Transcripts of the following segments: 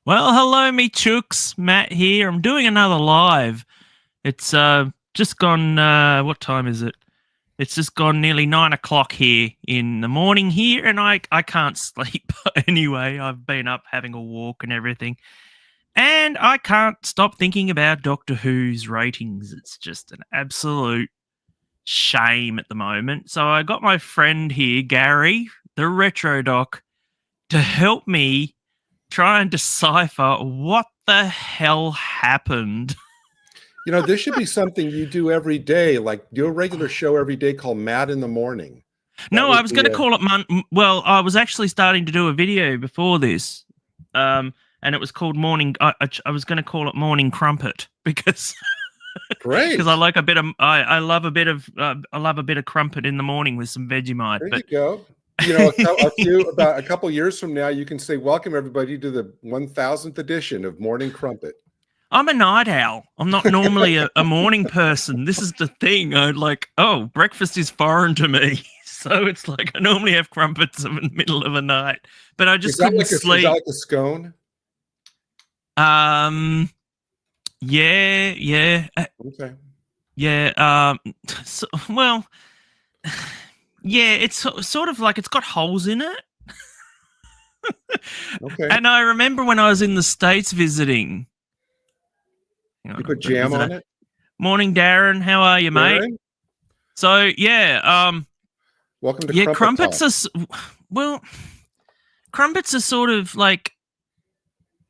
Well, hello, me chooks. Matt here. I'm doing another live. It's just gone. What time is it? It's just gone nearly 9 o'clock here in the morning here, and I can't sleep anyway. I've been up having a walk and everything, and I can't stop thinking about Doctor Who's ratings. It's just an absolute shame at the moment. So I got my friend here, Gary, the Retrodoc, to help me try and decipher what the hell happened. You know, this should be something you do every day, like do a regular show every day called Matt in the Morning. No, I was going to call it well, I was actually starting to do a video before this, and it was called Morning. I was going to call it Morning Crumpet because great, because I like a bit of I love a bit of crumpet in the morning with some Vegemite. There you go. You know, about a couple years from now, you can say, "Welcome everybody to the 1000th edition of Morning Crumpet." I'm a night owl. I'm not normally a morning person. This is the thing. Breakfast is foreign to me. So it's like I normally have crumpets in the middle of the night, but I just couldn't sleep. Is that like a scone? Yeah. Okay. Yeah. Yeah. It's sort of like it's got holes in it. Okay. And I remember when I was in the States visiting. You put jam on it? Morning, Darren. How are you, mate? So, yeah. Welcome to Crumpets crumpets are sort of like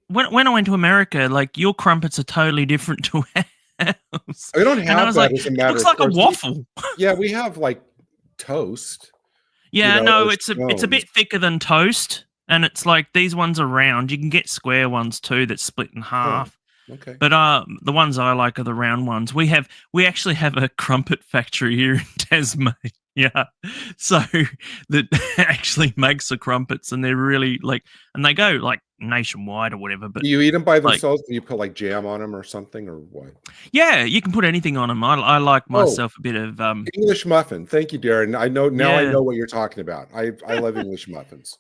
when I went to America, like your crumpets are totally different to ours. We don't have that as a matter. It looks like a waffle. Yeah, we have like toast. Yeah, no, it's a bit thicker than toast, and it's like these ones are round. You can get square ones too that split in half. Okay. But the ones I like are the round ones. We actually have a crumpet factory here in Tasmania. So that actually makes the crumpets, and they're really and they go like nationwide or whatever. But do you eat them by themselves? Do you put like jam on them or something, or what? Yeah, you can put anything on them. I like myself a bit of English muffin. Thank you, Darren. I know now. I know what you're talking about. I love English muffins.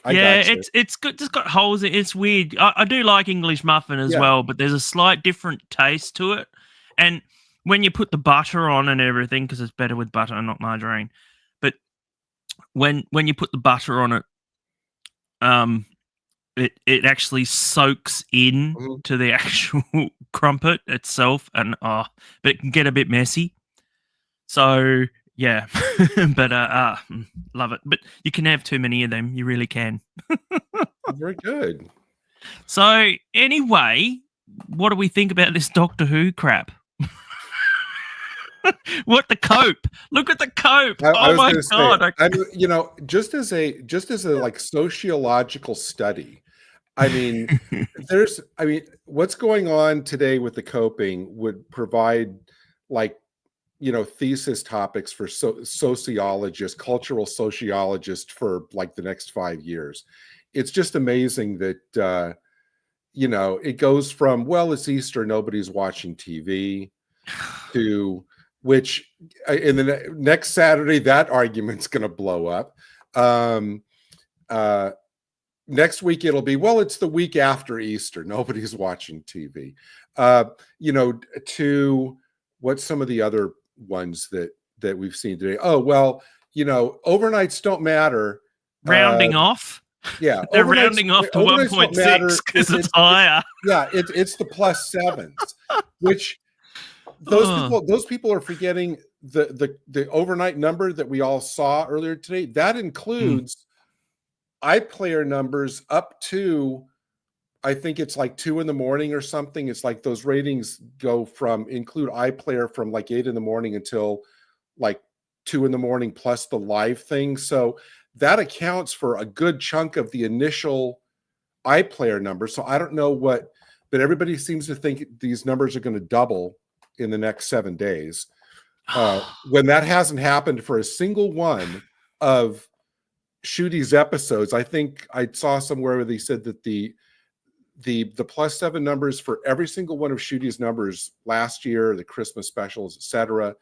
It's good. It's got holes. It's weird. I do like English muffin as well, but there's a slight different taste to it. And when you put the butter on and everything, because it's better with butter and not margarine. But when you put the butter on it, it actually soaks in to the actual crumpet itself, and but it can get a bit messy. So. Yeah, but love it. But you can have too many of them. You really can. Very good. So anyway, what do we think about this Doctor Who crap? What the cope? Look at the cope. Oh my god! You know, just as a like sociological study, I mean, what's going on today with the coping would provide like, you know, thesis topics for sociologists, cultural sociologists for like the next 5 years. It's just amazing that, you know, it goes from, well, it's Easter, nobody's watching TV, to which in the next Saturday, that argument's going to blow up. Next week, it'll be, well, it's the week after Easter, nobody's watching TV. You know, to what's some of the other ones that we've seen today? Oh, well, you know, overnights don't matter. Rounding off. Yeah, they're rounding off to 1.6 because it's higher. Yeah, it's the +7s, which those people are forgetting the overnight number that we all saw earlier today. That includes iPlayer numbers up to, I think it's like 2 in the morning or something. It's like those ratings go from include iPlayer from like 8 in the morning until like 2 in the morning plus the live thing. So that accounts for a good chunk of the initial iPlayer number. So I don't know but everybody seems to think these numbers are going to double in the next 7 days. When that hasn't happened for a single one of Shooty's episodes. I think I saw somewhere where they said that the +7 numbers for every single one of Shooty's numbers last year, the Christmas specials, etc.,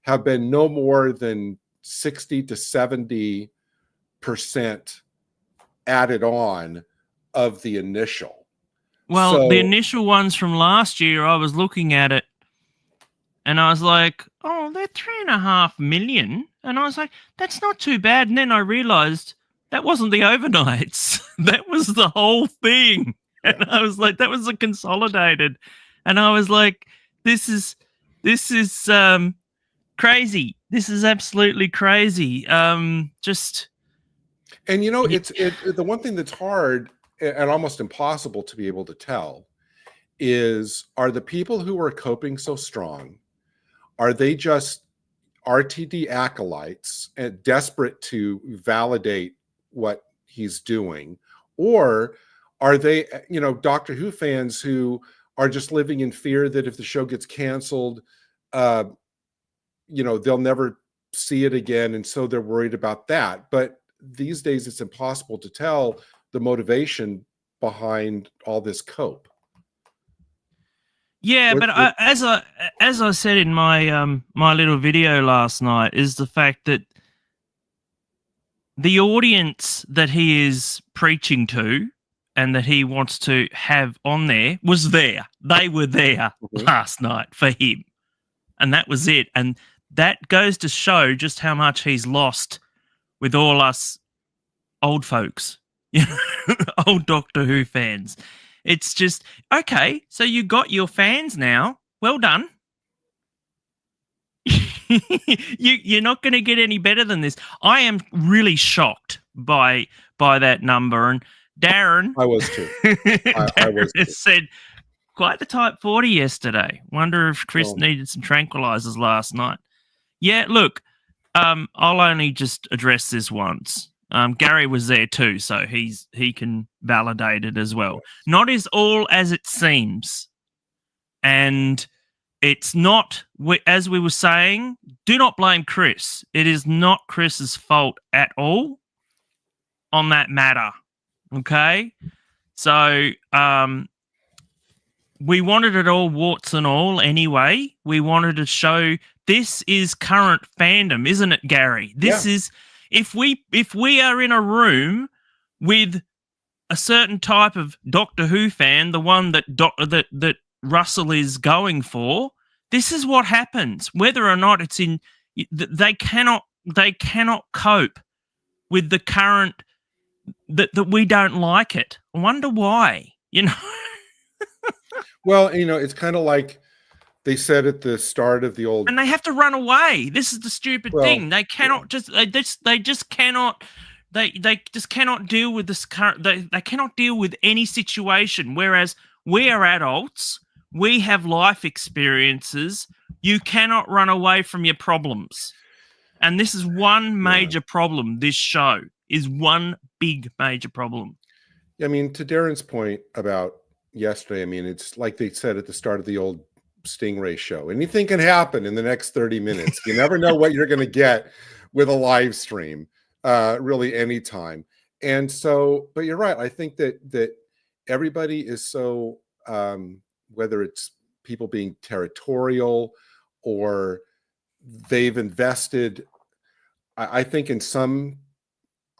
have been no more than 60 to 70% added on of the initial. Well, So the initial ones from last year, I was looking at it and I was like, oh, they're 3.5 million. And I was like, that's not too bad. And then I realized that wasn't the overnights. That was the whole thing. And yeah. I was like, that was a consolidated. And I was like, this is crazy. This is absolutely crazy. Just And it's the one thing that's hard and almost impossible to be able to tell is, are the people who are coping so strong, are they just RTD acolytes and desperate to validate what he's doing, or are they Doctor Who fans who are just living in fear that if the show gets canceled, they'll never see it again, and so they're worried about that. But these days it's impossible to tell the motivation behind all this cope. yeah, but as I said in my my little video last night, is the fact that the audience that he is preaching to and that he wants to have on there was there. They were there last night for him. And that was it. And that goes to show just how much he's lost with all us old folks, old Doctor Who fans. It's just, okay, so you got your fans now. Well done. You're not going to get any better than this. I am really shocked by that number. And Darren, I was too. I was too. Said quite the type 40 yesterday. Wonder if Chris needed some tranquilizers last night. Yeah, look, I'll only just address this once. Gary was there too, so he can validate it as well. Not is all as it seems, and it's not, as we were saying, do not blame Chris. It is not Chris's fault at all on that matter. Okay? So we wanted it all warts and all anyway. We wanted to show this is current fandom, isn't it, Gary? This is, if we are in a room with a certain type of Doctor Who fan, the one that Russell is going for, this is what happens. Whether or not it's in, they cannot cope with the current that we don't like it. I wonder why. Well, it's kind of like they said at the start of the old, and they have to run away. This is the stupid thing. They cannot they just cannot deal with this current. They cannot deal with any situation. Whereas we are adults, we have life experiences. You cannot run away from your problems, and this is one major problem. This show is one big major problem. I mean, to Darren's point about yesterday, I mean, it's like they said at the start of the old Stingray show. Anything can happen in the next 30 minutes. You never know what you're going to get with a live stream, really anytime. And so, but you're right. I think that everybody is so, whether it's people being territorial or they've invested, I think in some,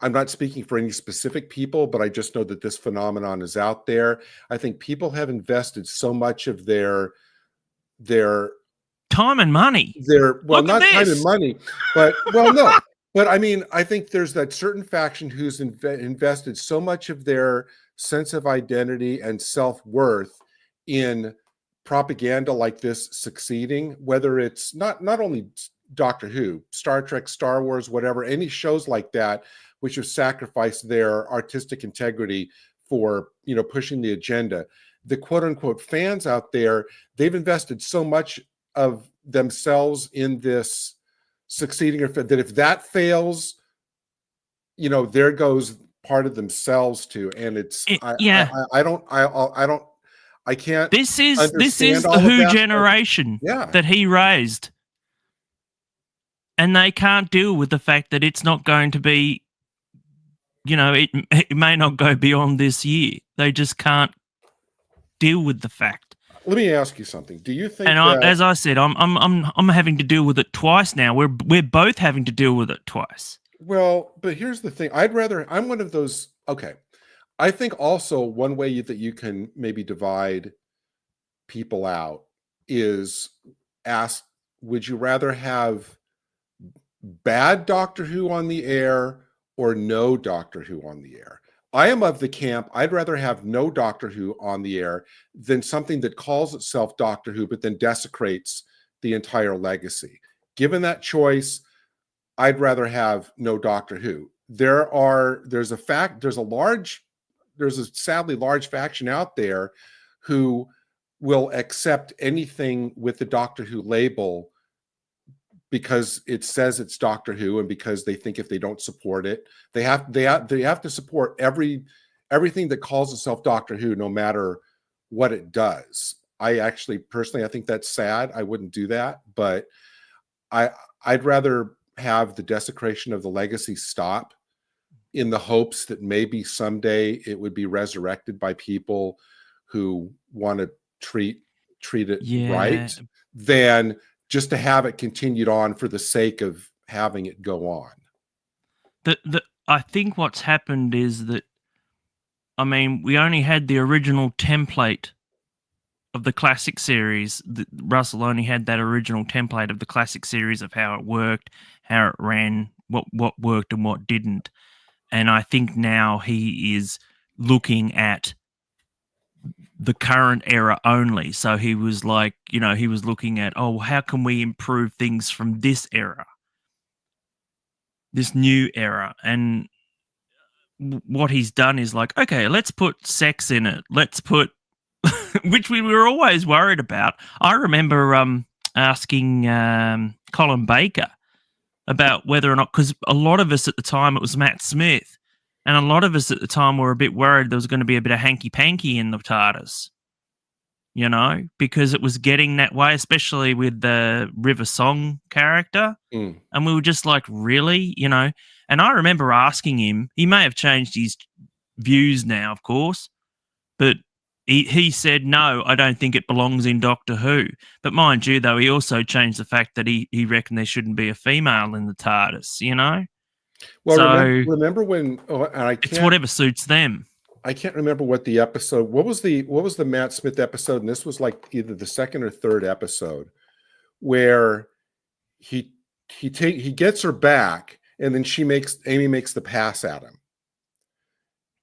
I'm not speaking for any specific people, but I just know that this phenomenon is out there. I think people have invested so much of their time and money. Not time and money, but no. But I mean, I think there's that certain faction who's invested so much of their sense of identity and self-worth in propaganda like this succeeding, whether it's not only Doctor Who, Star Trek, Star Wars, whatever, any shows like that, which have sacrificed their artistic integrity for, pushing the agenda. The quote unquote fans out there, they've invested so much of themselves in this succeeding, that if that fails, there goes part of themselves too. And it's, I can't. This is the Who generation that he raised. And they can't deal with the fact that it's not going to be, it may not go beyond this year. They just can't deal with the fact. Let me ask you something. Do you think? And as I said, I'm having to deal with it twice now. We're both having to deal with it twice. Well, but here's the thing. I'm one of those. Okay, I think also one way that you can maybe divide people out is ask, would you rather have bad Doctor Who on the air or no Doctor Who on the air? I am of the camp, I'd rather have no Doctor Who on the air than something that calls itself Doctor Who, but then desecrates the entire legacy. Given that choice, I'd rather have no Doctor Who. There's a sadly large faction out there who will accept anything with the Doctor Who label because it says it's Doctor Who, and because they think if they don't support it, they have to support everything that calls itself Doctor Who, no matter what it does. I actually personally, I think that's sad. I wouldn't do that, but I'd rather have the desecration of the legacy stop, in the hopes that maybe someday it would be resurrected by people who want to treat it right, than just to have it continued on for the sake of having it go on. I think what's happened is that, I mean, we only had the original template of the classic series. Russell only had that original template of the classic series of how it worked, how it ran, what worked and what didn't. And I think now he is looking at the current era only. So he was like, he was looking at, how can we improve things from this era, this new era? And what he's done is like, okay, let's put sex in it. Let's put, which we were always worried about. I remember asking Colin Baker about whether or not, because a lot of us at the time, it was Matt Smith, and a lot of us at the time were a bit worried there was going to be a bit of hanky-panky in the TARDIS, because it was getting that way, especially with the River Song character. And we were just like, really? And I remember asking him, he may have changed his views now, of course, but he said, no, I don't think it belongs in Doctor Who. But mind you, though, he also changed the fact that he reckoned there shouldn't be a female in the TARDIS, Well, so remember when, it's whatever suits them. I can't remember what the episode, what was the Matt Smith episode? And this was like either the second or third episode, where he gets her back, and then Amy makes the pass at him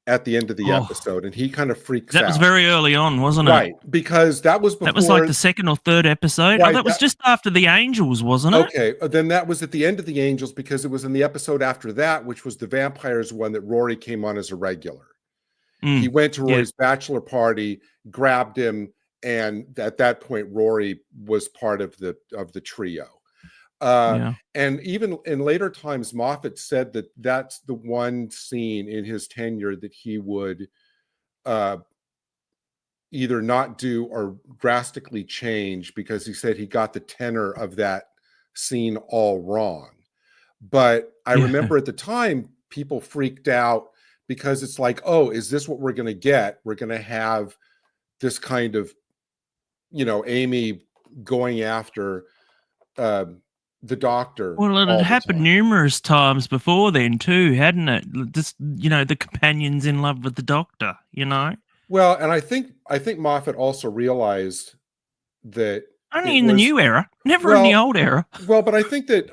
at the end of the episode, and he kind of freaks out. That was very early on, wasn't it? Right, because that was before. That was like the second or third episode. Right, that was just after the Angels, wasn't it? Okay, then that was at the end of the Angels, because it was in the episode after that, which was the Vampires one, that Rory came on as a regular. He went to Rory's bachelor party, grabbed him, and at that point, Rory was part of the trio. And even in later times, Moffat said that that's the one scene in his tenure that he would either not do or drastically change, because he said he got the tenor of that scene all wrong. But I remember at the time, people freaked out, because it's like, oh, is this what we're going to get? We're going to have this kind of, Amy going after the Doctor. Well, it had happened numerous times before then too, hadn't it? Just, the companions in love with the Doctor, Well, and I think Moffat also realized that only in the new era, never in the old era. Well, but I think that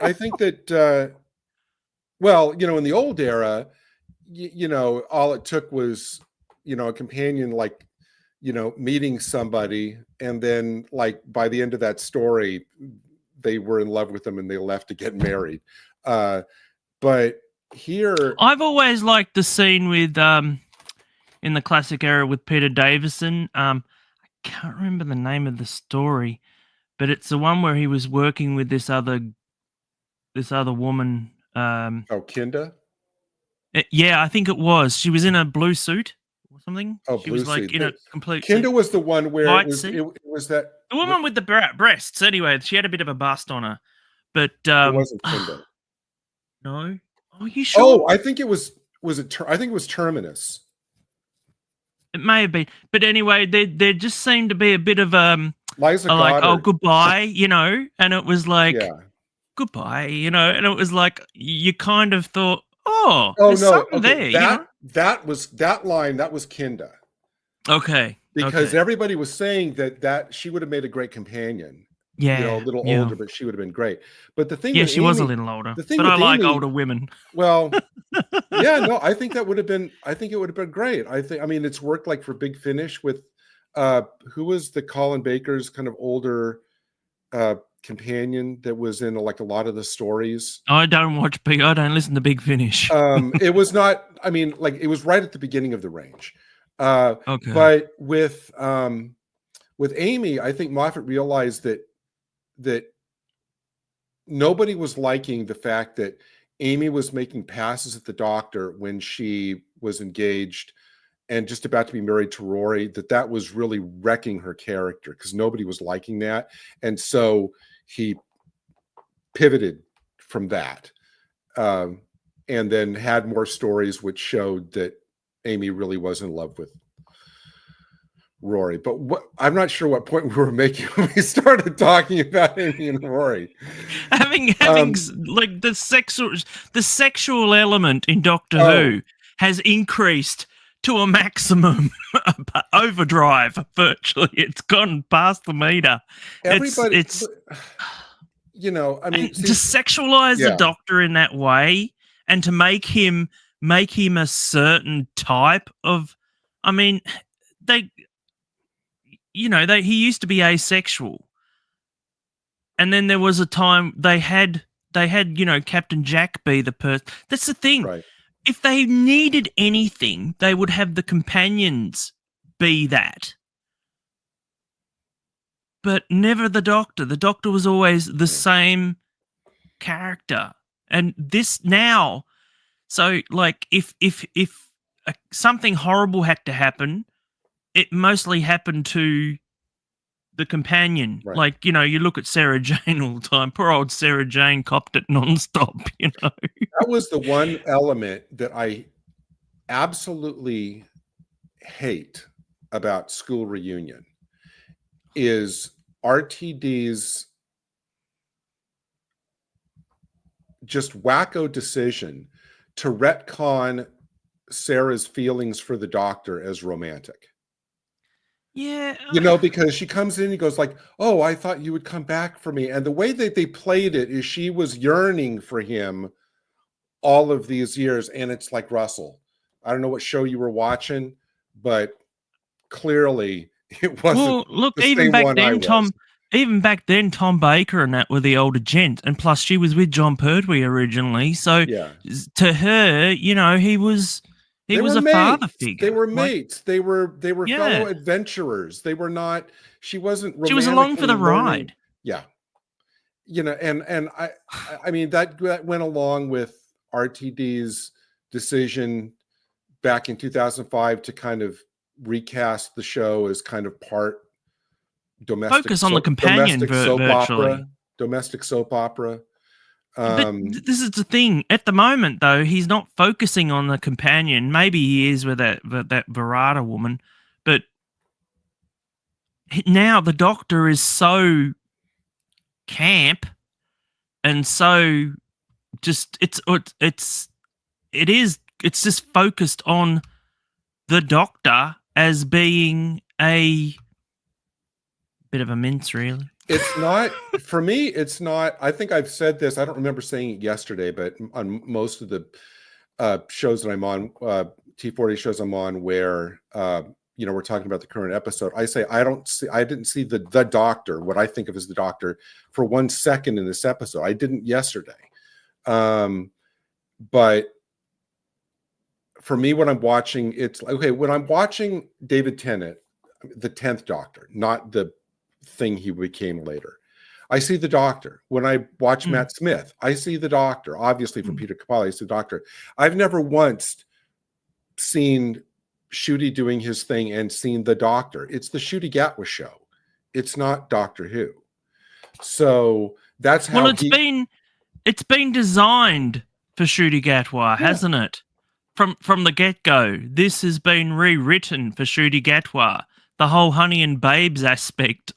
in the old era, all it took was, a companion, like, meeting somebody, and then, like, by the end of that story, they were in love with them and they left to get married. But here, I've always liked the scene with in the classic era with Peter Davison. I can't remember the name of the story, but it's the one where he was working with this other woman. Kinda. Yeah, I think it was. She was in a blue suit or something. She was like suit. in a complete. Kinda was the one where it was that the woman with the breasts. Anyway, she had a bit of a bust on her, but it wasn't Kinda. No. Oh, you sure? Oh, I think it was. I think it was Terminus. It may have been, but anyway, there just seemed to be a bit of Liza like, Goddard. oh, goodbye, and it was like, goodbye, and it was like you kind of thought, there's something there. that line, that was Kinda. Okay. Because everybody was saying that she would have made a great companion. Yeah. A little older, but she would have been great. But the thing with she Amy, was a little older. the thing but with I like Amy, older women. Well, yeah, no, I think it would have been great. I mean, it's worked like for Big Finish with who was the Colin Baker's kind of older companion that was in like a lot of the stories. I don't listen to Big Finish. It was not, I mean, like it was right at the beginning of the range. Okay. But with Amy, I think Moffat realized that nobody was liking the fact that Amy was making passes at the doctor when she was engaged and just about to be married to Rory, that was really wrecking her character because nobody was liking that. And so he pivoted from that and then had more stories which showed that Amy really was in love with Rory. But I'm not sure what point we were making when we started talking about Amy and Rory. having like the sexual element in Doctor Who has increased to a maximum overdrive. Virtually, it's gone past the meter. Everybody, it's I mean, to sexualize the Doctor in that way and to make him a certain type of, I mean, he used to be asexual. And then there was a time they had Captain Jack be the person. That's the thing. Right. If they needed anything, they would have the companions be that. But never the Doctor. The Doctor was always the same character. And this now, so like if something horrible had to happen, it mostly happened to the companion. Right. Like, you look at Sarah Jane all the time. Poor old Sarah Jane copped it nonstop, That was the one element that I absolutely hate about School Reunion is RTD's just wacko decision to retcon Sarah's feelings for the Doctor as romantic. Yeah. Because she comes in and goes like, oh, I thought you would come back for me. And the way that they played it is she was yearning for him all of these years. And it's like, Russell, I don't know what show you were watching, but clearly it wasn't. Well, look, even back then, Tom Baker and that were the older gent. And plus she was with John Pertwee originally. So to her, he was... He was a father figure. They were mates. They were fellow adventurers. They were not. She wasn't. She was along for the ride. Yeah, and I mean that went along with RTD's decision back in 2005 to kind of recast the show as kind of part domestic. Focus on the companion domestic soap opera. But this is the thing. At the moment, though, he's not focusing on the companion. Maybe he is with that Verada woman, but now the Doctor is so camp and so just it's just focused on the Doctor as being a bit of a mince, really. It's not, for me, it's not, I think I've said this, I don't remember saying it yesterday, but on most of the shows that I'm on, T40 shows I'm on where, we're talking about the current episode, I say, I didn't see the Doctor, what I think of as the Doctor, for 1 second in this episode. I didn't yesterday. But for me, when I'm watching, it's okay, when I'm watching David Tennant, the 10th Doctor, not the thing he became later, I see the Doctor. When I watch Matt Smith, I see the Doctor. Obviously, for Peter Capaldi, it's the Doctor. I've never once seen Ncuti doing his thing and seen the Doctor. It's the Ncuti Gatwa show. It's not Doctor Who. So that's how. Well, it's been designed for Ncuti Gatwa, hasn't it? From the get-go, this has been rewritten for Ncuti Gatwa. The whole Honey and Babes aspect.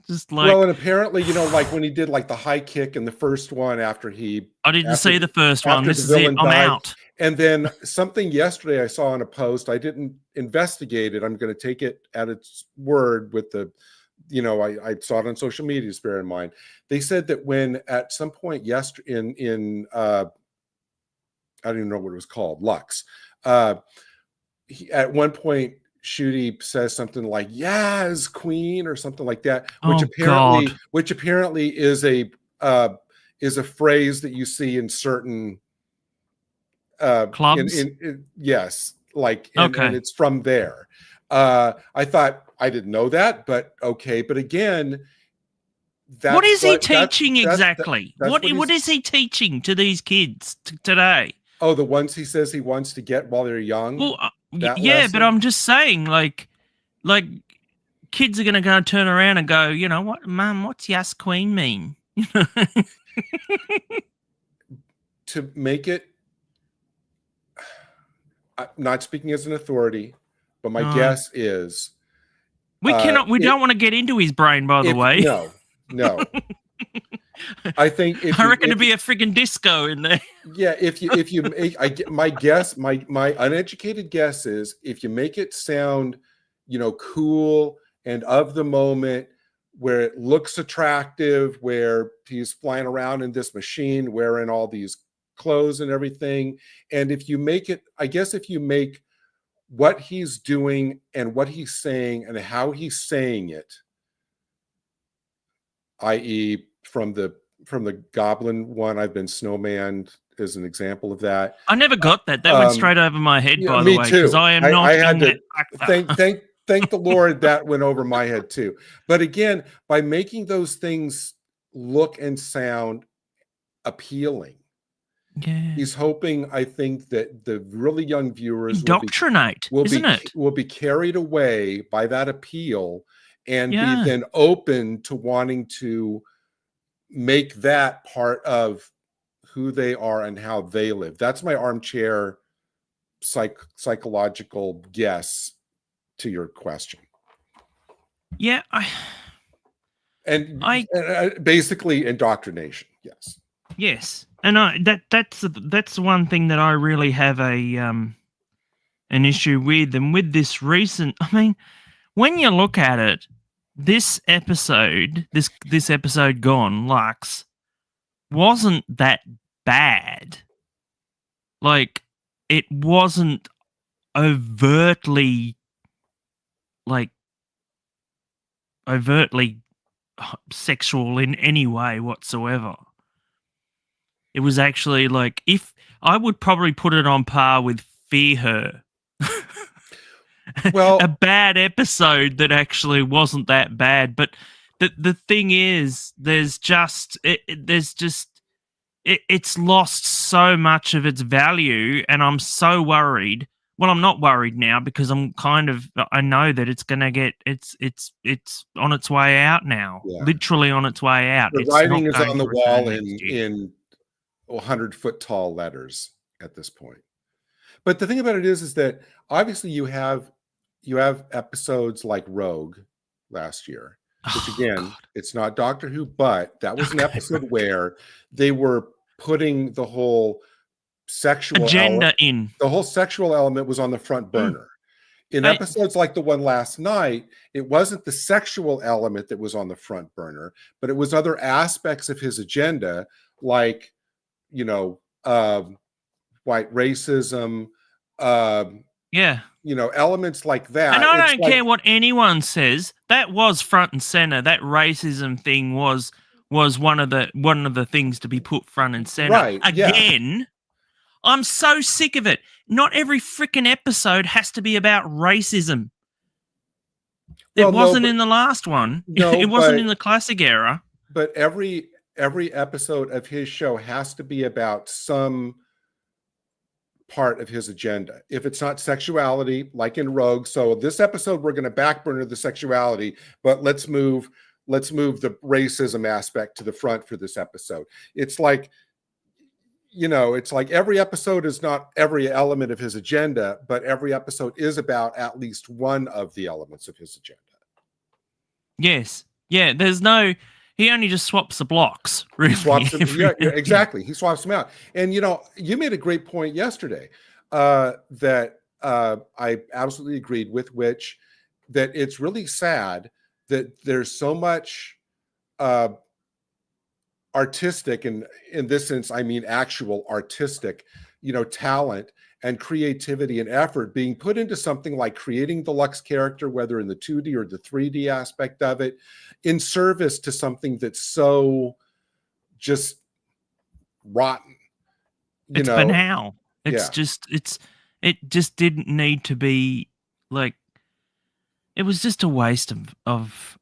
Just like, well, and apparently, like when he did like the high kick in the first one after I didn't see the first one. This is it. I'm out. And then something yesterday I saw on a post. I didn't investigate it. I'm going to take it at its word with the, I saw it on social media, bear in mind. They said that when at some point yesterday in I don't even know what it was called, Lux, at one point, Shooty says something like "Yes, Queen" or something like that, which apparently is a phrase that you see in certain clubs. Yes, like and it's from there. I thought I didn't know that, but okay. But again, what is he teaching exactly? What is he teaching to these kids today? Oh, the ones he says he wants to get while they're young. Well, yeah, but I'm just saying, like kids are going to go turn around and go, you know what, Mum, what's Yes Queen mean? To make it, I'm not speaking as an authority, but my guess is we don't want to get into his brain, by the way. No. I think I reckon it'd be a freaking disco in there. Yeah, if you make, my guess, my uneducated guess is if you make it sound, cool and of the moment, where it looks attractive, where he's flying around in this machine wearing all these clothes and everything, and if you make it, I guess if you make what he's doing and what he's saying and how he's saying it, i.e. from the Goblin one, I've been snowman as an example of that. I never got that. That went straight over my head, by the way. Me too. Because I am not. I had to thank the Lord that went over my head too. But again, by making those things look and sound appealing, he's hoping, I think, that the really young viewers will be carried away by that appeal and be then open to wanting to make that part of who they are and how they live. That's my armchair psychological guess to your question. Yeah, and basically indoctrination. Yes, and that's one thing that I really have an issue with, and with this recent. I mean, when you look at it, this episode gone, Lux, wasn't that bad. Like, it wasn't overtly sexual in any way whatsoever. It was actually like, if I would probably put it on par with Fear Her. Well, a bad episode that actually wasn't that bad, but the thing is, it's lost so much of its value, and I'm so worried. Well, I'm not worried now because I know that it's gonna get it's on its way out now, literally on its way out. The writing is on the wall in 100-foot tall letters at this point. But the thing about it is that obviously you have episodes like Rogue last year, which again, it's not Doctor Who, but that was an episode where they were putting the whole sexual agenda the whole sexual element was on the front burner. In episodes like the one last night, it wasn't the sexual element that was on the front burner, but it was other aspects of his agenda, like, white racism, elements like that. And I don't care what anyone says. That was front and center. That racism thing was one of the things to be put front and center. Right. Again, I'm so sick of it. Not every freaking episode has to be about racism. It wasn't in the last one. It wasn't in the classic era. But every episode of his show has to be about some part of his agenda. If it's not sexuality, like in Rogue, so this episode we're going to backburner the sexuality, but let's move the racism aspect to the front for this episode. It's like, it's like every episode is not every element of his agenda, but every episode is about at least one of the elements of his agenda. Yes. Yeah, there's no. He only just swaps the blocks. Really, He swaps them. every Yeah, now and then. exactly. He swaps them out. And you made a great point yesterday that I absolutely agreed with, which that it's really sad that there's so much uh, artistic, and in this sense, I mean actual artistic, talent and creativity and effort being put into something like creating the Lux character, whether in the 2D or the 3D aspect of it, in service to something that's so just rotten. It's banal. It's Yeah. just it just didn't need to be like. It was just a waste of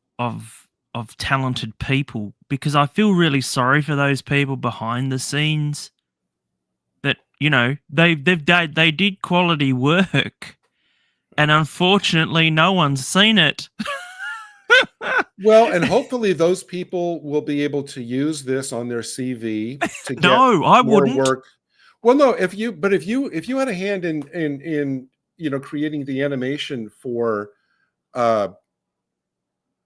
talented people, because I feel really sorry for those people behind the scenes that they did quality work, and unfortunately no one's seen it. Well, and hopefully those people will be able to use this on their CV to get No, I more wouldn't. work. Well, no, if you had a hand in creating the animation for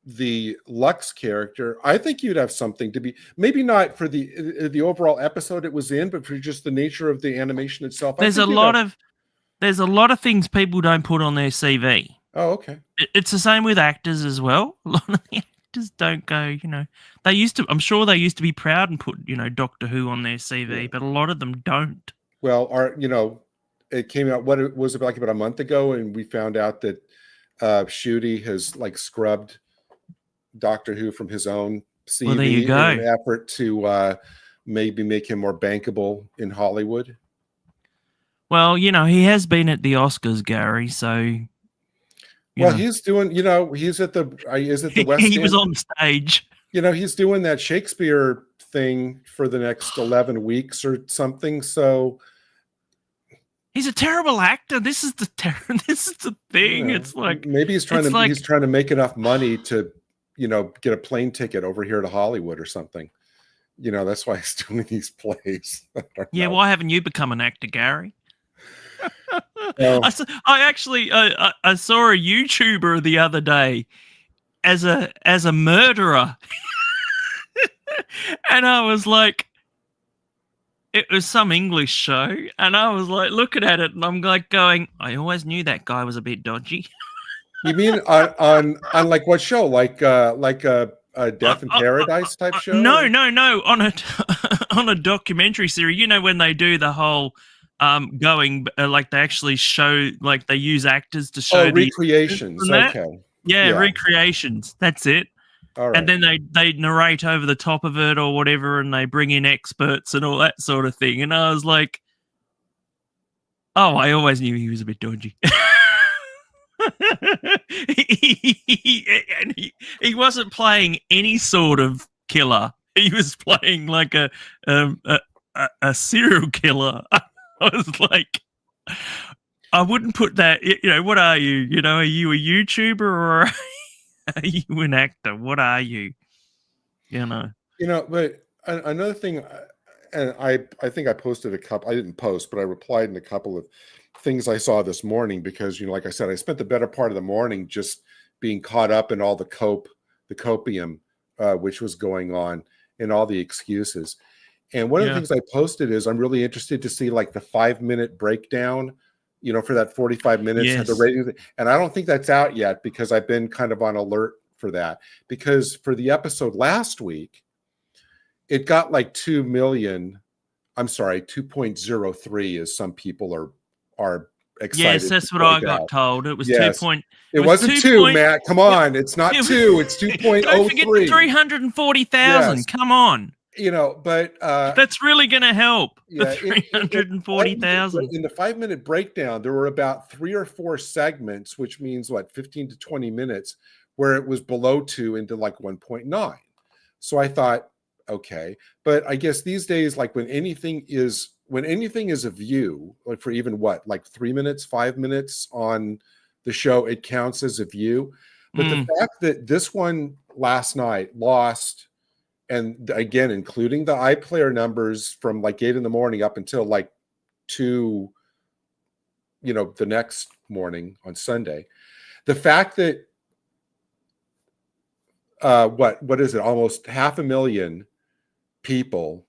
the Lux character, I think you'd have something to be, maybe not for the overall episode it was in, but for just the nature of the animation itself. There's a lot of things people don't put on their CV. Oh, okay. It's the same with actors as well. A lot of the actors don't go, they used to, I'm sure they used to be proud and put, Doctor Who on their CV, Yeah. but a lot of them don't. Well, it came out, what it was about a month ago, and we found out that Shooty has scrubbed Doctor Who from his own CV, Well, there you go. in an effort to maybe make him more bankable in Hollywood. Well, he has been at the Oscars, Gary, so he's doing, he's at the West he End. was on stage. He's doing that Shakespeare thing for the next 11 weeks or something. So he's a terrible actor. This is the thing. It's like maybe he's trying to make enough money to, get a plane ticket over here to Hollywood or something. That's why he's doing these plays. Yeah, why haven't you become an actor, Gary? No. I actually I saw a YouTuber the other day as a murderer, and I was like, it was some English show, and I was like looking at it, and I'm like going, I always knew that guy was a bit dodgy. You mean on like what show? Like a Death in Paradise type show? No, on a documentary series. When they do the whole going like they actually show, like they use actors to show recreations. Okay. Yeah, recreations. That's it. All right. And then they narrate over the top of it or whatever, and they bring in experts and all that sort of thing. And I was like, oh, I always knew he was a bit dodgy. he wasn't playing any sort of killer. He was playing like a serial killer. I was like, I wouldn't put that. What are you? Are you a YouTuber or are you an actor? What are you? But another thing, and I think I posted a couple. I didn't post, but I replied in a couple of things I saw this morning because, like I said, I spent the better part of the morning just being caught up in all the copium, which was going on, and all the excuses. And one of the things I posted is I'm really interested to see like the 5-minute breakdown, for that 45 minutes. Yes. The rating, and I don't think that's out yet because I've been kind of on alert for that, because for the episode last week, it got like 2 million. I'm sorry, 2.03, as some people are excited. Yes, that's what I got told. It was 2. It wasn't 2, Matt. Come on, it's not 2. It's 2.03. Don't forget the 340,000. Yes. Come on. But that's really going to help. The 340,000. In the 5-minute breakdown, there were about 3 or 4 segments, which means 15 to 20 minutes, where it was below 2 into like 1.9. So I thought, okay, but I guess these days, like when anything is a view, like for even 3 minutes, 5 minutes on the show, it counts as a view. But the fact that this one last night lost, and again, including the iPlayer numbers from like 8 in the morning up until like 2, the next morning on Sunday, the fact that what is it? Almost 500,000 people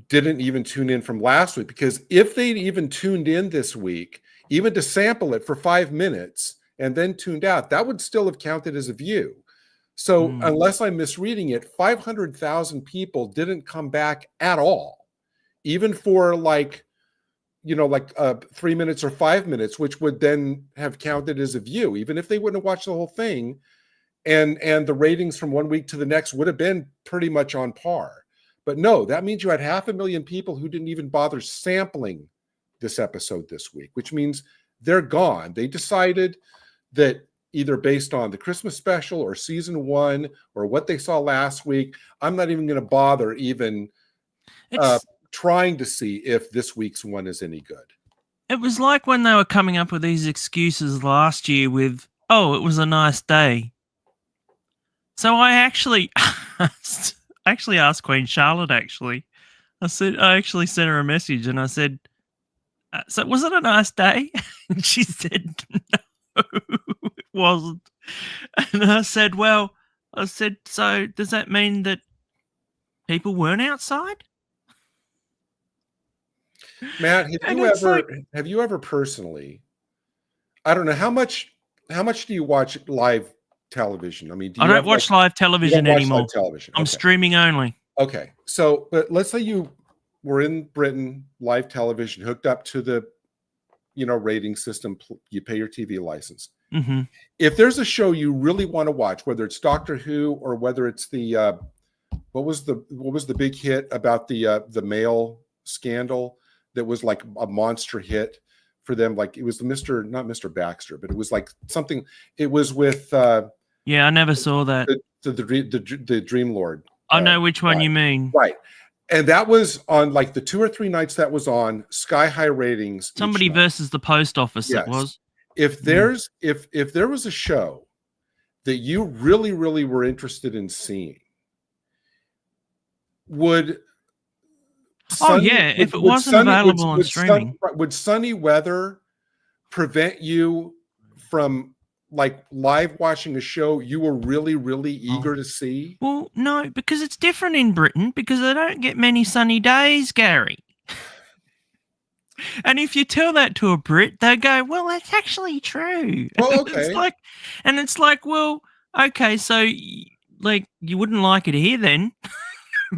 didn't even tune in from last week, because if they'd even tuned in this week, even to sample it for 5 minutes and then tuned out, that would still have counted as a view. So unless I'm misreading it, 500,000 people didn't come back at all, even for like 3 minutes or 5 minutes, which would then have counted as a view, even if they wouldn't have watched the whole thing. And the ratings from one week to the next would have been pretty much on par. But no, that means you had 500,000 people who didn't even bother sampling this episode this week, which means they're gone. They decided that either based on the Christmas special or season 1 or what they saw last week, I'm not even going to bother even trying to see if this week's one is any good. It was like when they were coming up with these excuses last year with, oh, it was a nice day. So I actually asked Queen Charlotte, I actually sent her a message and I said, so was it a nice day? And she said, no, it wasn't. And I said, so does that mean that people weren't outside? Matt, have you ever personally, I don't know, how much do you watch live television? I mean, I don't watch live television anymore. Live television. I'm streaming only. Okay. So, but let's say you were in Britain, live television, hooked up to the, rating system. You pay your TV license. Mm-hmm. If there's a show you really want to watch, whether it's Doctor Who or whether it's the, what was the big hit about the mail scandal that was like a monster hit for them? Like it was not Mr. Baxter, but it was like something. It was with. Yeah, I never saw that. The Dream Lord. I know which one you mean. Right. And that was on like the 2 or 3 nights that was on, sky high ratings. Somebody versus the post office. Yes. It was. If there was a show that you really, really were interested in seeing, if it wasn't available on streaming, would sunny weather prevent you from like live watching a show you were really, really eager to see? Well, no, because it's different in Britain, because they don't get many sunny days, Gary. And if you tell that to a Brit, they go, well, that's actually true. Well, okay. It's like, well, okay, so like you wouldn't like it here then.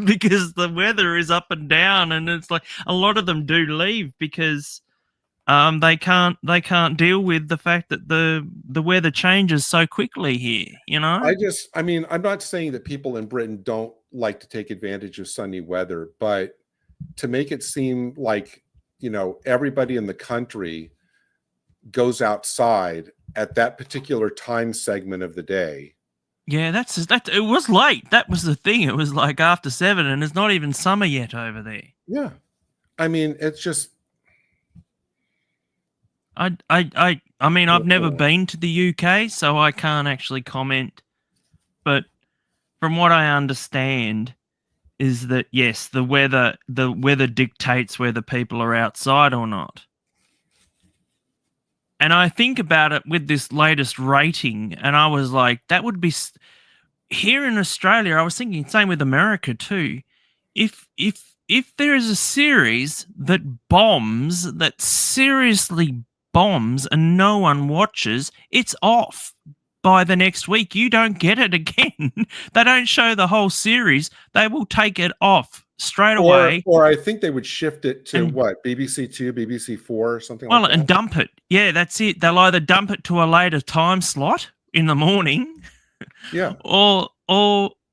Because the weather is up and down, and it's like a lot of them do leave because they can't deal with the fact that the weather changes so quickly here, I'm not saying that people in Britain don't like to take advantage of sunny weather, but to make it seem like everybody in the country goes outside at that particular time segment of the day. Yeah, it was late. That was the thing. It was like after 7, and it's not even summer yet over there. Yeah, I mean, it's just. I've never been to the UK, so I can't actually comment. But from what I understand, is that yes, the weather dictates whether people are outside or not. And I think about it with this latest rating, and I was like, that would be here in Australia. I was thinking same with America too. If there is a series that seriously bombs and no one watches, it's off by the next week. You don't get it again. They don't show the whole series. They will take it off straight away. Or I think they would shift it to BBC 2, BBC 4 or something like that. And dump it. Yeah, that's it. They'll either dump it to a later time slot in the morning. Yeah. Or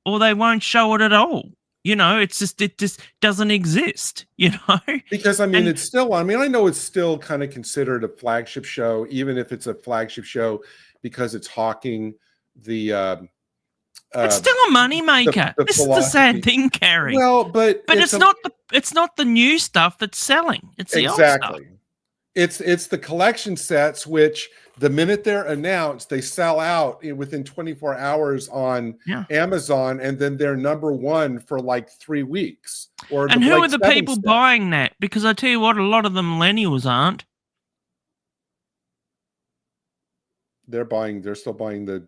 they won't show it at all. It just doesn't exist, Because it's still, I know it's still kind of considered a flagship show, even if it's a flagship show because it's hawking the it's still a money maker. This is the sad thing, Carrie. Well, but it's not the new stuff that's selling. It's the old stuff. It's the collection sets, which the minute they're announced, they sell out within 24 hours on Amazon, and then they're number 1 for like 3 weeks. And who are the people buying that? Because I tell you what, a lot of the millennials aren't. They're still buying the.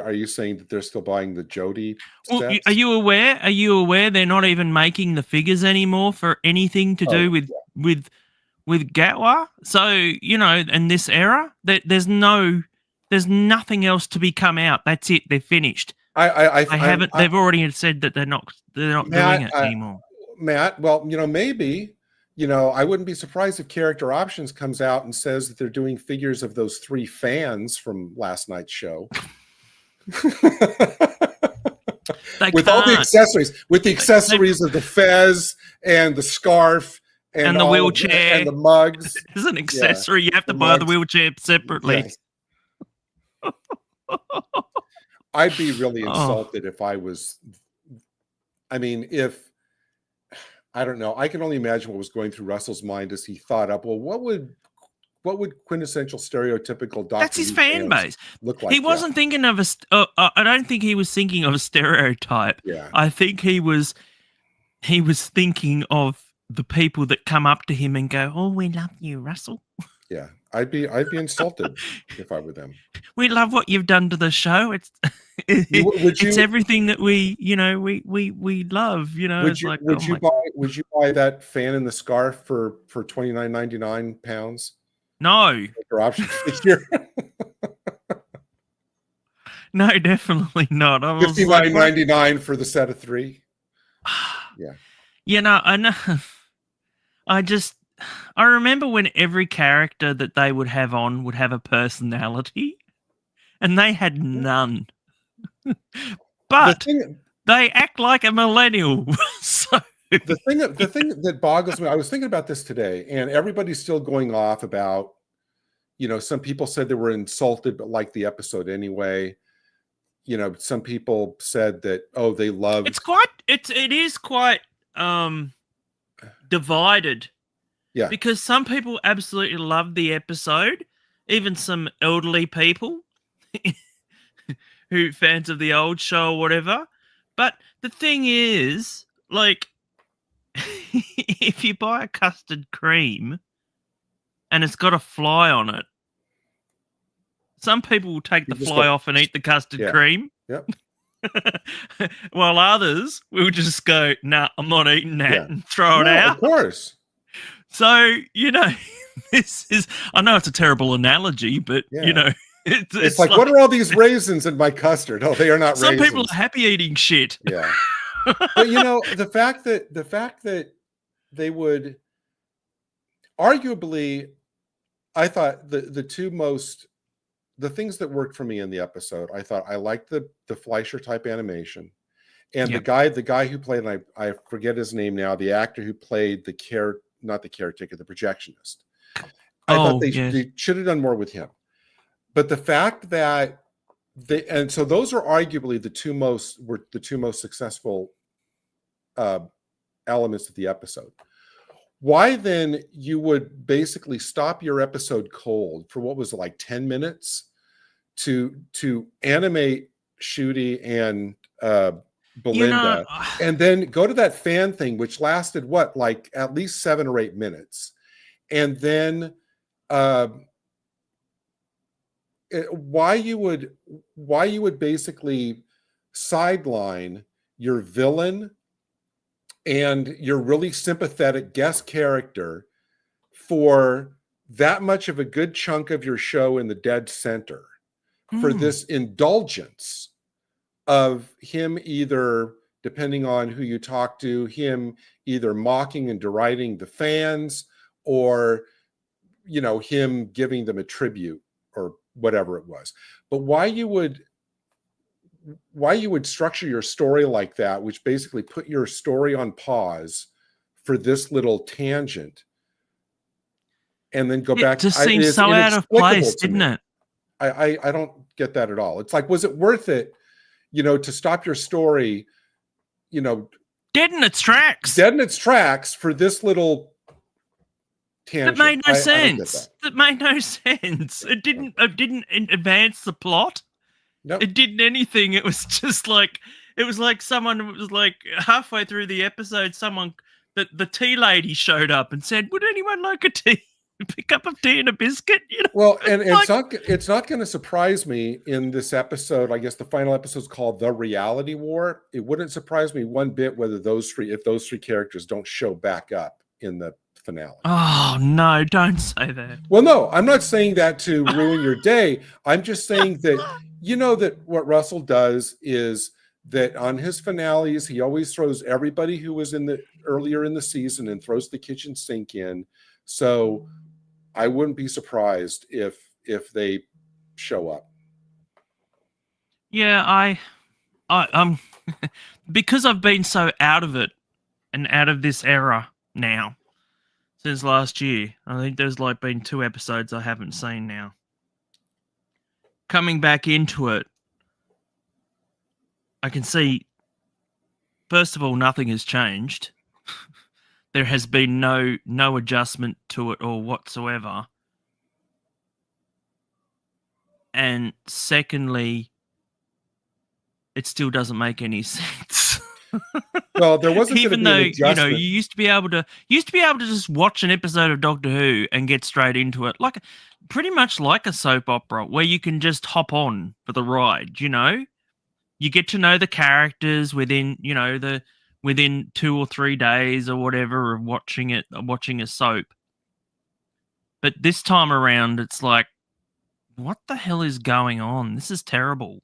Are you saying that they're still buying the Jody Well, sets? are you aware? Are you aware they're not even making the figures anymore for anything to do with Gatwa? So in this era, there's nothing else to be come out. That's it. They're finished. They've already said that they're not doing it anymore. Matt, well, maybe. I wouldn't be surprised if Character Options comes out and says that they're doing figures of those 3 fans from last night's show. All the accessories, with the accessories of the fez and the scarf and the wheelchair and the mugs. As an accessory, you have to buy the wheelchair separately. Yes. I'd be really insulted if I was. I mean, I don't know. I can only imagine what was going through Russell's mind as he thought up, well, what would quintessential stereotypical Doctor That's his fan base look like? He wasn't thinking of I don't think he was thinking of a stereotype. Yeah. I think he was thinking of the people that come up to him and go, "Oh, we love you, Russell." Yeah, I'd be insulted if I were them. We love what you've done to the show. It's everything that we love. Would you buy that fan in the scarf for £29.99? No. Option figure. No, definitely not. $59.99 for the set of 3. Yeah. I know. I remember when every character that they would have on would have a personality, and they had none. But they act like a millennial. So the thing that boggles me, I was thinking about this today, and everybody's still going off about, some people said they were insulted but liked the episode anyway. Some people said that, they love it is quite divided. Yeah. Because some people absolutely love the episode, even some elderly people who fans of the old show or whatever. But the thing is, if you buy a custard cream and it's got a fly on it, some people will take the fly off and eat the custard cream. Yep. While others will just go, "Nah, I'm not eating that," and throw it out. Of course. So, this is, I know it's a terrible analogy, but, it's like, what are all these raisins in my custard? Oh, they are not some raisins. Some people are happy eating shit. Yeah. But, the fact that they would, arguably, I thought the things that worked for me in the episode, I thought I liked the Fleischer type animation. And the guy who played, and I forget his name now, the actor who played not the caretaker, the projectionist. I thought they should have done more with him. But the fact that so those are arguably the two most successful elements of the episode. Why then you would basically stop your episode cold for what was it, like 10 minutes to animate Shooty and Belinda, and then go to that fan thing, which lasted like at least 7 or 8 minutes, and then why you would basically sideline your villain and your really sympathetic guest character for that much of a good chunk of your show in the dead center for this indulgence of him, either, depending on who you talk to, him either mocking and deriding the fans, or him giving them a tribute or whatever it was. But why you would structure your story like that, which basically put your story on pause for this little tangent, and then go back, just seems so out of place, didn't it? I don't get that at all. It's like, was it worth it, to stop your story, dead in its tracks for this little tangent? That made no sense. That made no sense. It didn't advance the plot. Nope. It didn't anything. It was just like, someone was like halfway through the episode, the tea lady showed up and said, "Would anyone like a tea?" a cup of tea and a biscuit. You know? Well, and Like- it's not going to surprise me in this episode. I guess the final episode is called The Reality War. It wouldn't surprise me one bit whether if those three characters don't show back up in the finale. Oh no, don't say that. Well, no, I'm not saying that to ruin your day. I'm just saying that that what Russell does is that on his finales, he always throws everybody who was earlier in the season and throws the kitchen sink in. So I wouldn't be surprised if they show up. Yeah, I'm because I've been so out of it and out of this era now since last year. I think there's been 2 episodes I haven't seen now. Coming back into it, I can see, first of all, nothing has changed. There has been no adjustment to it or whatsoever. And secondly, it still doesn't make any sense. Well, there wasn't even though an adjustment. You used to be able to just watch an episode of Doctor Who and get straight into it, pretty much like a soap opera, where you can just hop on for the ride. You get to know the characters within within 2 or 3 days or whatever of watching a soap. But this time around, it's like, what the hell is going on? This is terrible.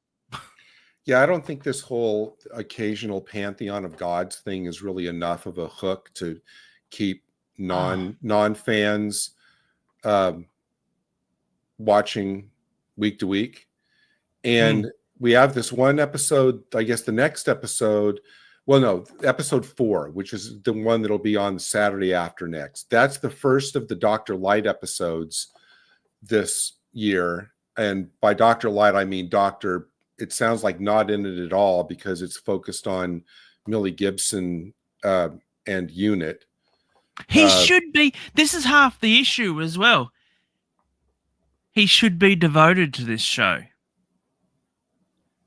Yeah, I don't think this whole occasional pantheon of gods thing is really enough of a hook to keep non-fans watching week to week. And we have this one episode, I guess the next episode, well, no, episode 4, which is the one that'll be on Saturday after next. That's the first of the Dr. Light episodes this year. And by Dr. Light, I mean Dr. It sounds like not in it at all because it's focused on Millie Gibson and Unit. He should be. This is half the issue as well. He should be devoted to this show.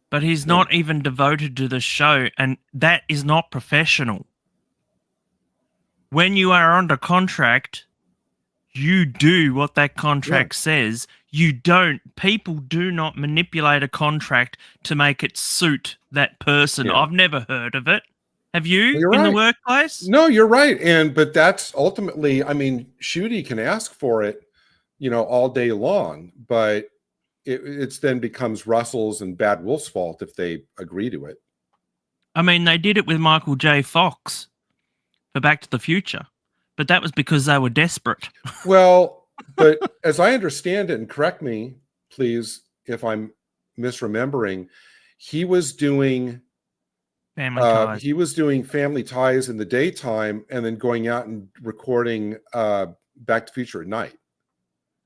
But he's not even devoted to the show, and that is not professional. When you are under contract, you do what that contract says. People do not manipulate a contract to make it suit that person. Yeah. I've never heard of it. Have you in the workplace? No, you're right. But that's ultimately, I mean, Shooty can ask for it, all day long, but it's then becomes Russell's and Bad Wolf's fault if they agree to it. I mean, they did it with Michael J. Fox for Back to the Future, but that was because they were desperate. Well, but as I understand it, and correct me, please, if I'm misremembering, he was doing Family Ties. He was doing Family Ties in the daytime and then going out and recording Back to the Future at night.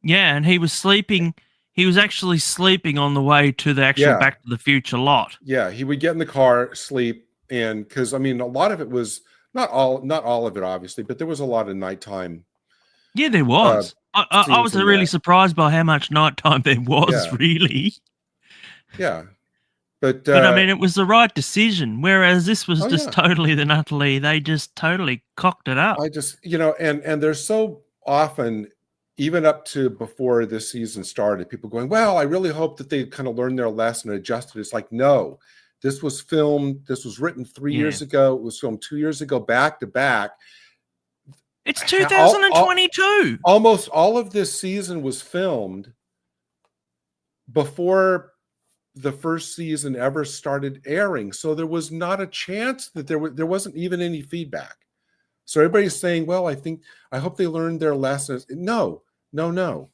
Yeah, and he was sleeping. He was actually sleeping on the way to the actual Back to the Future lot. Yeah, he would get in the car, sleep, and because I mean, a lot of it was not all of it, obviously, but there was a lot of nighttime. Yeah, there was. I was really surprised by how much nighttime there was. Really. Yeah, but I mean, it was the right decision. Whereas this was just totally and utterly. They just totally cocked it up. I just and there's so often. Even up to before this season started, people going, well, I really hope that they kind of learned their lesson and adjusted. It's like, no, this was written 3 years ago. It was filmed 2 years ago, back to back. It's 2022. Almost all of this season was filmed before the first season ever started airing. So there was not a chance that there wasn't even any feedback. So everybody's saying, well, I hope they learned their lessons. No. Well,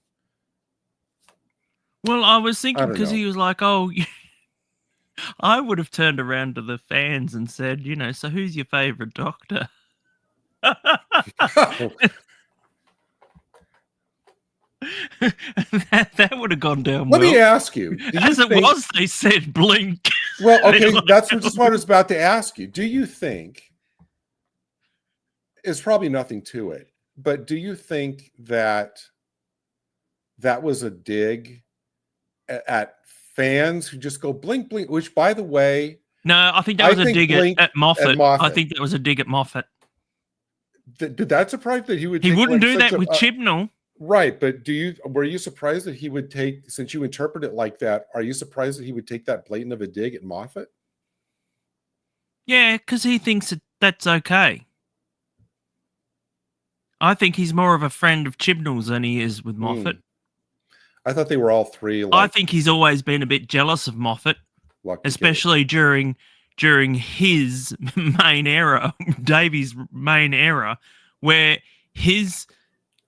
I was thinking because he was like, oh, I would have turned around to the fans and said, so who's your favorite Doctor? that would have gone down well. Let me ask you. They said blink. Well, okay, that's just what I was about to ask you. Do you think, there's probably nothing to it, but do you think that was a dig at fans who just go blink, blink, which, by the way... No, I think that was a dig at Moffat. I think that was a dig at Moffat. Did that surprise that he would? He wouldn't do that with Chibnall. Right, but were you surprised that he would take, since you interpret it like that, are you surprised that he would take that blatant of a dig at Moffat? Yeah, because he thinks that's okay. I think he's more of a friend of Chibnall's than he is with Moffat. I thought they were all three. I think he's always been a bit jealous of Moffat, especially during his main era, Davy's main era, where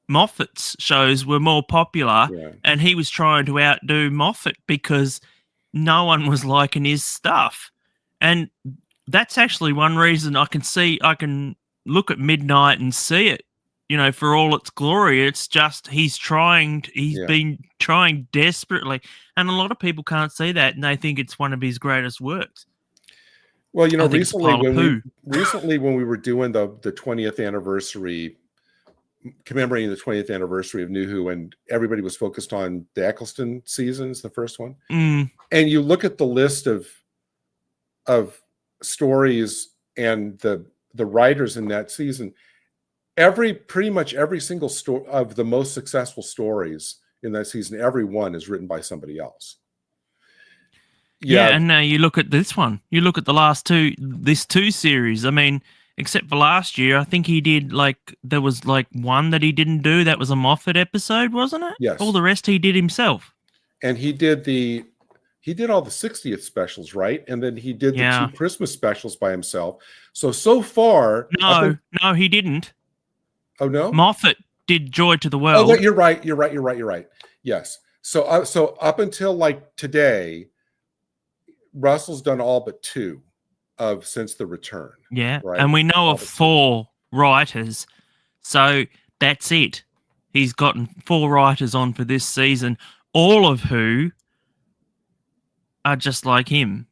Moffat's shows were more popular, and he was trying to outdo Moffat because no one was liking his stuff. And that's actually one reason I can look at Midnight and see it, for all its glory. It's just he's been trying desperately, and a lot of people can't see that, and they think it's one of his greatest works. Well, recently when we were doing the 20th anniversary, commemorating the 20th anniversary of New Who, and everybody was focused on the Eccleston seasons, the first one, and you look at the list of stories and the writers in that season. Pretty much every single story of the most successful stories in that season, every one is written by somebody else. Yeah, and now you look at this one. You look at this two series. I mean, except for last year, I think he did there was one that he didn't do. That was a Moffat episode, wasn't it? Yes. All the rest he did himself. And he did all the 60th specials, right? And then he did the 2 Christmas specials by himself. So far, no, he didn't. Oh no, Moffat did Joy to the World. Oh, you're right. Yes. So up until today, Russell's done all but 2 of Since the Return. Yeah, right? And we know of 4 writers, so that's it. He's gotten 4 writers on for this season, all of who are just like him,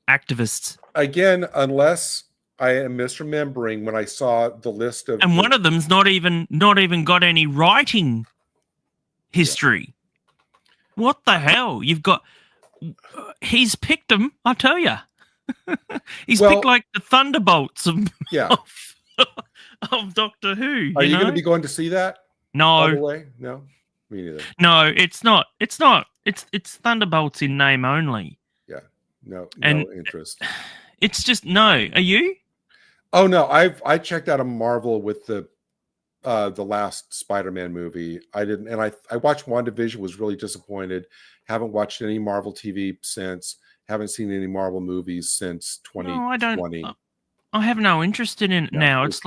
activists. Again, unless I am misremembering when I saw the list of, and one of them's not even got any writing history. Yeah. What the hell? He's picked them, I tell you. He's picked the Thunderbolts of Doctor Who. Are you going to be going to see that? No. By the way? No, me neither. No, it's not. It's Thunderbolts in name only. Yeah, no interest. It's just no. Are you? Oh no, I checked out a Marvel with the last Spider-Man movie. I didn't, and I watched WandaVision, was really disappointed. Haven't watched any Marvel TV since. Haven't seen any Marvel movies since 2020. No, I don't. I have no interest in it now. It's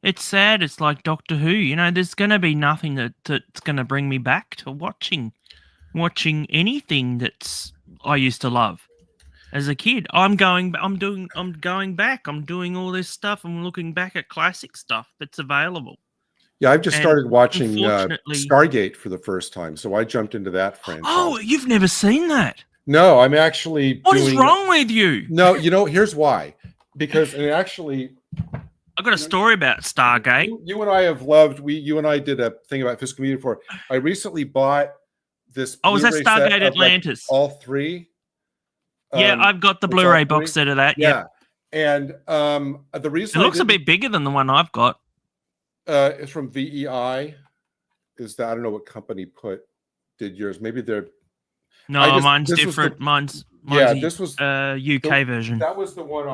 it's sad. It's like Doctor Who. There's going to be nothing that's going to bring me back to watching anything that's I used to love as a kid. I'm going back. I'm doing all this stuff. I'm looking back at classic stuff that's available. Yeah, I've just started watching Stargate for the first time, so I jumped into that franchise. Oh, you've never seen that? No, I'm actually. What is wrong with you? No, here's why. Because I got a story about Stargate. You and I have loved. You and I did a thing about physical media before. I recently bought this. Oh, was that Stargate Atlantis? All 3. Yeah, I've got the Blu-ray box set of that. Yeah, and the reason it looks a bit bigger than the one I've got. It's from VEI. Is that I don't know what company did yours? Maybe they're. No, mine's different. Mine's this was UK version. That was the one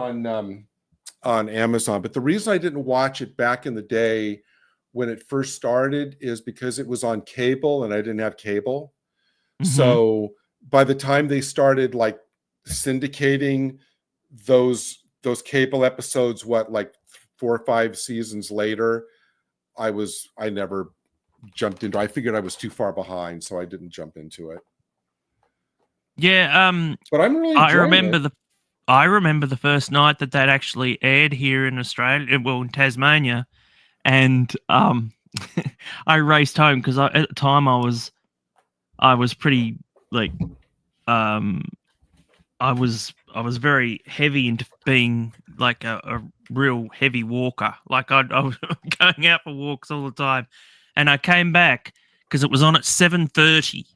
on Amazon. But the reason I didn't watch it back in the day when it first started is because it was on cable and I didn't have cable. Mm-hmm. So by the time they started syndicating those cable episodes, 4 or 5 seasons later, I never jumped into. I figured I was too far behind, so I didn't jump into it. Yeah, but I'm really. I remember the first night that actually aired here in Australia, in Tasmania, and I raced home because at the time I was pretty I was very heavy into being a real heavy walker. I was going out for walks all the time, and I came back because it was on at 7:30.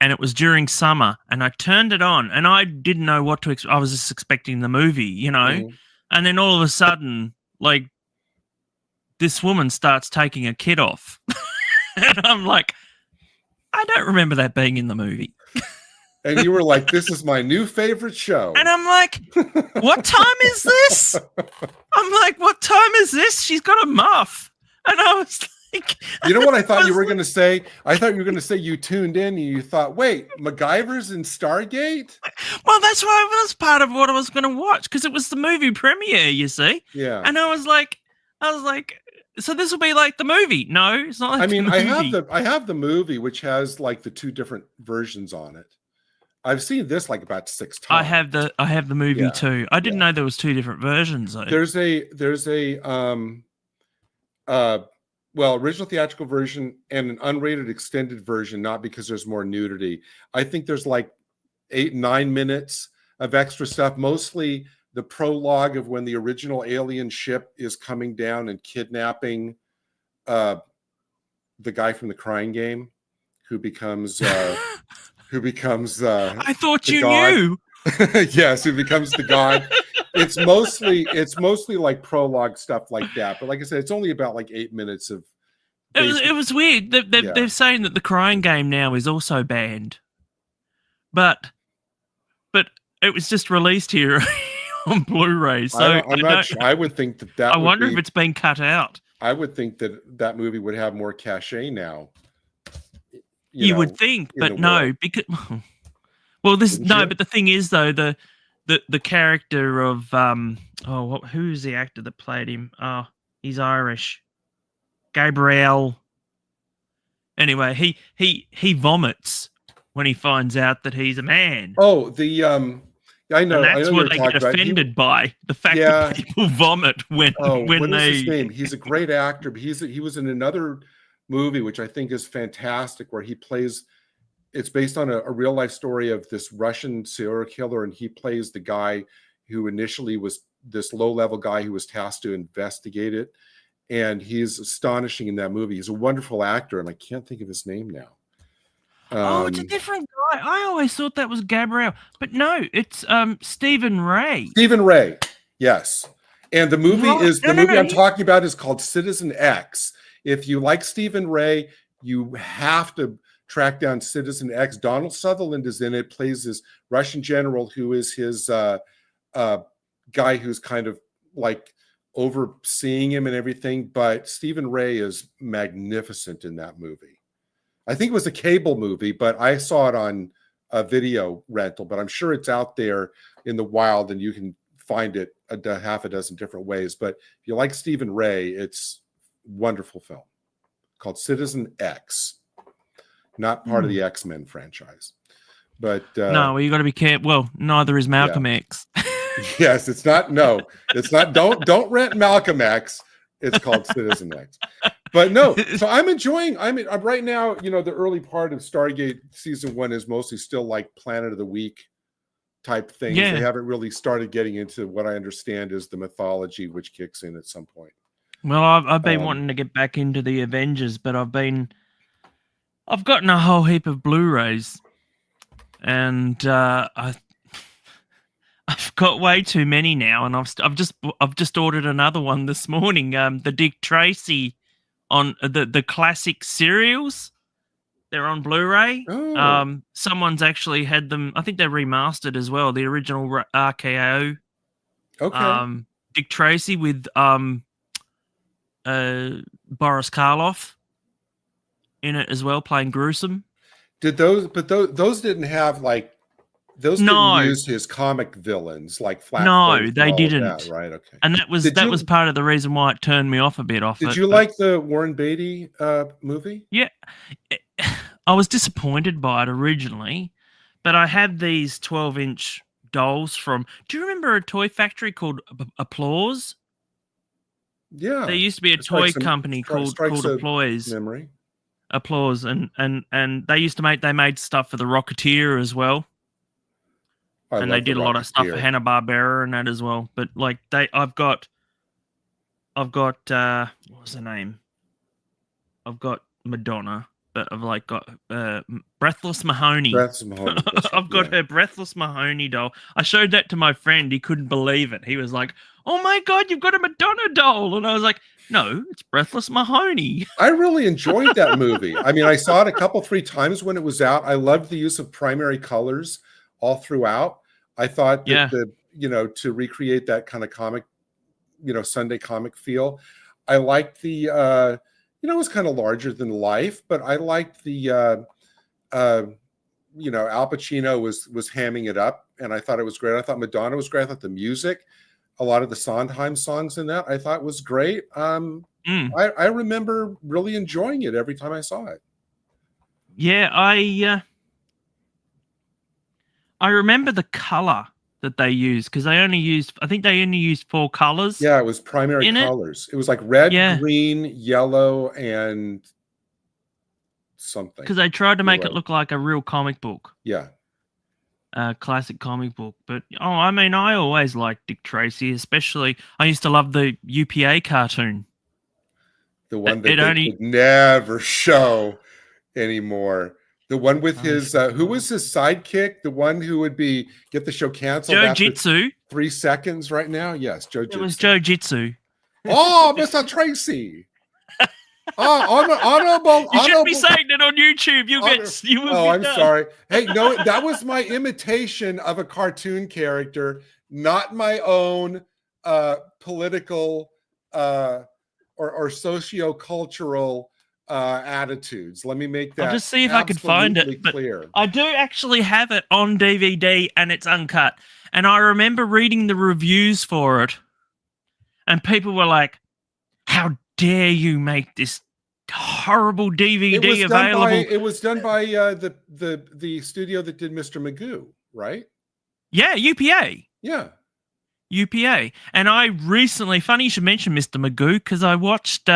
And it was during summer, and I turned it on, and I didn't know what to expect. I was just expecting the movie, Mm-hmm. And then all of a sudden, this woman starts taking a kid off. And I'm like, I don't remember that being in the movie. And you were like, this is my new favorite show. And I'm like, what time is this? I'm like, what time is this? She's got a muff. And I was like, you know what I thought you were going to say? I thought you were going to say you tuned in and you thought, wait, MacGyver's in Stargate? Well, that's why it was part of what I was going to watch, because it was the movie premiere, you see? Yeah. And I was like, so this will be like the movie. No, it's not like the movie. I have the movie, which has like the 2 different versions on it. I've seen this like about 6 times. I have the movie too. I didn't know there was 2 different versions though. There's a original theatrical version and an unrated extended version, not because there's more nudity. I think there's like 8-9 minutes of extra stuff, mostly the prologue of when the original alien ship is coming down and kidnapping the guy from the Crying Game, who becomes I thought you god. knew. Yes, who becomes the god. It's mostly like prologue stuff like that. But like I said, it's only about like 8 minutes of. It was weird. They're saying that the Crying Game now is also banned, but it was just released here on Blu-ray. So I'm not sure. I would think that. I wonder if it's been cut out. I would think that movie would have more cachet now. You would think, but no, because well, but the thing is though, the character of who's the actor that played him? Oh, he's Irish. Gabriel. Anyway, he vomits when he finds out that he's a man. Oh, I know. And that's what they get offended by, the fact that people vomit when what is his name? He's a great actor, but he was in another movie which I think is fantastic, where he plays. It's based on a real life story of this Russian serial killer, and he plays the guy who initially was this low level guy who was tasked to investigate it, and he's astonishing in that movie. He's a wonderful actor, and I can't think of his name now. It's a different guy. I always thought that was Gabriel, but no, it's Stephen Ray. Stephen Ray, yes. And the movie I'm talking about is called Citizen X. If you like Stephen Ray, you have to track down Citizen X. Donald Sutherland is in it, plays this Russian general who is his guy who's kind of like overseeing him and everything. But Stephen Ray is magnificent in that movie. I think it was a cable movie, but I saw it on a video rental, but I'm sure it's out there in the wild and you can find it half a dozen different ways. But if you like Stephen Ray, it's a wonderful film called Citizen X, not part of the X-Men franchise. But no, you got to be careful. Well, neither is Malcolm X. Yes, it's not. No, it's not. Don't rent Malcolm X. It's called Citizen X. But no, so I'm right now, the early part of Stargate season 1 is mostly still like Planet of the Week type things. Yeah. They haven't really started getting into what I understand is the mythology, which kicks in at some point. Well, I've been wanting to get back into the Avengers, but I've gotten a whole heap of Blu-rays, and I've got way too many now, and I've just ordered another one this morning. The Dick Tracy on the classic serials. They're on Blu-ray. Oh. Someone's actually had them. I think they're remastered as well. The original RKO. Okay. Dick Tracy with Boris Karloff in it as well, playing Gruesome. Did those? But those didn't have like. Those didn't use his comic villains like Flat. No, they didn't. That, right? Okay. And that was part of the reason why it turned me off a bit. Did you like the Warren Beatty movie? Yeah, I was disappointed by it originally, but I had these 12-inch dolls from. Do you remember a toy factory called Applause? Yeah, there used to be a toy company called Applause. Memory. Applause, and they made stuff for the Rocketeer as well. And they did a lot of stuff for Hanna-Barbera and that as well. But like I've got what was the name? I've got Madonna, but I've like got Breathless Mahoney. I've got her Breathless Mahoney doll. I showed that to my friend. He couldn't believe it. He was like, "Oh my God, you've got a Madonna doll!" And I was like, No, it's Breathless Mahoney. I really enjoyed that movie. I mean, I saw it 3 times when it was out. I loved the use of primary colors all throughout. I thought that to recreate that kind of comic, Sunday comic feel. I liked the it was kind of larger than life, but I liked the Al Pacino was hamming it up, and I thought it was great. I thought Madonna was great. I thought the music, a lot of the Sondheim songs in that, I thought was great. I remember really enjoying it every time I saw it. Yeah, I remember the color that they used, because I think they only used 4 colors. Yeah, it was primary colors. It was like red, green, yellow, and something. Because they tried to make it look like a real comic book. Yeah. Classic comic book. But I always liked Dick Tracy, especially I used to love the UPA cartoon. The one that they could never show anymore. The one with his who was his sidekick? The one who would get the show canceled Joe-Jitsu. 3 seconds right now? Yes, Joe-Jitsu. It was Joe-Jitsu. Oh, Mr. Tracy. Honorable. You shouldn't be saying that on YouTube. I'm sorry. Hey, no, that was my imitation of a cartoon character, not my own political or socio-cultural attitudes. Let me make that. I'll just see if I can find it. Clear. I do actually have it on DVD, and it's uncut. And I remember reading the reviews for it, and people were like, "How dare you make this horrible DVD available?" It was done by the studio that did Mr. Magoo, right? Yeah, UPA. Yeah. UPA. And I recently, funny you should mention Mr. Magoo, because I watched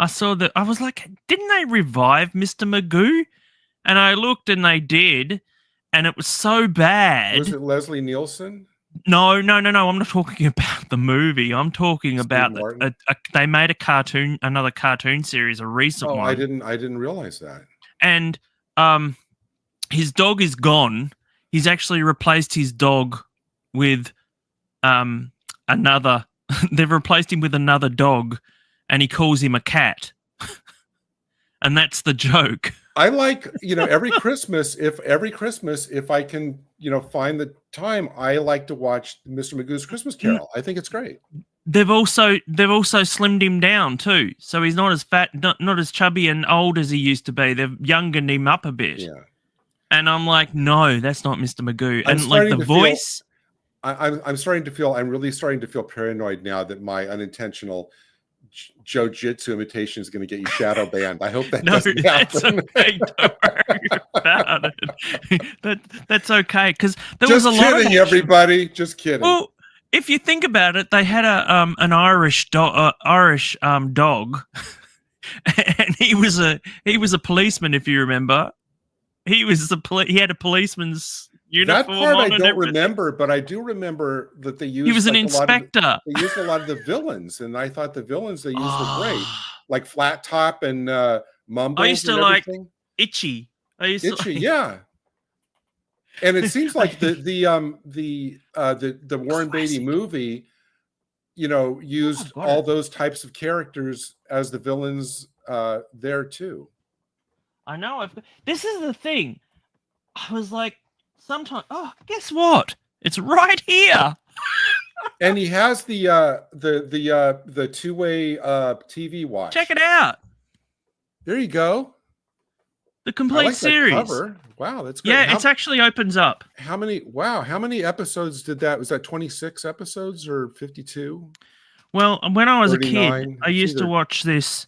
I saw that, I was like, didn't they revive Mr. Magoo? And I looked, and they did, and it was so bad. Was it Leslie Nielsen? No. I'm not talking about the movie. I'm talking about they made another cartoon series, a recent one. I didn't realize that. And his dog is gone. He's actually replaced his dog with another. They've replaced him with another dog, and he calls him a cat. And that's the joke. I like, every Christmas, if I can, find the time, I like to watch Mr. Magoo's Christmas Carol. I think it's great. They've also slimmed him down too, so he's not as fat, not as chubby and old as he used to be. They've youngered him up a bit. Yeah. And I'm like, no, that's not Mr. Magoo. And like the voice. I'm really starting to feel paranoid now that my unintentional Joe-Jitsu imitation is going to get you shadow banned. I hope that doesn't happen. Okay. Don't worry about it. That's okay, because there was a lot of Just kidding, everybody. Just kidding. Well, if you think about it, they had an Irish dog, and he was a policeman. If you remember, he had a policeman's uniform. That part I don't remember, but I do remember that they used. He was an inspector. They used a lot of the villains, and I thought the villains they used were great, like Flat Top and Mumbles. I used to like Itchy. Yeah. And it seems like the Warren Beatty movie, used all those types of characters as the villains there too. I know. This is the thing. I was like, sometimes. Oh, guess what? It's right here. And he has the two-way TV watch. Check it out. There you go. The complete series. Cover. Wow, that's great. Yeah, it actually opens up. How many episodes did that? Was that 26 episodes or 52? Well, when I was a kid, I used to watch this.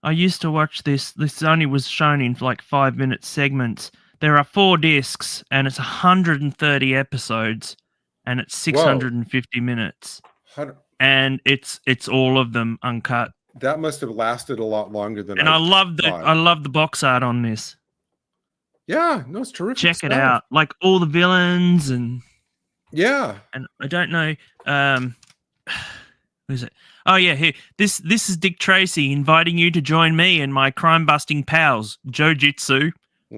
This only was shown in like 5-minute segments. There are 4 discs, and it's 130 episodes, and it's 650 minutes. And it's all of them uncut. That must have lasted a lot longer than. And I love the box art on this. Yeah, no, it's terrific. Check it out, like all the villains and. Yeah. And I don't know. Who is it? Oh yeah, here. This is Dick Tracy inviting you to join me and my crime-busting pals, Joe-Jitsu,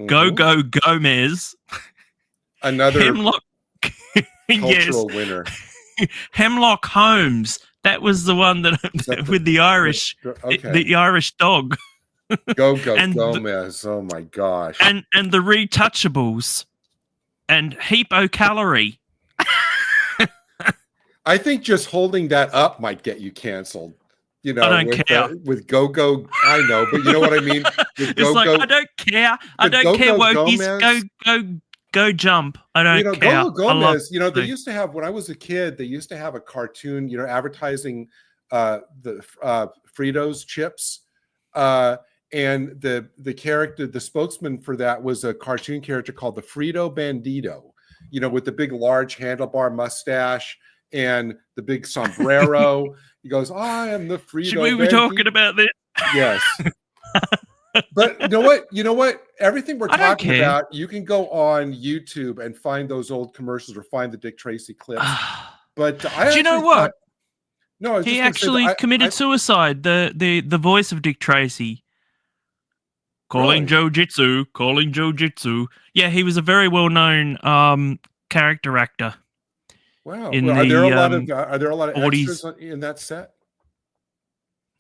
Go Gomez, another Hemlock, cultural winner, Hemlock Holmes, That was the one that with the Irish, the Irish dog. Go and Gomez. Oh my gosh. And the Retouchables and Heapocalorie. I think just holding that up might get you canceled. You know, I don't care. With Go-Go, I know, but you know what I mean? With It's like, I don't care. I don't care, Wokies. Go jump. I don't care. Go Gomez, you know, they used to have, when I was a kid, they used to have a cartoon, you know, advertising the Fritos chips. And the character, the spokesman for that was a cartoon character called the Frito Bandito, you know, with the big, large handlebar mustache and the big sombrero. He goes, I am the Frito. Should we be talking about this? Yes. But you know what? Everything we're talking about, you can go on YouTube and find those old commercials or find the Dick Tracy clips. But do you know what? No, he actually committed suicide. The voice of Dick Tracy. Calling Jiu-Jitsu. Yeah, he was a very well-known character actor. Wow. Are there a lot of extras in that set?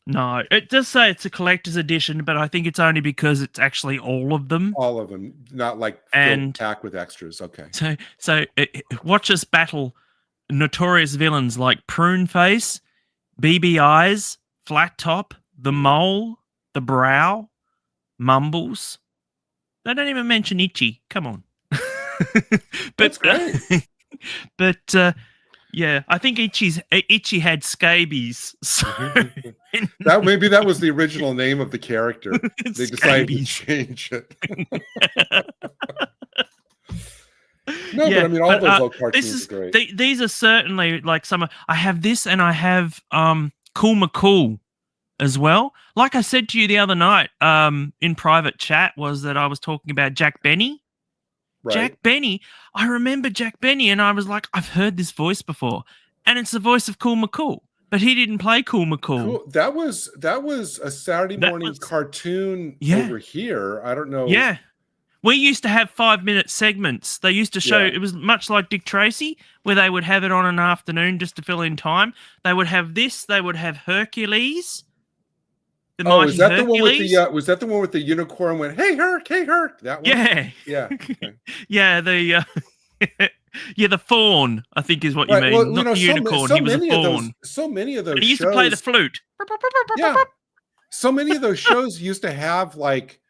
No, it does say it's a collector's edition, but I think it's only because it's actually all of them. All of them, not like packed with extras. Okay. So watch us battle notorious villains like Prune Face, BB Eyes, Flat Top, the Mole, the Brow, Mumbles. They don't even mention Itchy. Come on. That's great. But yeah, I think Itchy had scabies. So maybe that was the original name of the character. They decided to change it. No, yeah, but I mean, all those old cartoons are great. These are certainly like some. I have this, and I have Cool McCool as well. Like I said to you the other night in private chat, was that I was talking about Jack Benny. Right. Jack Benny. I remember Jack Benny, and I was like, I've heard this voice before, and it's the voice of Cool McCool. But he didn't play Cool McCool. Cool. That was a Saturday morning cartoon over here. I don't know. Yeah. We used to have 5-minute segments. They used to show, it was much like Dick Tracy, where they would have it on an afternoon just to fill in time. They would have this. They would have Hercules. Was that the one with the? Was that the one with the unicorn? Went, hey Herc, hey Herc. That one. Yeah. Yeah. Okay. Yeah. The the fawn, I think, is what you mean. Well, not the unicorn. He was a fawn. So many of those. And he used to play the flute. Yeah. So many of those shows used to have like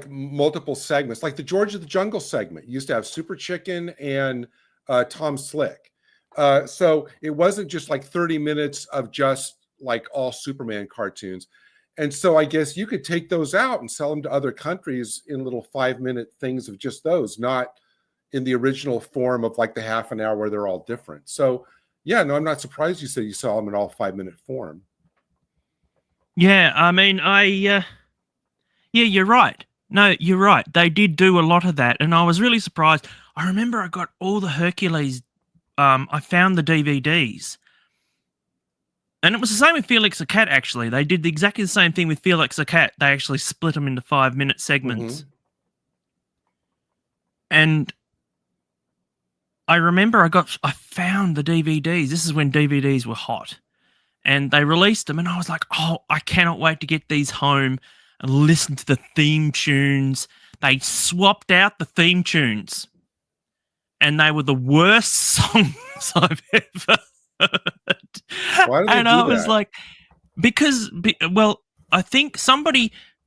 multiple segments, like the George of the Jungle segment used to have Super Chicken and Tom Slick. So it wasn't just like 30 minutes of just like all Superman cartoons. And so I guess you could take those out and sell them to other countries in little 5-minute things of just those, not in the original form of like the half an hour where they're all different. So yeah, no, I'm not surprised you said you saw them in all 5-minute form. Yeah, I mean, yeah, you're right. No, you're right. They did do a lot of that, and I was really surprised. I remember I got all the Hercules. I found the DVDs. And it was the same with Felix the Cat, actually. They did exactly the same thing with Felix the Cat. They actually split them into 5-minute segments. Mm-hmm. And I remember I found the DVDs. This is when DVDs were hot. And they released them, and I was like, oh, I cannot wait to get these home and listen to the theme tunes. They swapped out the theme tunes. And they were the worst songs I've ever Why did they do I was that? like, because, well, I think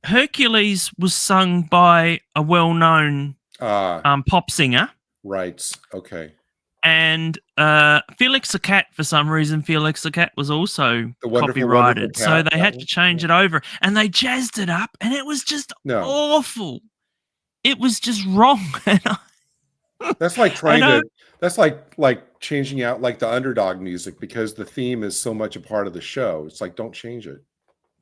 Hercules was sung by a well-known pop singer. Right. Okay. And Felix the Cat, for some reason, Felix the Cat was also copyrighted. So they had to change it over. And they jazzed it up, and it was just awful. It was just wrong. That's like that's like changing out like the Underdog music because the theme is so much a part of the show. It's like, don't change it.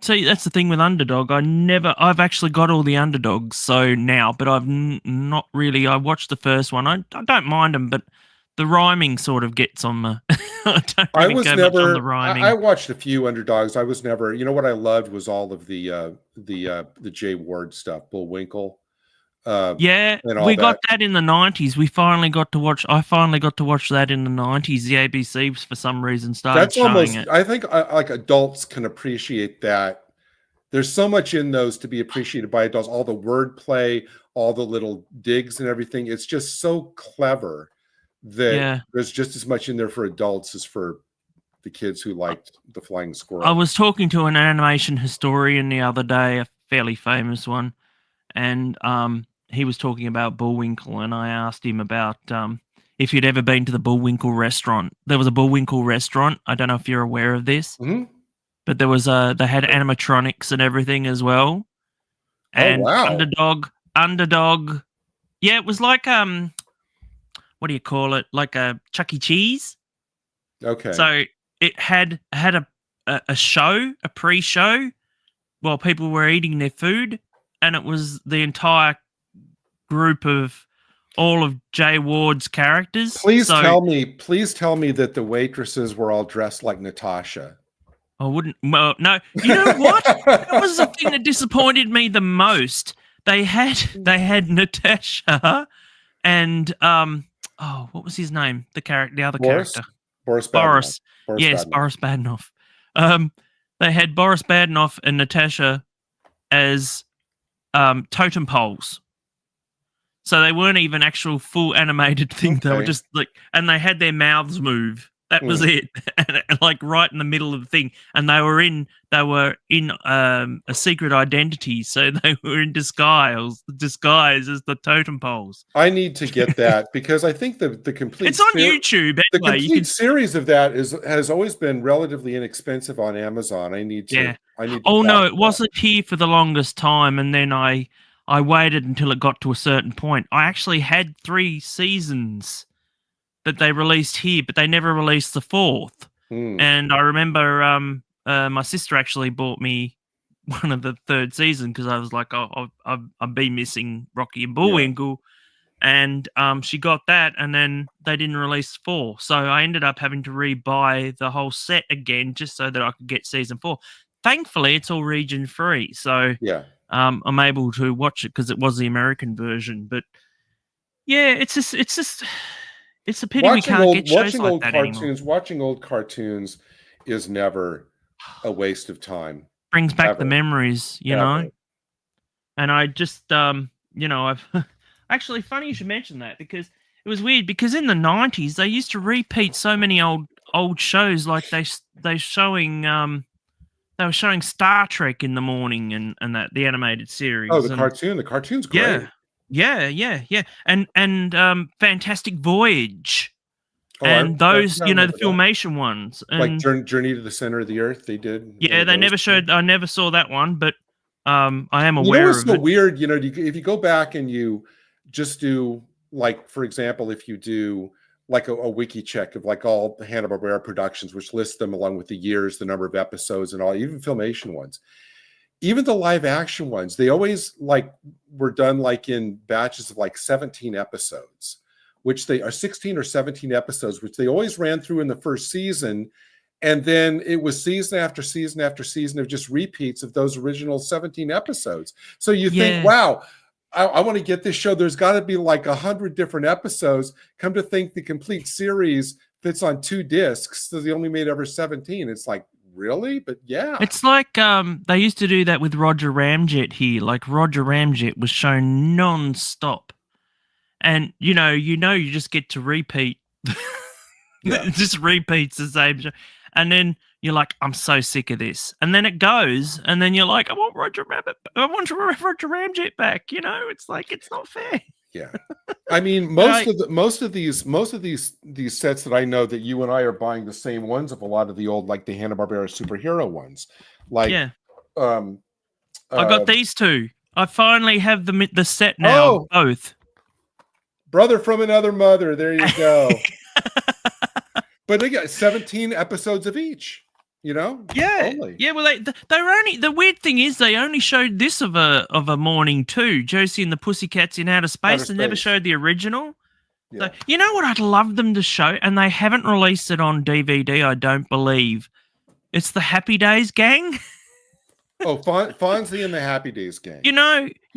See, that's the thing with Underdog. I've actually got all the Underdogs so now, but I've not really. I watched the first one. I don't mind them, but the rhyming sort of gets on the. I was never on the rhyming. I watched a few Underdogs. I was never. You know what I loved was all of the Jay Ward stuff, Bullwinkle. Yeah, and all we that. got that in the 90s. I finally got to watch that in the 90s. The ABC, for some reason, started That's showing almost, it. I think like adults can appreciate that. There's so much in those to be appreciated by adults, all the wordplay, all the little digs and everything. It's just so clever that there's just as much in there for adults as for the kids who liked the flying squirrel. I was talking to an animation historian the other day, a fairly famous one, and he was talking about Bullwinkle, and I asked him about if he'd ever been to the Bullwinkle restaurant. There was a Bullwinkle restaurant. I don't know if you're aware of this, but there was they had animatronics and everything as well. And Underdog. Yeah, it was like what do you call it? Like a Chuck E. Cheese. Okay. So it had a show, a pre-show, while people were eating their food, and it was the entire group of all of Jay Ward's characters. Please tell me that the waitresses were all dressed like Natasha. I wouldn't. Well, no. You know what? That was the thing that disappointed me the most. They had Natasha and what was his name? The other character. Boris. Yes, Boris Badenoff. They had Boris Badenoff and Natasha as totem poles. So they weren't even actual full animated things. They were just like, and they had their mouths move. That was it, and like right in the middle of the thing. And they were in a secret identity, so they were in disguise as the totem poles. I need to get that because I think the complete it's on YouTube. Anyway. The complete series of that has always been relatively inexpensive on Amazon. I need to. Oh no, it wasn't here for the longest time, and then I waited until it got to a certain point. I actually had 3 seasons that they released here, but they never released the 4th. And I remember my sister actually bought me one of the 3rd season because I was like, I've been missing Rocky and Bullwinkle. And she got that, and then they didn't release 4. So I ended up having to rebuy the whole set again just so that I could get season 4. Thankfully, it's all region free. So I'm able to watch it because it was the American version. But yeah, it's a pity we can't get shows like that anymore. Watching old cartoons is never a waste of time. Brings back the memories, you know. And I just, I've actually funny you should mention that because it was weird because in the 90s they used to repeat so many old shows like they were showing Star Trek in the morning and that the animated series. Oh, the cartoon's great. Yeah. And Fantastic Voyage. Those, the Filmation ones. And, like Journey to the Center of the Earth, they did. Yeah, they never showed. I never saw that one, but I am aware of it. It's so weird, if you go back and you just do, like, for example, if you do like a wiki check of like all the Hanna-Barbera productions, which lists them along with the years, the number of episodes and all, even Filmation ones. Even the live action ones, they always were done like in batches of like 17 episodes, which they are 16 or 17 episodes, which they always ran through in the first season. And then it was season after season after season of just repeats of those original 17 episodes. So you think, wow, I want to get this show. There's got to be like 100 different episodes. Come to think the complete series fits on 2 discs. So they only made ever 17. It's like, really? But yeah. It's like they used to do that with Roger Ramjet here. Like Roger Ramjet was shown non-stop. And you just get to repeat. It just repeats the same show. And then you're like, I'm so sick of this. And then it goes, and then you're like, I want Roger Ramjet back. It's like, it's not fair. Yeah. I mean, most of these sets that I know that you and I are buying the same ones of a lot of the old, like the Hanna-Barbera superhero ones. Like I got these 2. I finally have the set now, both. Brother from another mother. There you go. But they got 17 episodes of each, Yeah. Only. Yeah, well they were only, the weird thing is they only showed this of a morning too, Josie and the Pussycats in Outer Space. They never showed the original. Yeah. So, you know what I'd love them to show, and they haven't released it on DVD, I don't believe. It's the Happy Days gang. Oh, Fonzie and the Happy Days gang. You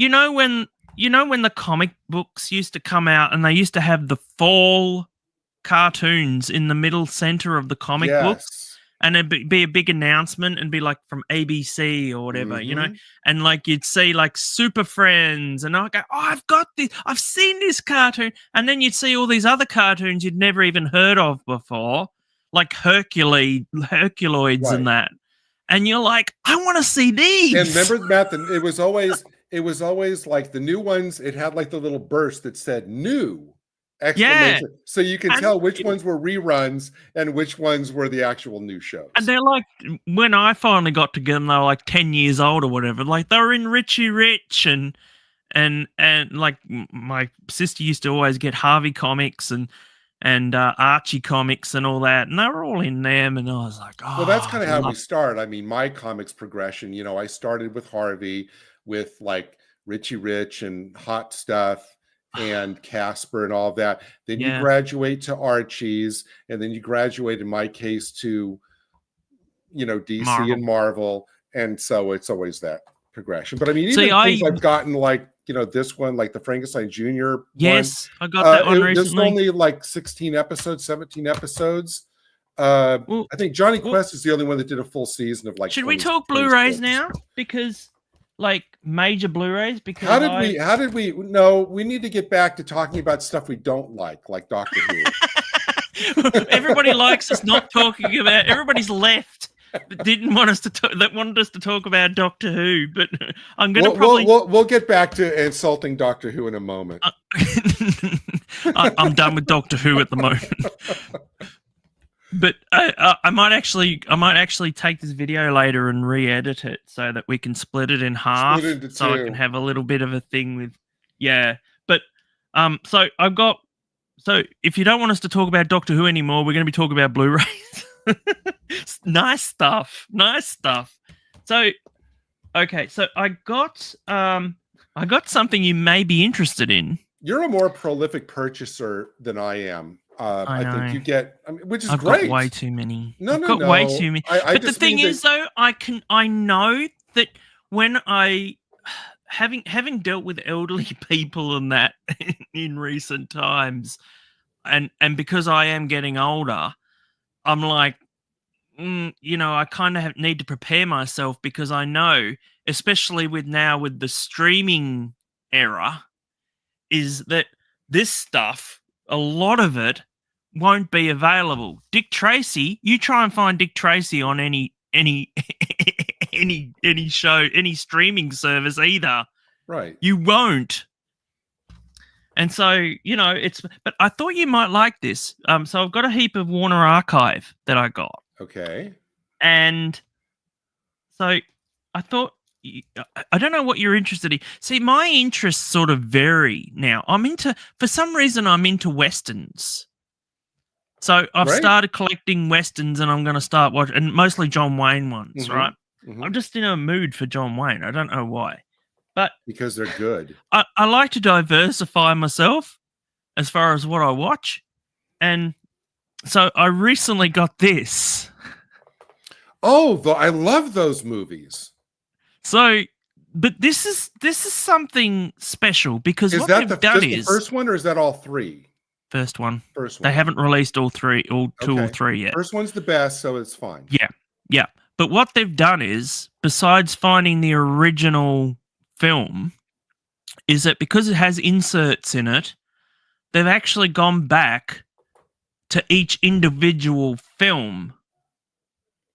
know when you know when the comic books used to come out and they used to have the fall cartoons in the middle center of the comic book, Yes. and it'd be a big announcement and be like from ABC or whatever, you know, and like you'd see like Super Friends, and I go, oh, I've got this, I've seen this cartoon, and then you'd see all these other cartoons you'd never even heard of before, like Herculoids Right. and that, and you're like, I want to see these. And remember, Matt, it was always like the new ones. It had like the little burst that said "new!" exclamation, so you can tell which ones were reruns and which ones were the actual new shows. And they're like, when I finally got to get them, they were like 10 years old or whatever. Like they were in Richie Rich and like my sister used to always get Harvey comics and Archie comics and all that, and they were all in them. And I was like, oh, well, that's kind of how we start. I mean, my comics progression, you know, I started with Harvey, with like Richie Rich and Hot Stuff and Casper and all of that. Then you graduate to Archie's, and then you graduate, in my case, to, you know, DC Marvel. and Marvel. And so it's always that progression. But I mean, even things I've gotten, like, you know, this one, like the Frankenstein Jr. Yes, I got that one recently. There's only like 16 episodes, 17 episodes. I think Johnny Quest is the only one that did a full season of like. Should we talk Blu-rays now? Because like major Blu-rays. Because how did we? No, we need to get back to talking about stuff we don't like Doctor Who. Everybody likes us not talking about. Everybody's left. That didn't want us to talk. That wanted us to talk about Doctor Who, but I'm going to we'll get back to insulting Doctor Who in a moment. I'm done with Doctor Who at the moment. But I might actually take this video later and re-edit it so that we can split it in half, so I can have a little bit of a thing with But so I've got. So if you don't want us to talk about Doctor Who anymore, we're going to be talking about Blu-rays. Nice stuff. So okay, so I got something you may be interested in. You're a more prolific purchaser than I am. I think you get, which is I've great. Got way too many. No, I've got way too many. But the thing is, though, I know that when having dealt with elderly people and that in recent times, and because I am getting older, I'm like, you know, I kind of need to prepare myself, because I know, especially with the streaming era, is that this stuff, a lot of it won't be available. Dick Tracy, you try and find Dick Tracy on any show, any streaming service either. Right. You won't. And so, you know, but I thought you might like this. So I've got a heap of Warner Archive that I got. Okay. And so I thought, I don't know what you're interested in. See, my interests sort of vary now. For some reason, I'm into Westerns. So I've started collecting Westerns, and I'm going to start watching, and mostly John Wayne ones, right? I'm just in a mood for John Wayne. I don't know why. But because they're good. I like to diversify myself as far as what I watch. And so I recently got this. Oh, I love those movies. So, but this is something special, because what they've done is the first one, or is that all three? First one. First one. They haven't released all two or three yet. First one's the best, so it's fine. Yeah. But what they've done is, besides finding the original film, is that because it has inserts in it, they've actually gone back to each individual film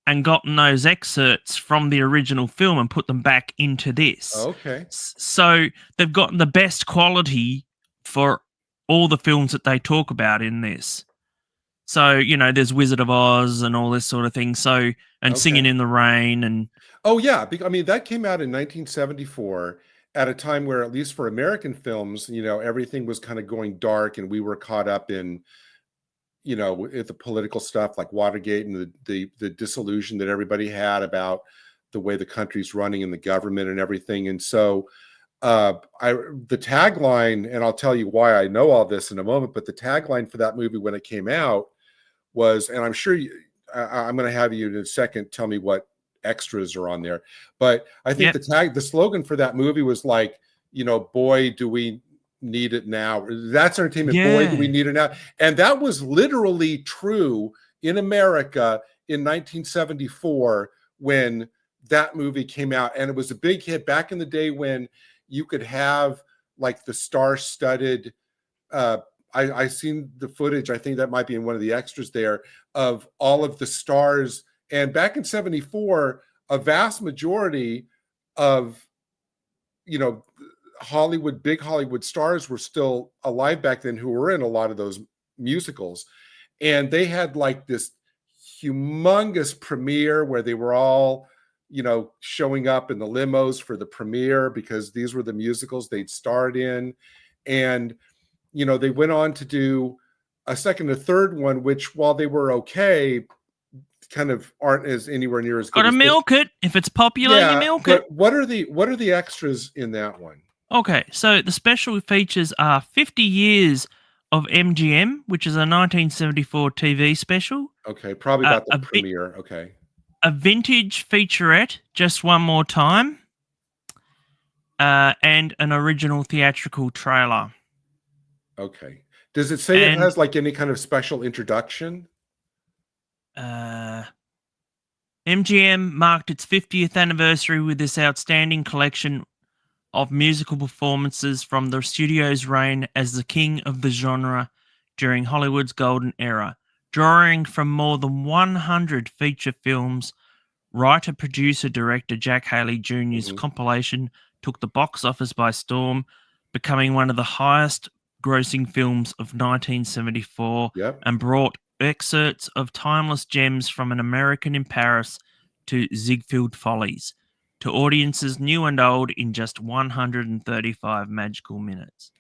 and gotten those excerpts from the original film and put them back into this. Okay. So they've gotten the best quality for all the films that they talk about in this. So, you know, there's Wizard of Oz and all this sort of thing. So, and Singing in the Rain. And oh, yeah. I mean, that came out in 1974 at a time where, at least for American films, you know, everything was kind of going dark, and we were caught up in, you know, the political stuff like Watergate and the disillusion that everybody had about the way the country's running and the government and everything. And so the tagline, and I'll tell you why I know all this in a moment, but the tagline for that movie when it came out was, and I'm sure I'm going to have you in a second tell me what extras are on there, but I think the slogan for that movie was like, Boy, do we need it now. That's entertainment. Yeah. Boy, do we need it now. And that was literally true in America in 1974 when that movie came out. And it was a big hit back in the day when you could have like the star-studded, I seen the footage, I think that might be in one of the extras there, of all of the stars. And back in 74, a vast majority of, big Hollywood stars were still alive back then who were in a lot of those musicals. And they had like this humongous premiere where they were all, showing up in the limos for the premiere because these were the musicals they'd starred in. And, they went on to do a second, a third one, which while they were okay, kind of aren't as anywhere near as good. Gotta milk it. If it's popular, you milk it. What are the extras in that one? Okay, so the special features are 50 years of MGM, which is a 1974 TV special. Okay, probably about the premiere. Okay. A vintage featurette, Just One More Time, and an original theatrical trailer. Okay. Does it say it has like any kind of special introduction? MGM marked its 50th anniversary with this outstanding collection of musical performances from the studio's reign as the king of the genre during Hollywood's golden era. Drawing from more than 100 feature films, writer, producer, director Jack Haley Jr.'s compilation took the box office by storm, becoming one of the highest grossing films of 1974 and brought excerpts of timeless gems from An American in Paris to Ziegfeld Follies to audiences new and old in just 135 magical minutes.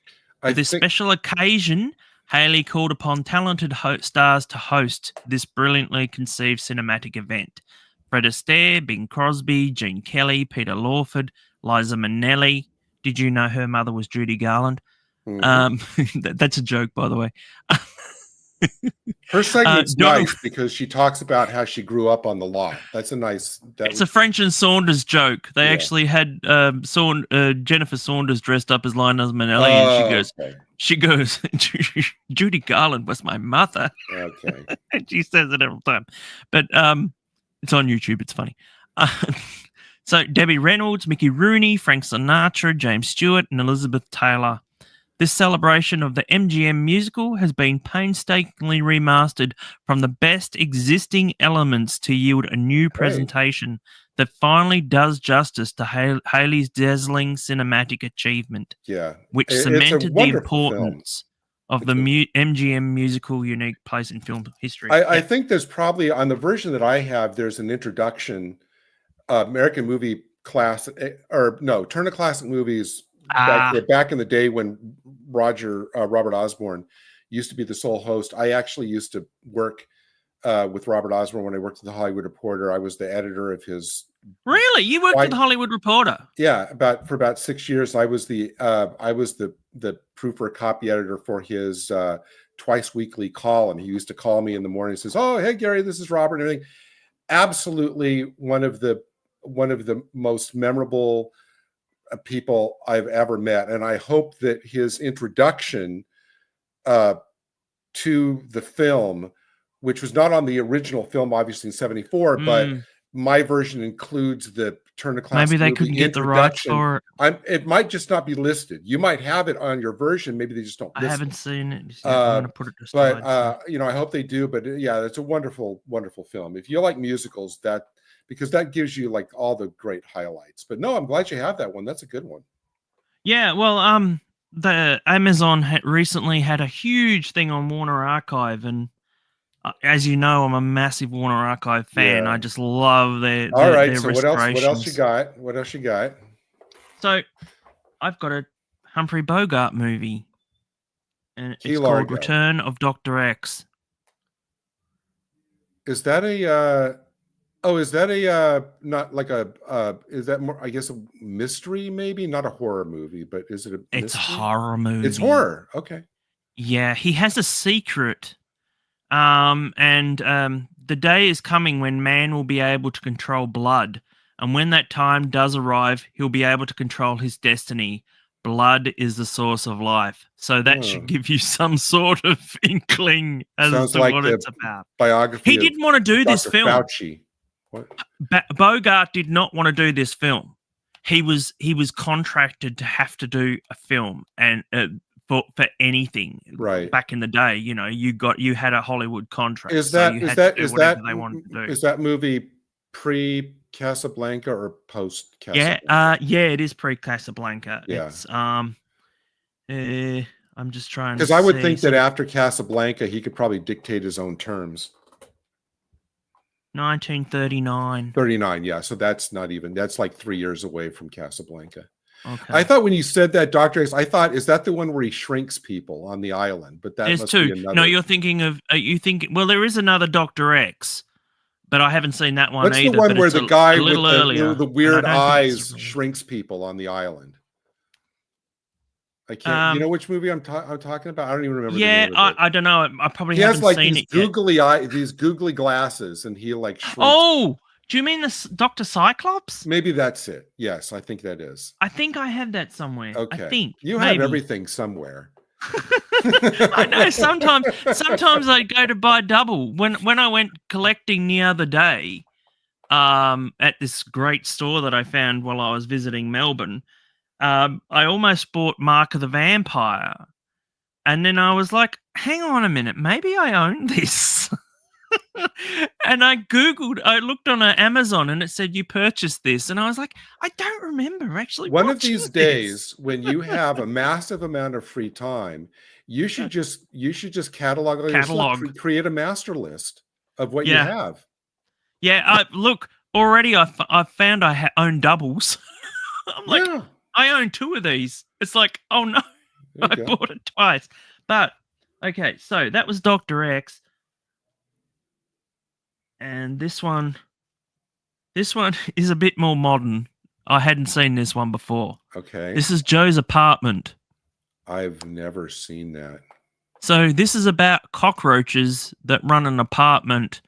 For this special occasion, Haley called upon talented stars to host this brilliantly conceived cinematic event. Fred Astaire, Bing Crosby, Gene Kelly, Peter Lawford, Liza Minnelli. Did you know her mother was Judy Garland? That's a joke, by the way. Her segment's nice because she talks about how she grew up on the lot. That's a nice. It's a French and Saunders joke. They actually had Jennifer Saunders dressed up as Liza Minnelli, and she goes, Judy Garland was my mother. Okay, and she says it every time. But it's on YouTube. It's funny. So Debbie Reynolds, Mickey Rooney, Frank Sinatra, James Stewart, and Elizabeth Taylor. This celebration of the MGM musical has been painstakingly remastered from the best existing elements to yield a new presentation that finally does justice to Haley's dazzling cinematic achievement. Yeah, which cemented the importance of the MGM musical unique place in film history. I think there's probably, on the version that I have, there's an introduction, American movie class, Turner Classic Movies. Back in the day when Robert Osborne used to be the sole host. I actually used to work with Robert Osborne when I worked at the Hollywood Reporter. I was the editor of his. Really, you worked at the Hollywood Reporter? Yeah, for about 6 years. I was the proofer copy editor for his twice weekly column. He used to call me in the morning and says, "Oh, hey Gary, this is Robert," and everything. Absolutely one of the most memorable people I've ever met, and I hope that his introduction to the film, which was not on the original film, obviously in '74, but my version includes the Turner Classic. Maybe they couldn't get the rights for it. It might just not be listed. You might have it on your version. Maybe they just don't. I haven't seen it. I'm gonna put it to but I hope they do. But yeah, it's a wonderful, wonderful film. If you like musicals, because that gives you like all the great highlights. But no, I'm glad you have that one. That's a good one. Yeah, well, the Amazon recently had a huge thing on Warner Archive, and as you know, I'm a massive Warner Archive fan. Yeah. I just love their all right. Their so what else you got? What else you got? So I've got a Humphrey Bogart movie, and it's called Return of Dr. X. Is that a is that a not like a is that more, I guess, a mystery, maybe not a horror movie, but is it a mystery? It's a horror movie. It's horror. Okay. Yeah, he has a secret. The day is coming when man will be able to control blood, and when that time does arrive, he'll be able to control his destiny. blood is the source of life. So that should give you some sort of inkling as Sounds to like what the it's about. biography He of didn't want to do this Dr. film. Fauci. What? Bogart did not want to do this film. He was contracted to have to do a film, and for anything. Right. Back in the day, you had a Hollywood contract. Is so that you is had that to do is whatever that they wanted to do. is that movie pre Casablanca or post Yeah, Casablanca? it is pre Casablanca. Yeah. It's I'm just trying to Because I would see, think so that after Casablanca, he could probably dictate his own terms. 1939. 39, yeah. So that's like 3 years away from Casablanca. Okay. I thought when you said that, Dr. X, I thought, is that the one where he shrinks people on the island? But that There's must two. be another. No, you're thinking of well, there is another Dr. X, but I haven't seen that one What's either. the one but where it's the guy a with little earlier, the and weird I don't think it's eyes really- shrinks people on the island? I can't. You know which movie I'm talking about? I don't even remember. Yeah, the name of it. I don't know. I probably He haven't has like seen these it yet. googly these googly glasses, and he like shrinks. Oh, do you mean the Dr. Cyclops? Maybe that's it. Yes, I think that is. I think I have that somewhere. Okay, I think you maybe. have everything somewhere. I know. Sometimes I go to buy double. When I went collecting the other day, at this great store that I found while I was visiting Melbourne, I almost bought Mark of the Vampire, and then I was like, "Hang on a minute, maybe I own this." And I looked on Amazon, and it said you purchased this, and I was like, I don't remember actually. One of these watching days, this. when you have a massive amount of free time, you should just catalog all your stuff, create a master list of what you have. Yeah, look, already I found I own doubles. I'm like, I own two of these. It's like, oh no, I bought it twice. But okay, so that was Dr. X. And this one is a bit more modern. I hadn't seen this one before. Okay. This is Joe's Apartment. I've never seen that. So this is about cockroaches that run an apartment,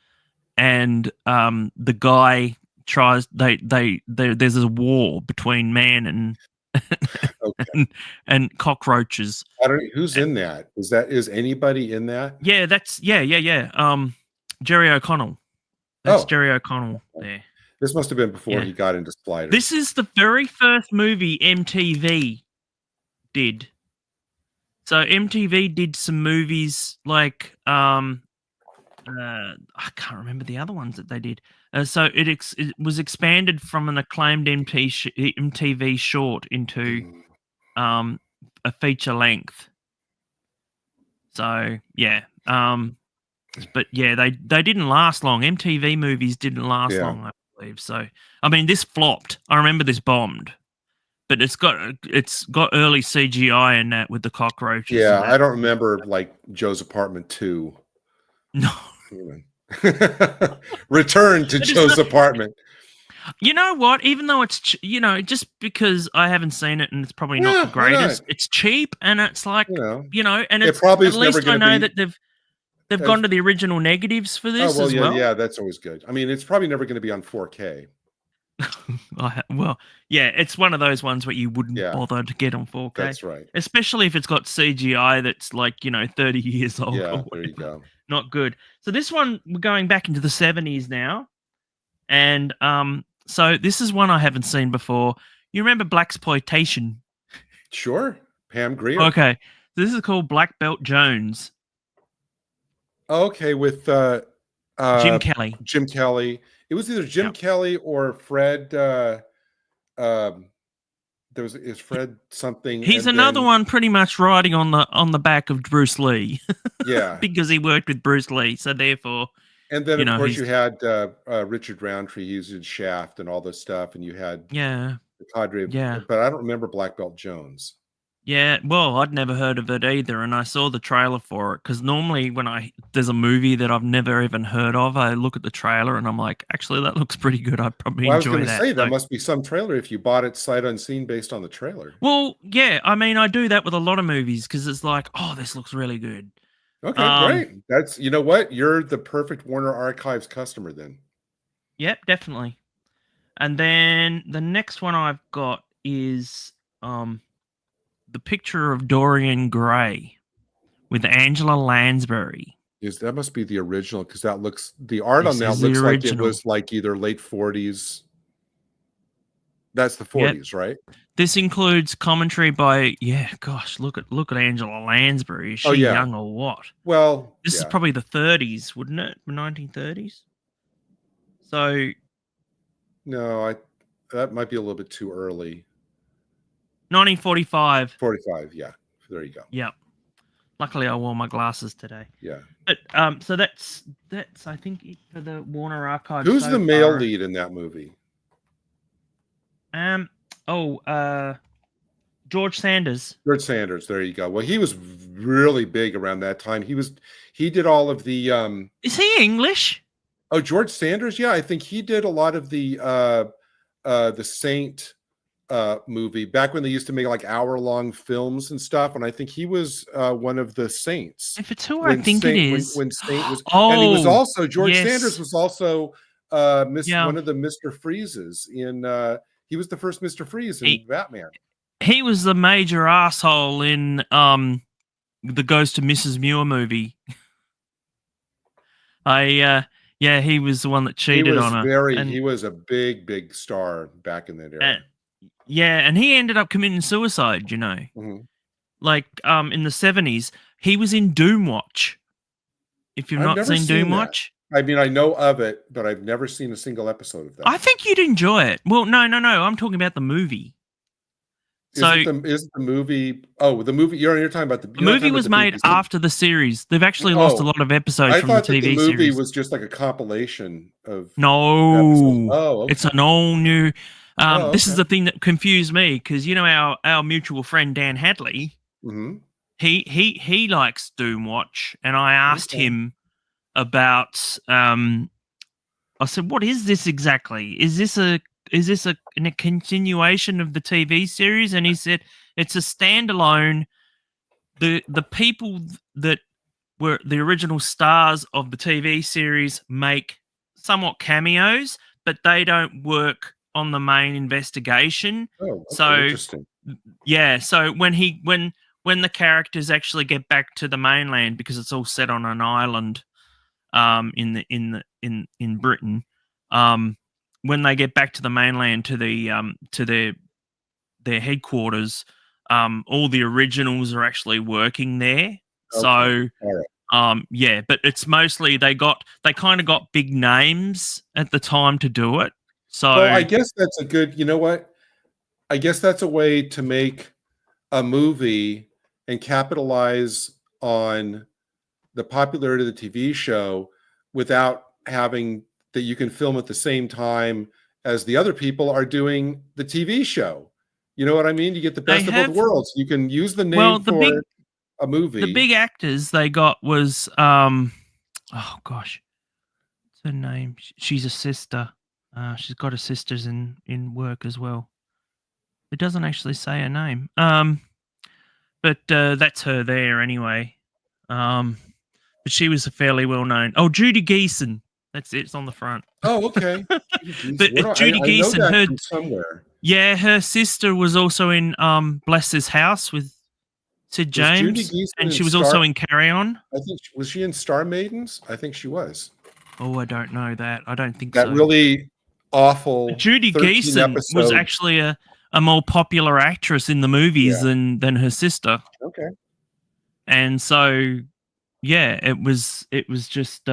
and the guy tries. There's a war between man and cockroaches. I don't. Who's in that? Is anybody in that? Yeah, that's Jerry O'Connell. That's Jerry O'Connell there. This must have been before he got into Sliders. This is the very first movie MTV did. So MTV did some movies like I can't remember the other ones that they did. So it was expanded from an acclaimed MTV short into a feature length. So yeah. But yeah, they didn't last long. MTV movies didn't last long, I believe. So I mean, this flopped. I remember this bombed, but it's got early CGI in that with the cockroaches. Yeah, I don't remember like Joe's Apartment 2. No. Return to Joe's Apartment. You know what? Even though it's just because I haven't seen it and it's probably not the greatest, it's cheap and it's like and it's probably at least I know that they've gone to the original negatives for this as well. Yeah, that's always good. I mean, it's probably never going to be on 4K. Well, yeah, it's one of those ones where you wouldn't bother to get on 4K. That's right. Especially if it's got CGI that's like, 30 years old. Yeah, there you go. Not good. So this one, we're going back into the 70s now. And so this is one I haven't seen before. You remember Blaxploitation? Sure. Pam Grier. Okay. This is called Black Belt Jones. Okay, with Jim Kelly. Jim Kelly. It was either Jim Kelly or Fred. Is Fred something? He's another one pretty much riding on the back of Bruce Lee. Yeah, because he worked with Bruce Lee, so therefore. And then of course you had Richard Roundtree. He was in Shaft and all this stuff, and you had the cadre. But I don't remember Black Belt Jones. Yeah, well, I'd never heard of it either, and I saw the trailer for it because normally when there's a movie that I've never even heard of, I look at the trailer and I'm like, actually, that looks pretty good. I'd probably enjoy that. I was going to say, there must be some trailer if you bought it sight unseen based on the trailer. Well, yeah, I mean, I do that with a lot of movies because it's like, oh, this looks really good. Okay, great. That's, you know what? You're the perfect Warner Archives customer then. Yep, definitely. And then the next one I've got is the picture of Dorian Gray with Angela Lansbury. That must be the original, because that looks, the art This on that is the looks like it original. was like either late 40s. That's the 40s, right? This includes commentary by look at Angela Lansbury. Is she young or what? Well, this is probably the 30s, wouldn't it? 1930s. So no, that might be a little bit too early. 1945. 45, yeah. There you go. Yep. Luckily, I wore my glasses today. Yeah. But so that's I think it for the Warner Archive. Who's the male lead in that movie? George Sanders. George Sanders. There you go. Well, he was really big around that time. He did all of the. Is he English? Oh, George Sanders. Yeah, I think he did a lot of the Saint movie back when they used to make like hour-long films and stuff. And I think he was one of the Saints. If it's who I think it is. When Saint was, oh, and he was also George yes. Sanders was also one of the Mr. Freezes in. He was the first Mr. Freeze in Batman. He was the major asshole in the Ghost of Mrs. Muir movie. He was the one that cheated on her. He was a big star back in that era. And he ended up committing suicide, you know. Mm-hmm. Like in the 70s, he was in Doomwatch. If you've not seen Doomwatch. I mean, I know of it, but I've never seen a single episode of that. I think you'd enjoy it. Well, no. I'm talking about the movie. Is the movie? Oh, the movie. You're talking about the movie was made after the series. They've actually lost a lot of episodes from the TV series. The movie was just like a compilation of. No, okay. It's an all new. This is the thing that confused me, because you know our mutual friend Dan Hadley. Mm-hmm. He likes Doomwatch, and I asked him about. I said, "What is this exactly? Is this a continuation of the TV series?" And he said it's a standalone. The people that were the original stars of the TV series make somewhat cameos, but they don't work on the main investigation. Oh, so interesting. Yeah, so when the characters actually get back to the mainland, because it's all set on an island in Britain, when they get back to the mainland to their headquarters, all the originals are actually working there. Okay. So but it's mostly they kind of got big names at the time to do it. So I guess that's a good, you know what? I guess that's a way to make a movie and capitalize on the popularity of the TV show without having that you can film at the same time as the other people are doing the TV show. You know what I mean? You get the best of both worlds. You can use the name for a movie. The big actors they got was oh gosh, what's her name? She's a sister. She's got her sisters in work as well. It doesn't actually say her name. But that's her there anyway. But she was fairly well known. Oh, Judy Geeson. That's it. It's on the front. Oh, okay. But Judy Geeson, her somewhere. Yeah, her sister was also in Bless This House with Sid James, and she was also in Carry On. I think was she in Star Maidens? I think she was. Oh, I don't know that. I don't think that so. Really awful. But Judy Geeson was actually a more popular actress in the movies than her sister. Okay. And so, yeah, it was just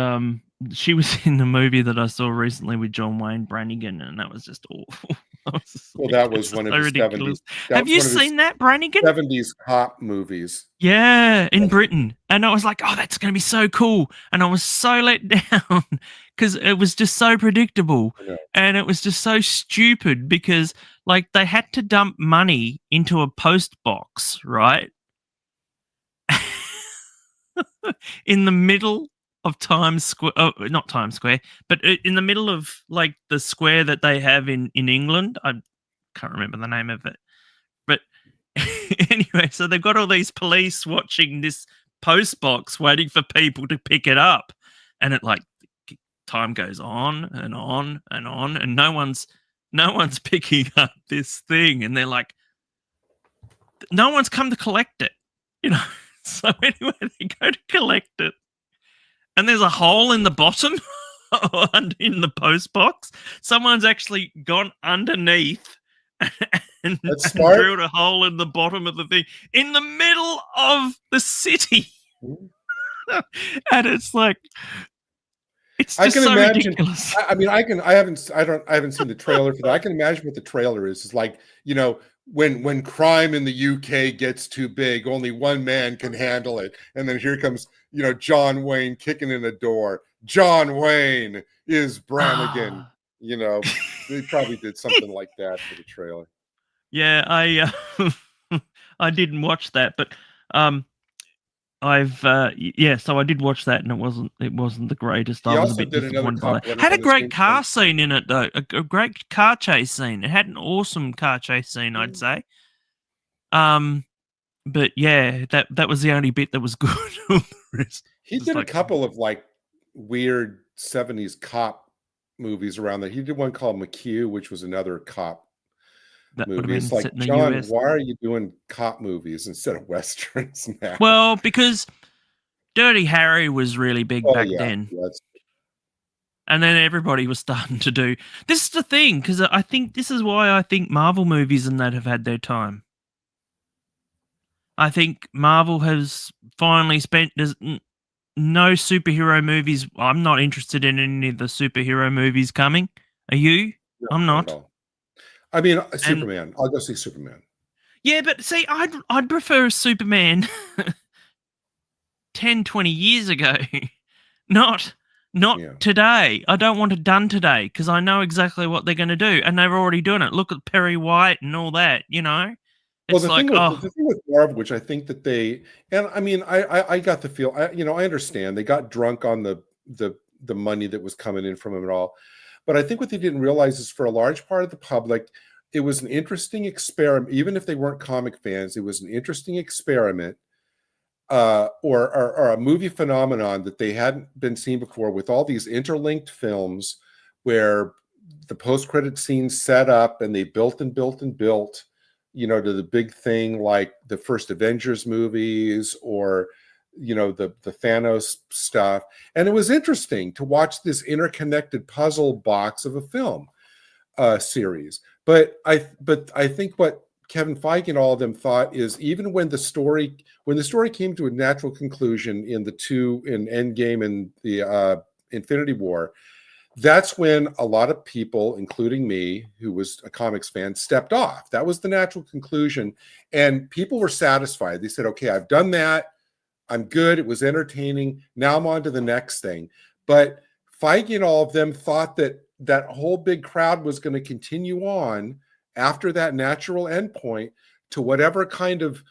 she was in the movie that I saw recently with John Wayne Brannigan, and that was just awful. That was one of his 70s. Have you seen that, Brannigan? 70s cop movies. Yeah, in Britain. And I was like, oh, that's going to be so cool. And I was so let down because it was just so predictable. And it was just so stupid because, like, they had to dump money into a post box, right? In the middle of Times Square, not Times Square, but in the middle of like the square that they have in England. I can't remember the name of it, but anyway, so they've got all these police watching this post box, waiting for people to pick it up, and it like time goes on and on and on, and no one's picking up this thing, and they're like, no one's come to collect it, you know. So anyway, they go to collect it, and there's a hole in the bottom in the post box. Someone's actually gone underneath and drilled a hole in the bottom of the thing in the middle of the city. And it's like, it's just so ridiculous. I mean, I haven't seen the trailer for that. I can imagine what the trailer is. It's like, you know, when crime in the UK gets too big, only one man can handle it. And then here comes, you know, John Wayne kicking in a door. John Wayne is Brannigan. You know, they probably did something like that for the trailer. Yeah, I didn't watch that, but so I did watch that, and it wasn't the greatest. I was a bit disappointed by that. Had a great car scene in it, though. A great car chase scene. It had an awesome car chase scene, I'd say. But yeah, that was the only bit that was good. He did a couple of like weird 70s cop movies around there. He did one called McHugh, which was another cop movie. It's like, John, why are you doing cop movies instead of westerns now? Well, because Dirty Harry was really big back then. And then everybody was starting to do. This is the thing, because I think this is why I think Marvel movies and that have had their time. I think Marvel has finally spent. There's no superhero movies. I'm not interested in any of the superhero movies coming. Are you? No, I'm not. I mean, Superman. I'll go see Superman. Yeah, but see, I'd prefer Superman 10, 20 years ago. Not today. I don't want it done today because I know exactly what they're going to do, and they've already done it. Look at Perry White and all that, you know? Well, the thing with Marvel, which I think that they, and I mean, I got the feel, I understand they got drunk on the money that was coming in from them and all, but I think what they didn't realize is for a large part of the public, it was an interesting experiment. Even if they weren't comic fans, it was an interesting experiment, or a movie phenomenon that they hadn't been seen before, with all these interlinked films where the post-credit scenes set up and they built and built and built, you know, to the big thing like the first Avengers movies or, you know, the Thanos stuff. And it was interesting to watch this interconnected puzzle box of a film series. But I think what Kevin Feige and all of them thought is, even when the story came to a natural conclusion in Endgame and the Infinity War, that's when a lot of people, including me, who was a comics fan, stepped off. That was the natural conclusion. And people were satisfied. They said, okay, I've done that. I'm good. It was entertaining. Now I'm on to the next thing. But Feige and all of them thought that that whole big crowd was going to continue on after that natural endpoint to whatever kind of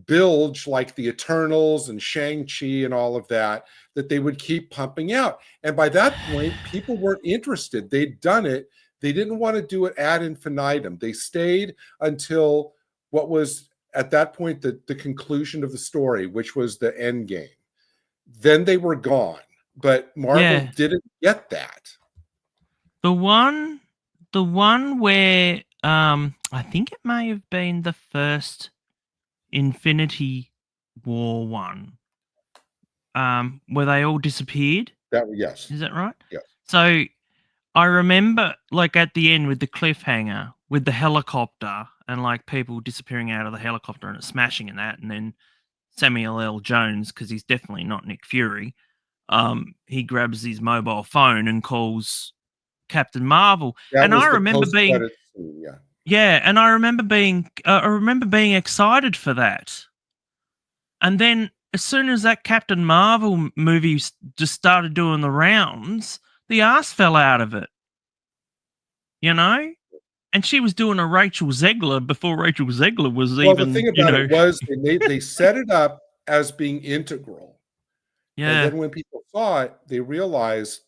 bilge, like the Eternals and Shang-Chi and all of that they would keep pumping out. And by that point, people weren't interested. They'd done it. They didn't want to do it ad infinitum. They stayed until what was at that point the conclusion of the story, which was the end game. Then they were gone. But Marvel didn't get that. The one where I think it may have been the first Infinity War one, where they all disappeared. Yes. Is that right? Yes. So I remember, like, at the end with the cliffhanger, with the helicopter and like people disappearing out of the helicopter and it smashing and that, and then Samuel L. Jones, because he's definitely not Nick Fury, he grabs his mobile phone and calls Captain Marvel. And I remember being and I remember being excited for that. And then as soon as that Captain Marvel movie just started doing the rounds, the ass fell out of it. You know? And she was doing a Rachel Zegler before Rachel Zegler was even. Well, the thing about it was they set it up as being integral. Yeah. And then when people saw it, they realized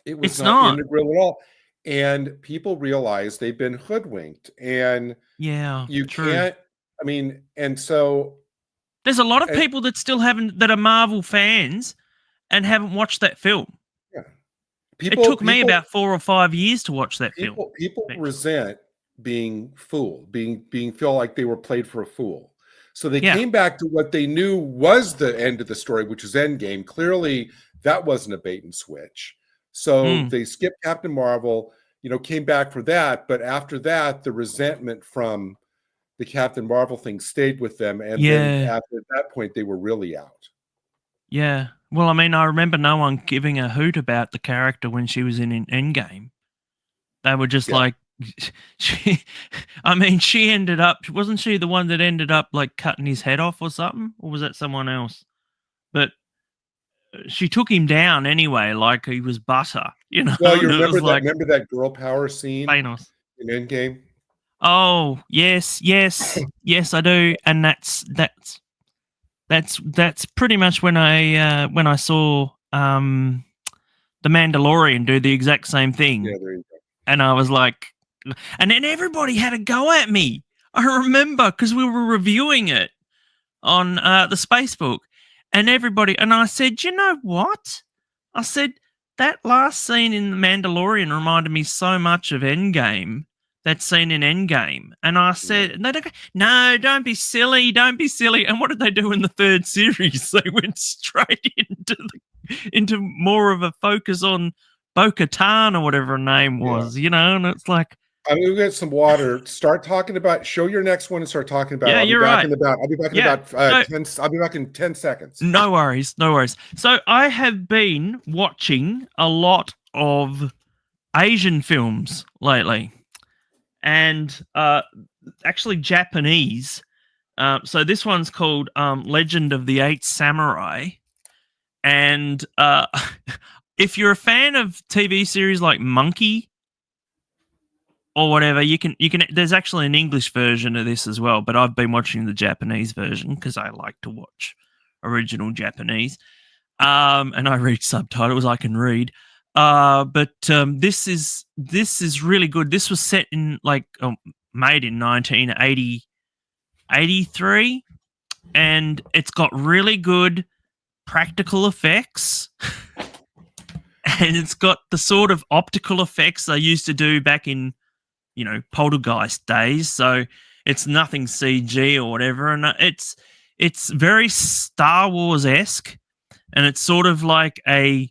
it was not integral at all. And people realized they've been hoodwinked. And you can't, I mean, and so there's a lot of people that still that are Marvel fans and haven't watched that film. Yeah. It took me about 4 or 5 years to watch that film. People resent being fooled, being feel like they were played for a fool. So they Yeah. came back to what they knew was the end of the story, which is Endgame. Clearly, that wasn't a bait and switch. So they skipped Captain Marvel, came back for that. But after that, the resentment from the Captain Marvel thing stayed with them. And then after that point, they were really out. Yeah. Well, I mean, I remember no one giving a hoot about the character when she was in Endgame. They were just like, she ended up, wasn't she the one that ended up like cutting his head off or something? Or was that someone else? But she took him down anyway, like he was butter, Well, you remember that girl power scene Thanos in Endgame? Oh, yes, I do. And that's pretty much when I saw the Mandalorian do the exact same thing. Yeah, there you go. And I was like, and then everybody had a go at me. I remember because we were reviewing it on the Spacebook, and I said, you know what? I said that last scene in the Mandalorian reminded me so much of Endgame. That scene in Endgame, and I said, "No, don't be silly, don't be silly." And what did they do in the third series? They went straight into more of a focus on Bo-Katan or whatever her name was, and it's like, I'm gonna get some water. Show your next one and start talking about it. I'll be back in 10 seconds. No worries. So I have been watching a lot of Asian films lately. And actually Japanese. So this one's called Legend of the Eight Samurai. And if you're a fan of TV series like Monkey or whatever, you can. There's actually an English version of this as well, but I've been watching the Japanese version because I like to watch original Japanese. And I read subtitles. I can read. But this is really good. This was set in made in 1983, and it's got really good practical effects, and it's got the sort of optical effects they used to do back in Poltergeist days. So it's nothing CG or whatever, and it's very Star Wars-esque, and it's sort of like a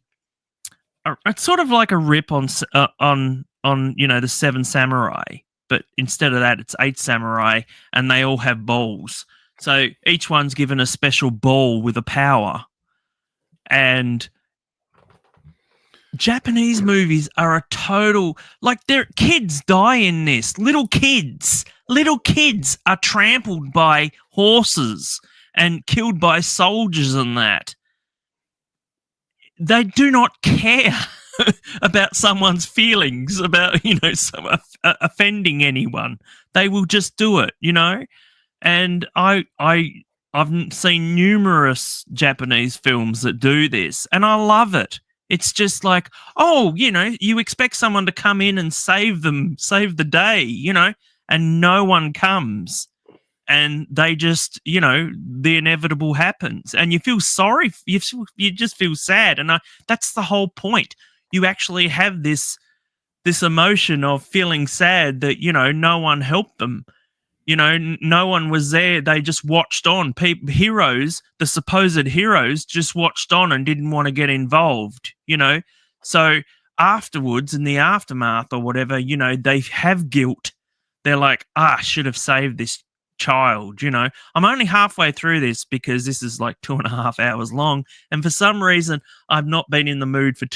rip on the Seven Samurai, but instead of that, it's eight samurai, and they all have balls. So each one's given a special ball with a power. And Japanese movies are a total their kids die in this. Little kids are trampled by horses and killed by soldiers and that. They do not care about someone's feelings, about, offending anyone. They will just do it, And I've seen numerous Japanese films that do this, and I love it. It's just like, you expect someone to come in and save the day, and no one comes. And they just, the inevitable happens, and you feel sorry. You just feel sad, and that's the whole point. You actually have this emotion of feeling sad that no one helped them. No one was there. They just watched on. Heroes, the supposed heroes, just watched on and didn't want to get involved. So afterwards, in the aftermath or whatever, they have guilt. They're like, I should have saved this child. I'm only halfway through this because this is like 2.5 hours long, and for some reason I've not been in the mood for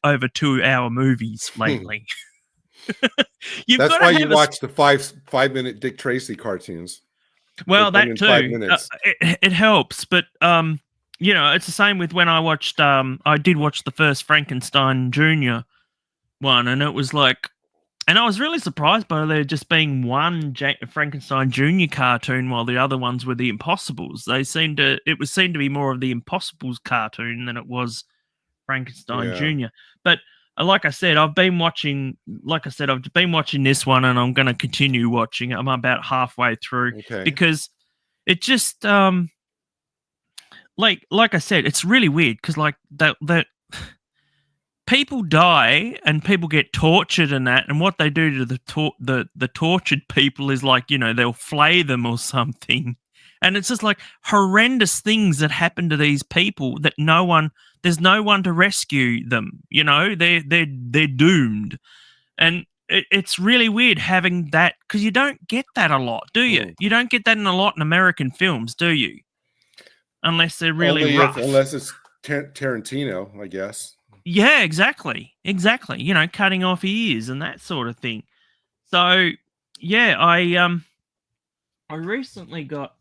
over 2 hour movies lately. That's why you watch the 5-minute Dick Tracy cartoons. Well, that too, it helps, but it's the same with when I watched I did watch the first Frankenstein Jr. one, and it was like, and I was really surprised by there just being one Frankenstein Jr. cartoon while the other ones were the Impossibles. It seemed to be more of the Impossibles cartoon than it was Frankenstein Jr. But like I said, I've been watching this one, and I'm going to continue watching it. I'm about halfway through because it just like I said, it's really weird because that people die and people get tortured and that, and what they do to the tortured people is like, they'll flay them or something. And it's just like horrendous things that happen to these people that there's no one to rescue them. They're doomed. And it's really weird having that, because you don't get that a lot, do you? You don't get that in a lot in American films, do you? Unless they're really rough. Unless it's Tarantino, I guess. Yeah, exactly. Cutting off ears and that sort of thing. So, yeah, I recently got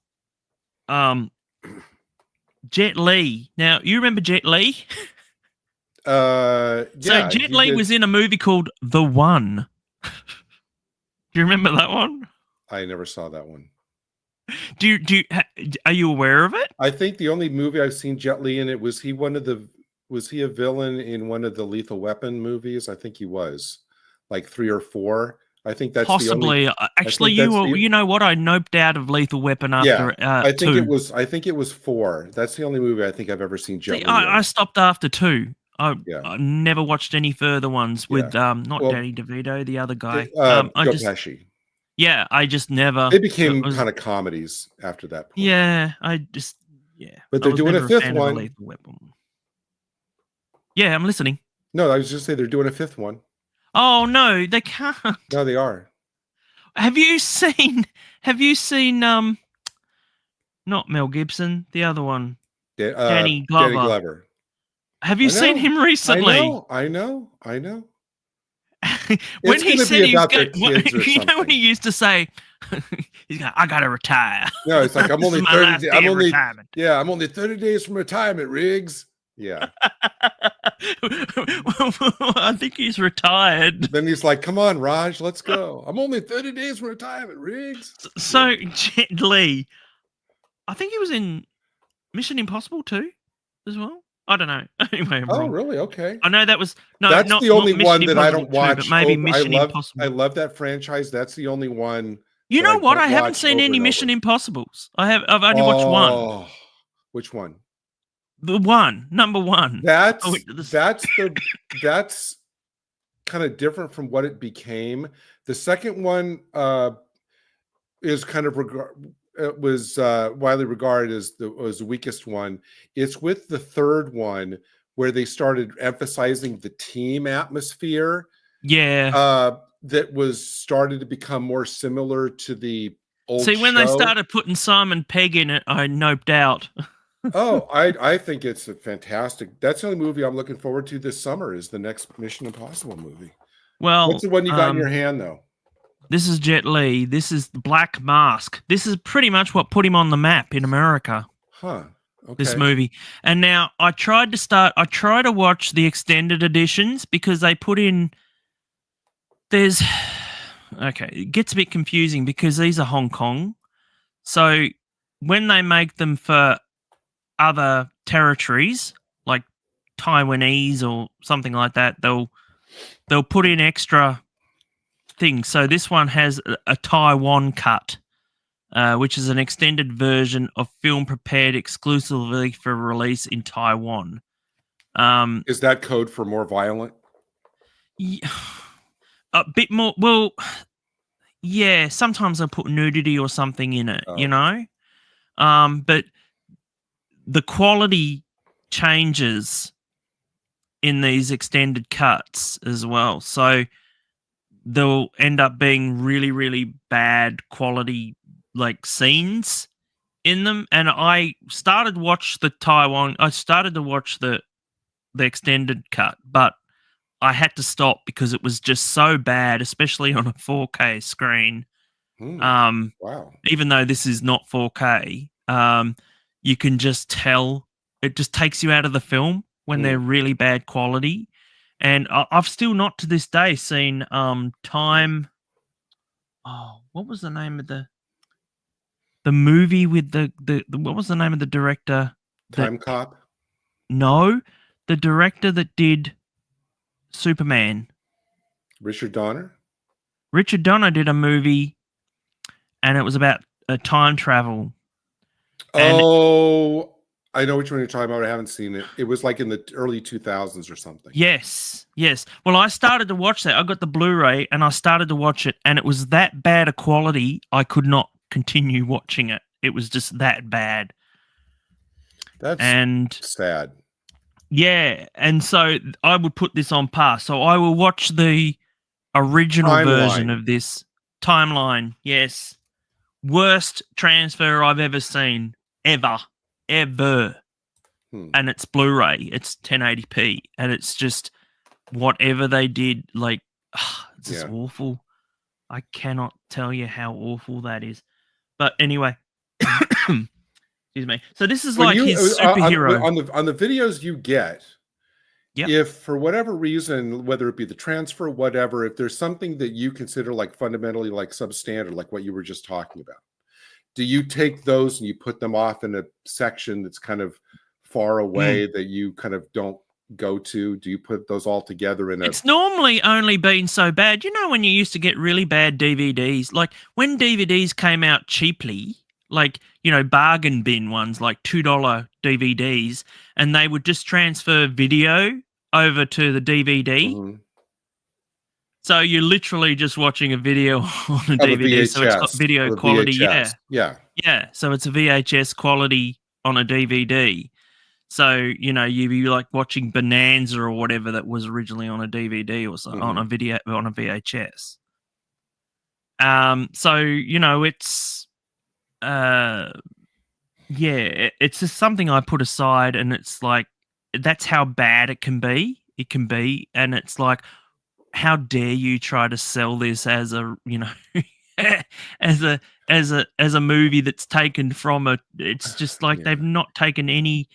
Jet Li. Now, you remember Jet Li? Yeah. So Jet Li was in a movie called The One. Do you remember that one? I never saw that one. Are you aware of it? I think the only movie I've seen Jet Li in, was he a villain in one of the Lethal Weapon movies? I think he was, like 3 or 4. I think that's possibly. Actually, you know what? I noped out of Lethal Weapon after. Yeah, I think 2. I think it was 4. That's the only movie I think I've ever seen Jet Li in. I stopped after 2. I never watched any further ones with not Danny DeVito, the other guy. Joe Pesci. Yeah, I just never. They became kind of comedies after that point. Yeah, But they're doing a 5th one. Yeah, I'm listening. No, I was just saying they're doing a 5th one. Oh no, they can't. No, they are. Have you seen? Not Mel Gibson, the other one, Danny Glover. Danny Glover. Have you seen him recently? I know. When he said he was going, when he used to say, he's going, I gotta retire. No, it's like I'm only 30. I'm only 30 days from retirement, Riggs. Yeah. I think he's retired. Then he's like, come on, Raj, let's go. I'm only 30 days from retirement, Riggs. So Jet Li, I think he was in Mission Impossible 2 as well. I don't know. Anyway, I'm wrong. Really? Okay. I know that was that's the only one that I don't watch. But maybe Mission Impossible. I love that franchise. That's the only one. You know what? I haven't seen any Mission Impossibles. I've only watched one. Which one? The one, number 1. That's kind of different from what it became. The second one is kind of was widely regarded as the weakest one. It's with the third one where they started emphasizing the team atmosphere. Yeah. That was started to become more similar to the old See, when they started putting Simon Pegg in it, I noped out. Oh, I think it's a fantastic. That's the only movie I'm looking forward to this summer is the next Mission Impossible movie. Well, what's the one you got in your hand though? This is Jet Li. This is Black Mask. This is pretty much what put him on the map in America. Huh. Okay. This movie. And now I try to watch the extended editions because they put in it gets a bit confusing because these are Hong Kong. So when they make them for other territories like Taiwanese or something like that, they'll put in extra things. So this one has a Taiwan cut, which is an extended version of film prepared exclusively for release in Taiwan. Is that code for more violent? Yeah, a bit more. Well, yeah. Sometimes I put nudity or something in it, but the quality changes in these extended cuts as well. So they'll end up being really, really bad quality like scenes in them. And I started to watch the extended cut, but I had to stop because it was just so bad, especially on a 4K screen. Wow. Even though this is not 4K, you can just tell it just takes you out of the film when they're really bad quality. And I've still not to this day seen Time. Oh, what was the name of the movie with the what was the name of the director? Time Cop? No, the director that did Superman. Richard Donner? Richard Donner did a movie, and it was about time travel. Oh, I know which one you're talking about. I haven't seen it. It was like in the early 2000s or something. Yes. Well, I started to watch that. I got the Blu-ray and I started to watch it, and it was that bad a quality I could not continue watching it. It was just that bad. That's sad. Yeah, and so I would put this on pass. So I will watch the original version of this timeline. Yes. Worst transfer I've ever seen. Ever. And it's Blu-ray. It's 1080p. And it's just whatever they did, like, it's just awful. I cannot tell you how awful that is. But anyway, excuse me. So this is like his superhero. On the videos you get, if for whatever reason, whether it be the transfer, whatever, if there's something that you consider like fundamentally like substandard, like what you were just talking about, do you take those and you put them off in a section that's kind of far away that you kind of don't go to? Do you put those all together in a... It's normally only been so bad. You know, when you used to get really bad DVDs, like when DVDs came out cheaply, like, you know, bargain bin ones, like $2 DVDs, and they would just transfer video over to the DVD. So you're literally just watching a video on a DVD, so it's got video quality. Yeah. So it's a VHS quality on a DVD. So, you know, you'd be like watching Bonanza or whatever that was originally on a DVD or something, on a VHS. So, you know, it's it's just something I put aside, and it's like, that's how bad it can be. And it's like, how dare you try to sell this as a, you know, as a movie that's taken from a... It's just like they've not taken any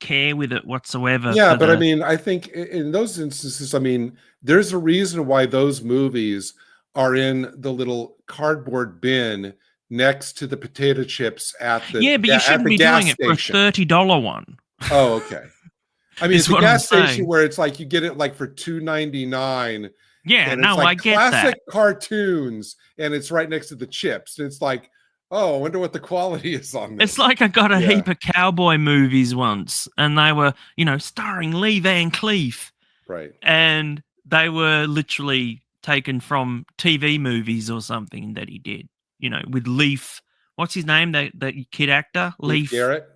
care with it whatsoever. But I mean, I think in those instances, I mean, there's a reason why those movies are in the little cardboard bin next to the potato chips at the but you shouldn't be doing it for a $30 one. Oh, okay. I mean, it's a gas station where it's like you get it like for $2.99. Yeah, and no, it's like I get that. Classic cartoons, and it's right next to the chips. And it's like, oh, I wonder what the quality is on this. It's like I got a heap of cowboy movies once, and they were, you know, starring Lee Van Cleef. Right. And they were literally taken from TV movies or something that he did, you know, with Leaf. What's his name? That kid actor? Leif Garrett.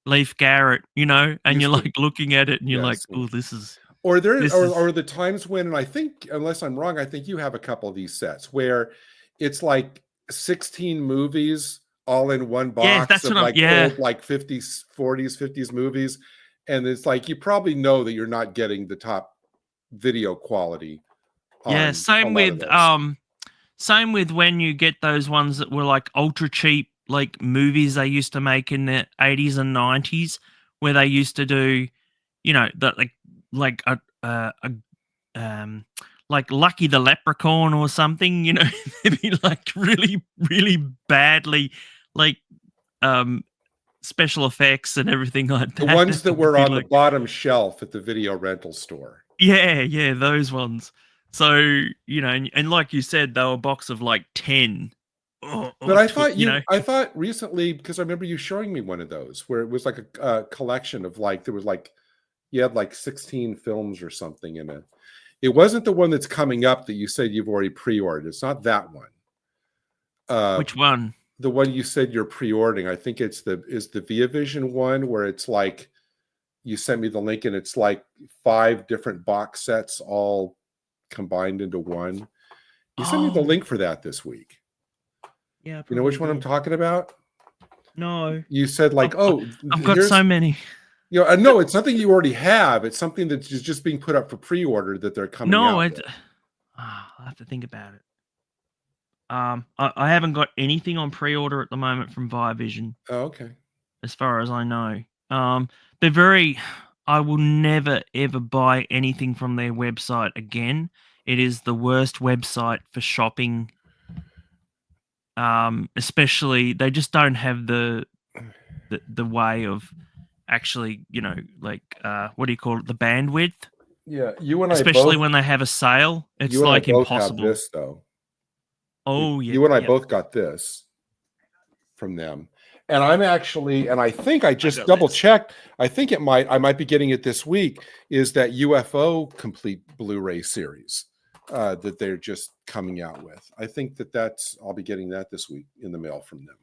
Leif Garrett, you know, and you're like looking at it and you're like, oh, this is... Or the times when, and I think, unless I'm wrong, I think you have a couple of these sets where it's like 16 movies all in one box of like old, like 50s, 40s, 50s movies. And it's like, you probably know that you're not getting the top video quality. Same with when you get those ones that were like ultra cheap, like movies they used to make in the 80s and 90s, where they used to do, you know, that like Lucky the Leprechaun or something, you know, they'd be like really, really badly, like special effects and everything like that. The ones that were on the bottom shelf at the video rental store. Yeah, those ones. So, you know, and like you said, they were a box of like 10. But I thought I thought recently, because I remember you showing me one of those where it was like a collection of like, there was like, you had like 16 films or something in it. It wasn't the one that's coming up that you said you've already pre-ordered. It's not that one. Which one? The one you said you're pre-ordering. I think it's the ViaVision one where it's like, you sent me the link and it's like 5 different box sets all combined into one. You sent me the link for that this week. Yeah. You know which one I'm talking about? No. You said like, I've got so many. You know, no, it's something you already have. It's something that's just being put up for pre-order that they're coming out with. I'll have to think about it. I haven't got anything on pre-order at the moment from ViaVision. Oh, okay. As far as I know. I will never, ever buy anything from their website again. It is the worst website for shopping. Especially, they just don't have the way of actually, you know, like, what do you call it? The bandwidth. Yeah. You and I especially when they have a sale, it's like impossible. Have this, though. Oh, yeah. You and I both got this from them. And I'm actually, and I think I just got double this. checked. I think I might be getting it this week. Is that UFO complete Blu-ray series that they're just coming out with? I think I'll be getting that this week in the mail from them.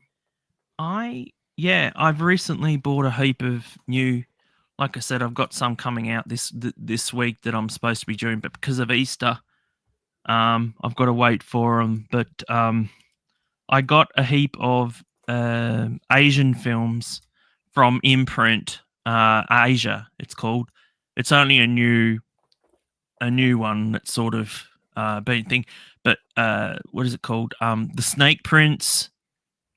I've recently bought a heap of new. Like I said, I've got some coming out this week that I'm supposed to be doing, but because of Easter, I've got to wait for them. But I got a heap of Asian films from Imprint Asia. It's called. It's only a new one that's sort of been thing. But what is it called? The Snake Prince,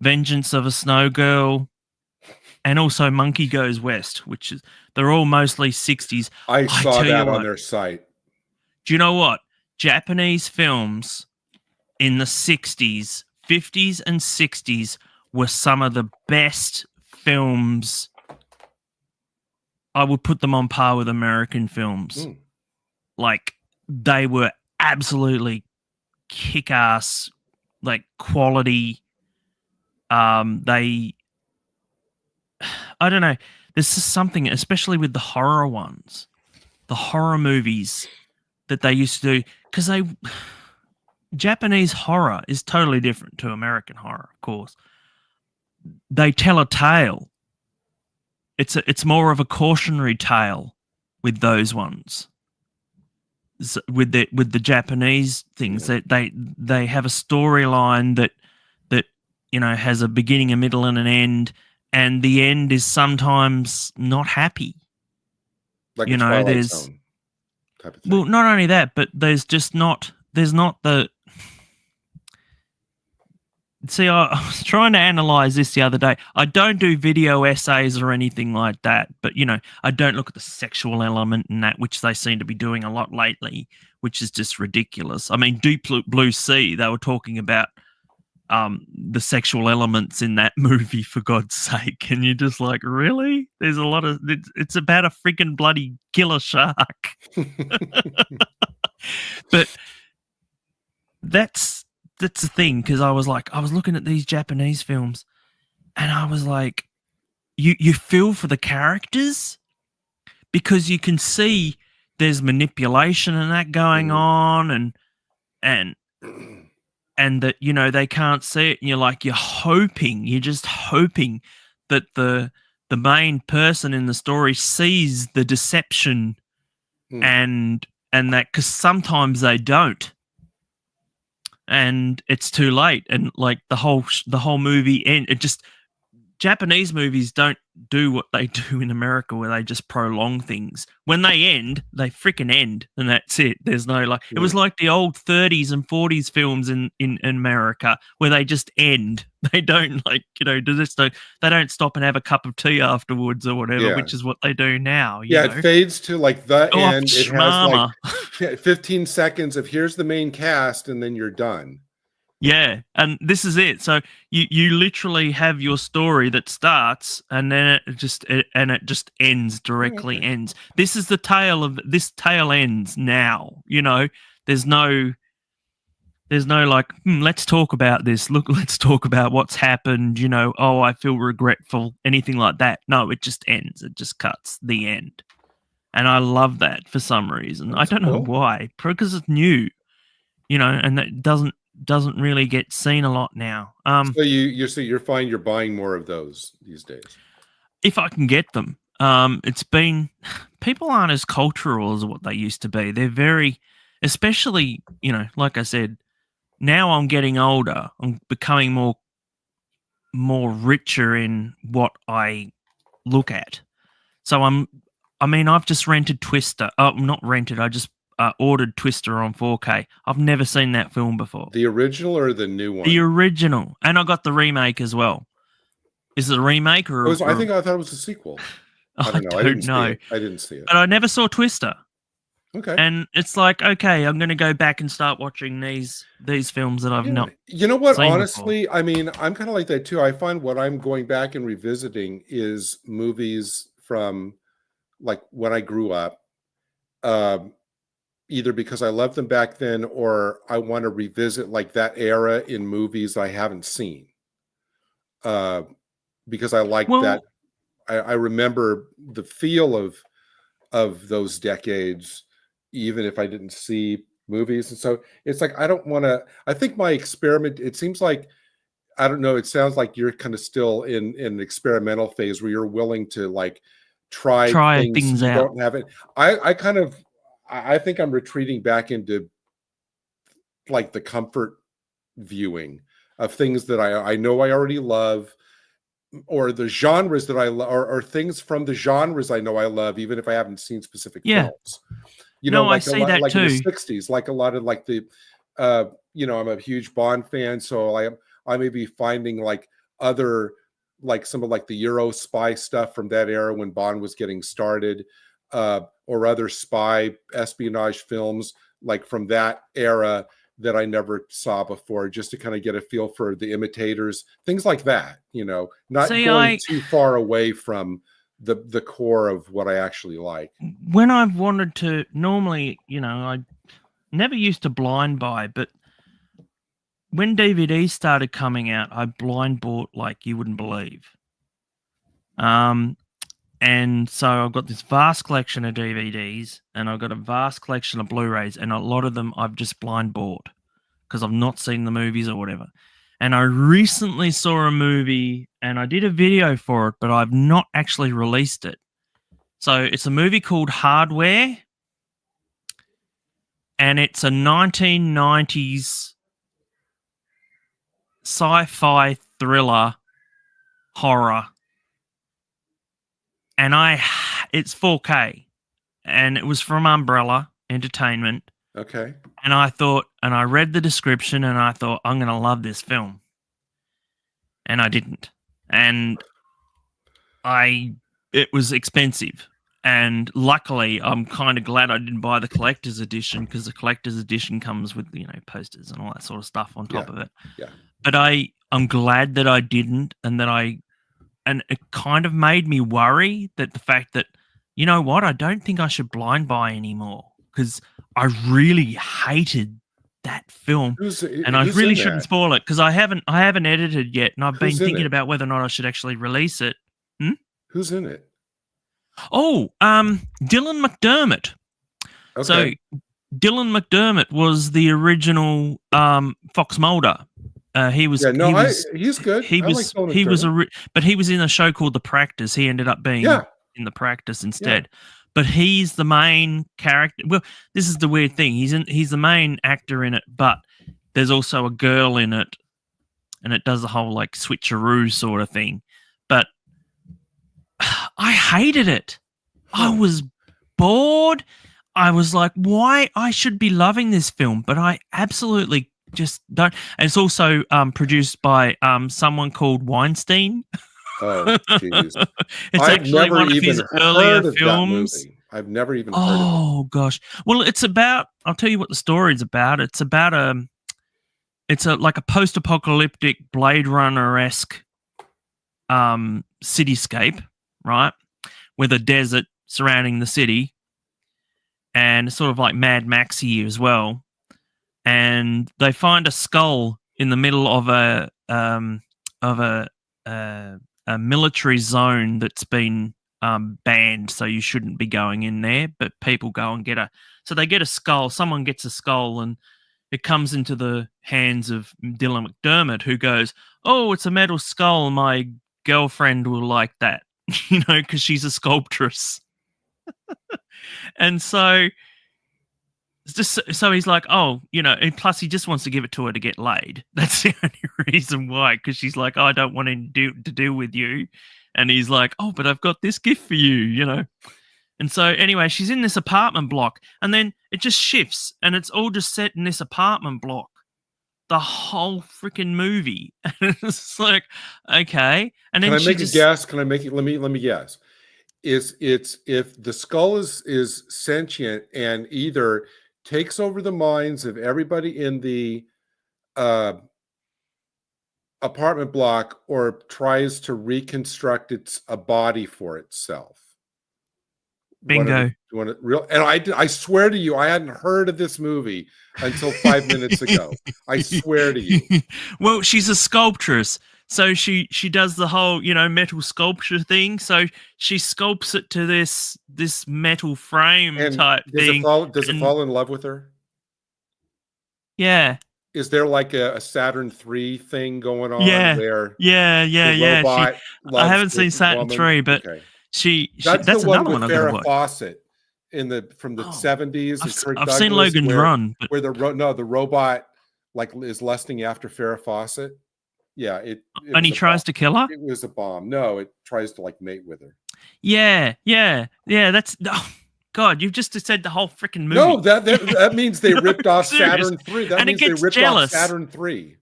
Vengeance of a Snow Girl, and also Monkey Goes West, which is they're all mostly 60s. I saw tell you that on what, their site. Do you know what? Japanese films in the 60s, 50s, and 60s were some of the best films. I would put them on par with American films. Like, they were absolutely kick-ass, like, quality. I don't know. There's just something, especially with the horror ones, the horror movies that they used to do, because Japanese horror is totally different to American horror, of course. They tell a tale. It's more of a cautionary tale with those ones. So with the Japanese things, that they have a storyline that has a beginning, a middle, and an end, and the end is sometimes not happy. Like a Twilight Zone type of thing. Well, not only that, but there's not the. See, I was trying to analyze this the other day. I don't do video essays or anything like that, but I don't look at the sexual element in that, which they seem to be doing a lot lately, which is just ridiculous. I mean, Deep Blue Sea, they were talking about the sexual elements in that movie, for God's sake, and you're just like, really? There's a lot of it's about a freaking bloody killer shark. But that's the thing, because I was looking at these Japanese films, and I was like, you feel for the characters, because you can see there's manipulation and that going on, and that they can't see it, and you're just hoping that the main person in the story sees the deception, and that, because sometimes they don't. And it's too late, and like the whole movie end. Japanese movies don't do what they do in America, where they just prolong things. When they end, they freaking end, and that's it. There's no it was like the old 30s and 40s films in America, where they just end. They don't they don't stop and have a cup of tea afterwards or whatever, which is what they do now. It fades to like the end. It schmama. has like 15 seconds of here's the main cast, and then you're done. Yeah, and this is it. So you literally have your story that starts, and then it just ends directly. Ends. This is the tale of this tale ends now. There's no like, let's talk about this. Look, let's talk about what's happened. Oh, I feel regretful. Anything like that. No, it just ends. It just cuts. The end. And I love that for some reason. I don't know why. Because it's new. And that doesn't really get seen a lot now. So you're fine. You're buying more of those these days, if I can get them. It's been, people aren't as cultural as what they used to be. They're very, especially like I said, now I'm getting older. I'm becoming more richer in what I look at. So I've just rented Twister. Not rented. I just ordered Twister on 4K. I've never seen that film before. The original or the new one? The original, and I got the remake as well. Is it a remake or? I thought it was a sequel. I don't know. I didn't see it. But I never saw Twister. Okay. And it's like, okay, I'm going to go back and start watching these films that I've not. You know what? seen Honestly, before. I mean, I'm kind of like that too. I find what I'm going back and revisiting is movies from like when I grew up. Either because I loved them back then, or I want to revisit like that era in movies I haven't seen. because I like that. I remember the feel of those decades, even if I didn't see movies. And so it's like, I don't want to, I think my experiment, it seems like, I don't know, it sounds like you're kind of still in an experimental phase where you're willing to like try things you out. don't have it. I think I'm retreating back into like the comfort viewing of things that I know I already love, or the genres that I love, or things from the genres I know I love, even if I haven't seen specific films. You know, like I see that like too. In the 60s, like a lot of like the, you know, I'm a huge Bond fan, so I may be finding like other, like some of like the Euro spy stuff from that era when Bond was getting started, or other spy espionage films like from that era that I never saw before, just to kind of get a feel for the imitators, things like that, you know, not going too far away from the core of what I actually like. When I've wanted to, normally, you know, I never used to blind buy, but when DVDs started coming out, I blind bought like you wouldn't believe. And so I've got this vast collection of DVDs, and I've got a vast collection of Blu-rays, and a lot of them I've just blind bought because I've not seen the movies or whatever. And I recently saw a movie, and I did a video for it, but I've not actually released it. So it's a movie called Hardware, and it's a 1990s sci-fi thriller horror. And it's 4K, and it was from Umbrella Entertainment. Okay. And I thought, and I read the description, and I thought, I'm going to love this film. And I didn't. And it was expensive. And luckily, I'm kind of glad I didn't buy the collector's edition, because the collector's edition comes with, you know, posters and all that sort of stuff on top of it. Yeah. But I'm glad that I didn't, and it kind of made me worry that the fact that, you know what, I don't think I should blind buy anymore, because I really hated that film. And I really shouldn't spoil it, because I haven't edited yet, and I've been thinking about whether or not I should actually release it. Who's in it? Oh, Dylan McDermott. Okay. So Dylan McDermott was the original Fox Mulder. He's good. But he was in a show called The Practice. He ended up being in The Practice instead. Yeah. But he's the main character. Well, this is the weird thing. He's the main actor in it, but there's also a girl in it, and it does the whole like switcheroo sort of thing. But I hated it. I was bored. I was like, why? I should be loving this film, but I absolutely just don't. And it's also produced by someone called Weinstein. Oh, jeez. It's actually one of his earlier films. I've never even heard of it. Oh, gosh. Well, it's about, I'll tell you what the story's about. It's about like a post-apocalyptic Blade Runner-esque cityscape, right? With a desert surrounding the city, and it's sort of like Mad Maxy as well. And they find a skull in the middle of a military zone that's been banned, so you shouldn't be going in there. But people go and so they get a skull. Someone gets a skull, and it comes into the hands of Dylan McDermott, who goes, "Oh, it's a metal skull. My girlfriend will like that." You know, because she's a sculptress. And so he's like, oh, you know, and plus he just wants to give it to her to get laid. That's the only reason why, because she's like, oh, I don't want to deal with you. And he's like, oh, but I've got this gift for you, you know. And so anyway, she's in this apartment block, and then it just shifts, and it's all just set in this apartment block. The whole freaking movie. And it's like, okay. And then Can I make a guess? Can I make it? Let me guess. It's if the skull is sentient and either takes over the minds of everybody in the apartment block, or tries to reconstruct a body for itself. Bingo. And I swear to you, I hadn't heard of this movie until 5 minutes ago. I swear to you. Well, she's a sculptress, So she does the whole, metal sculpture thing. So she sculpts it to this metal frame And type does thing. Does it fall in love with her? Yeah. Is there like a Saturn III thing going on Yeah. where Yeah. the robot I loves haven't the seen Saturn woman? 3, but Okay. she That's the that's one another with one I've got to Farrah watch. Fawcett from the 70s and Kirk I've Douglas, seen Logan's Run, but where the robot like is lusting after Farrah Fawcett. Yeah, it and was he a tries bomb. to kill her. It was a bomb. No, it tries to like mate with her. Yeah. That's God. You've just said the whole freaking movie. No, that means they ripped off serious. Saturn III. That And it means they gets ripped jealous. off Saturn III.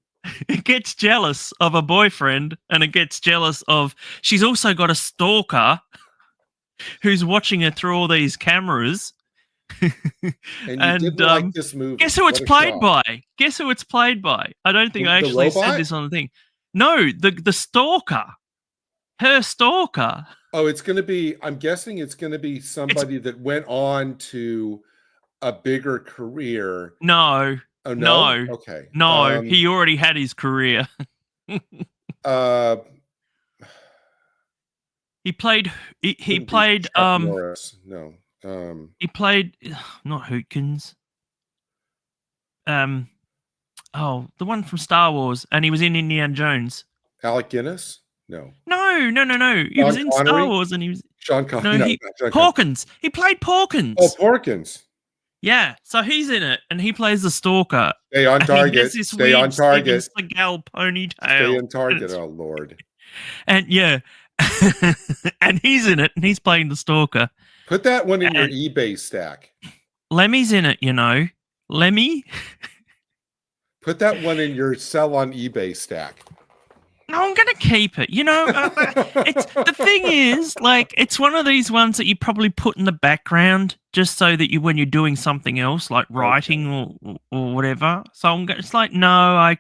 It gets jealous of a boyfriend, and it gets jealous of. She's also got a stalker who's watching her through all these cameras. And you didn't like this movie. Guess who it's played by? Guess who it's played by? I don't think I actually said this on the thing. No, the stalker. Her stalker. Oh, it's going to be, I'm guessing it's going to be somebody that went on to a bigger career. No. Oh, no? Okay. No, he already had his career. He played Norris. No. He played not Hootkins. The one from Star Wars, and he was in Indiana Jones. Alec Guinness? No. He was in Star Wars, and he was Sean Connery. Porkins. He played Porkins. Oh, Porkins. Yeah, so he's in it, and he plays the stalker. Stay on target. Stay on target. Seagal ponytail. Stay on target. Oh Lord. And yeah, and he's in it, and he's playing the stalker. Put that one in your eBay stack. Lemmy's in it, Lemmy. Put that one in your sell on eBay stack. No, I'm gonna keep it. It's the thing is, like, it's one of these ones that you probably put in the background just so that when you're doing something else, like writing or whatever. So it's like, no, I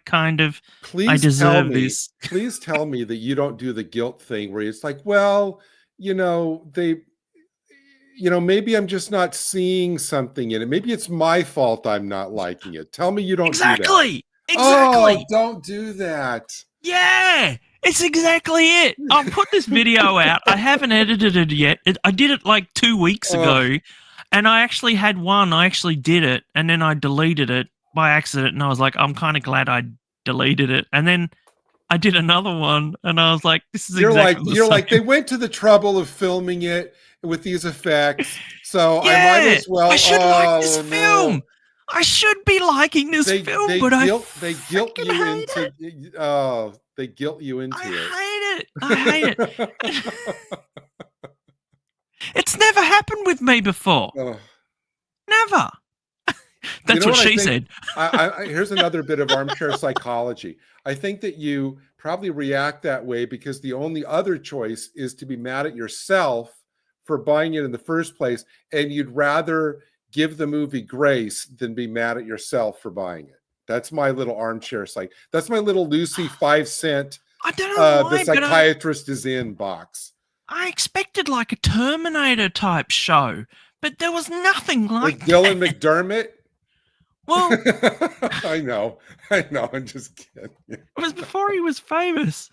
deserve this. Please tell me that you don't do the guilt thing where it's like, well, maybe I'm just not seeing something in it. Maybe it's my fault I'm not liking it. Tell me you don't do that. Exactly. Oh, don't do that. Yeah, it's exactly it. I'll put this video out. I haven't edited it yet. I did it like 2 weeks ago, and I actually had one. I actually did it, and then I deleted it by accident, and I was like, I'm kind of glad I deleted it. And then I did another one, and I was like, this is exactly you're like, they went to the trouble of filming it with these effects, so I might as well. I should like this film. I should be liking this film, but they guilt you into it. I hate it. It's never happened with me before. Never. That's what she said. Here's another bit of armchair psychology. I think that you probably react that way because the only other choice is to be mad at yourself for buying it in the first place, and you'd rather give the movie grace than be mad at yourself for buying it. That's my little armchair that's my little Lucy 5-cent. I don't know why, the psychiatrist is in box. I expected like a Terminator type show, but there was nothing like that. Dylan McDermott. Well, I know. I'm just kidding. It was before he was famous.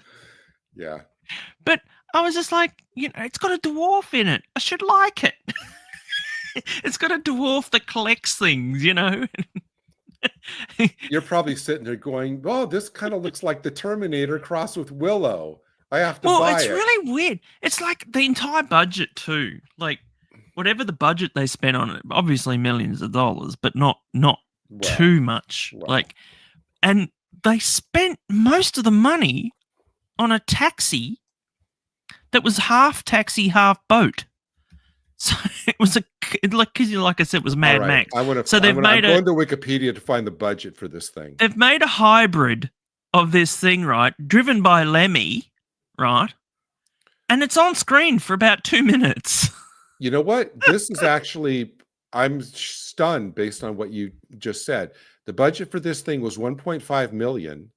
Yeah. But I was just like, it's got a dwarf in it. I should like it. It's got a dwarf that collects things, You're probably sitting there going, oh, this kind of looks like the Terminator crossed with Willow. I have to buy it. Well, it's really weird. It's like the entire budget too. Like whatever the budget they spent on it, obviously millions of dollars, but not too much. Wow. Like, and they spent most of the money on a taxi that was half taxi, half boat. So it was like I said, it was Mad Max. I'm going to Wikipedia to find the budget for this thing. They've made a hybrid of this thing, right? Driven by Lemmy, right? And it's on screen for about 2 minutes. You know what? This is actually, I'm stunned based on what you just said. The budget for this thing was $1.5 million.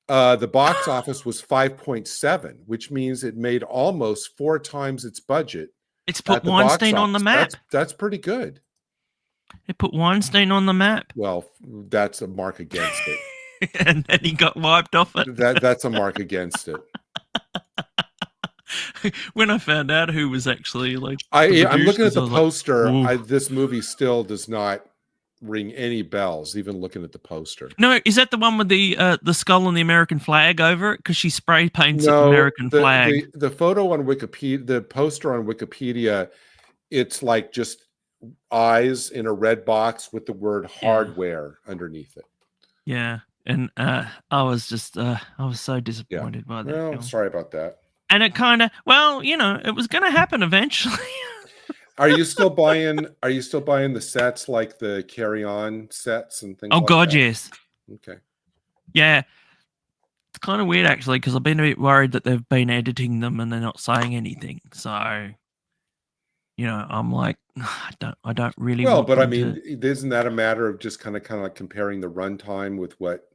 The box office was 5.7, which means it made almost 4 times its budget. It's put Weinstein on the map. That's pretty good. It put Weinstein on the map. Well, that's a mark against it. and then he got wiped off it. That's a mark against it. When I found out who was actually like, I'm looking at the poster. Like, this movie still does not ring any bells, even looking at the poster. No, is that the one with the skull and the American flag over it? Because she spray paints the American flag. The photo on Wikipedia, the poster on Wikipedia, it's like just eyes in a red box with the word hardware underneath it. Yeah, and I was so disappointed by that. Well, film. Sorry about that. And it kind of, it was going to happen eventually. Are you still buying the sets, like the Carry On sets and things? Oh like God, that? yes. Okay. Yeah, it's kind of weird actually, because I've been a bit worried that they've been editing them and they're not saying anything. So, I'm like, I don't really. Well, but I mean, isn't that a matter of just kind of like comparing the runtime with what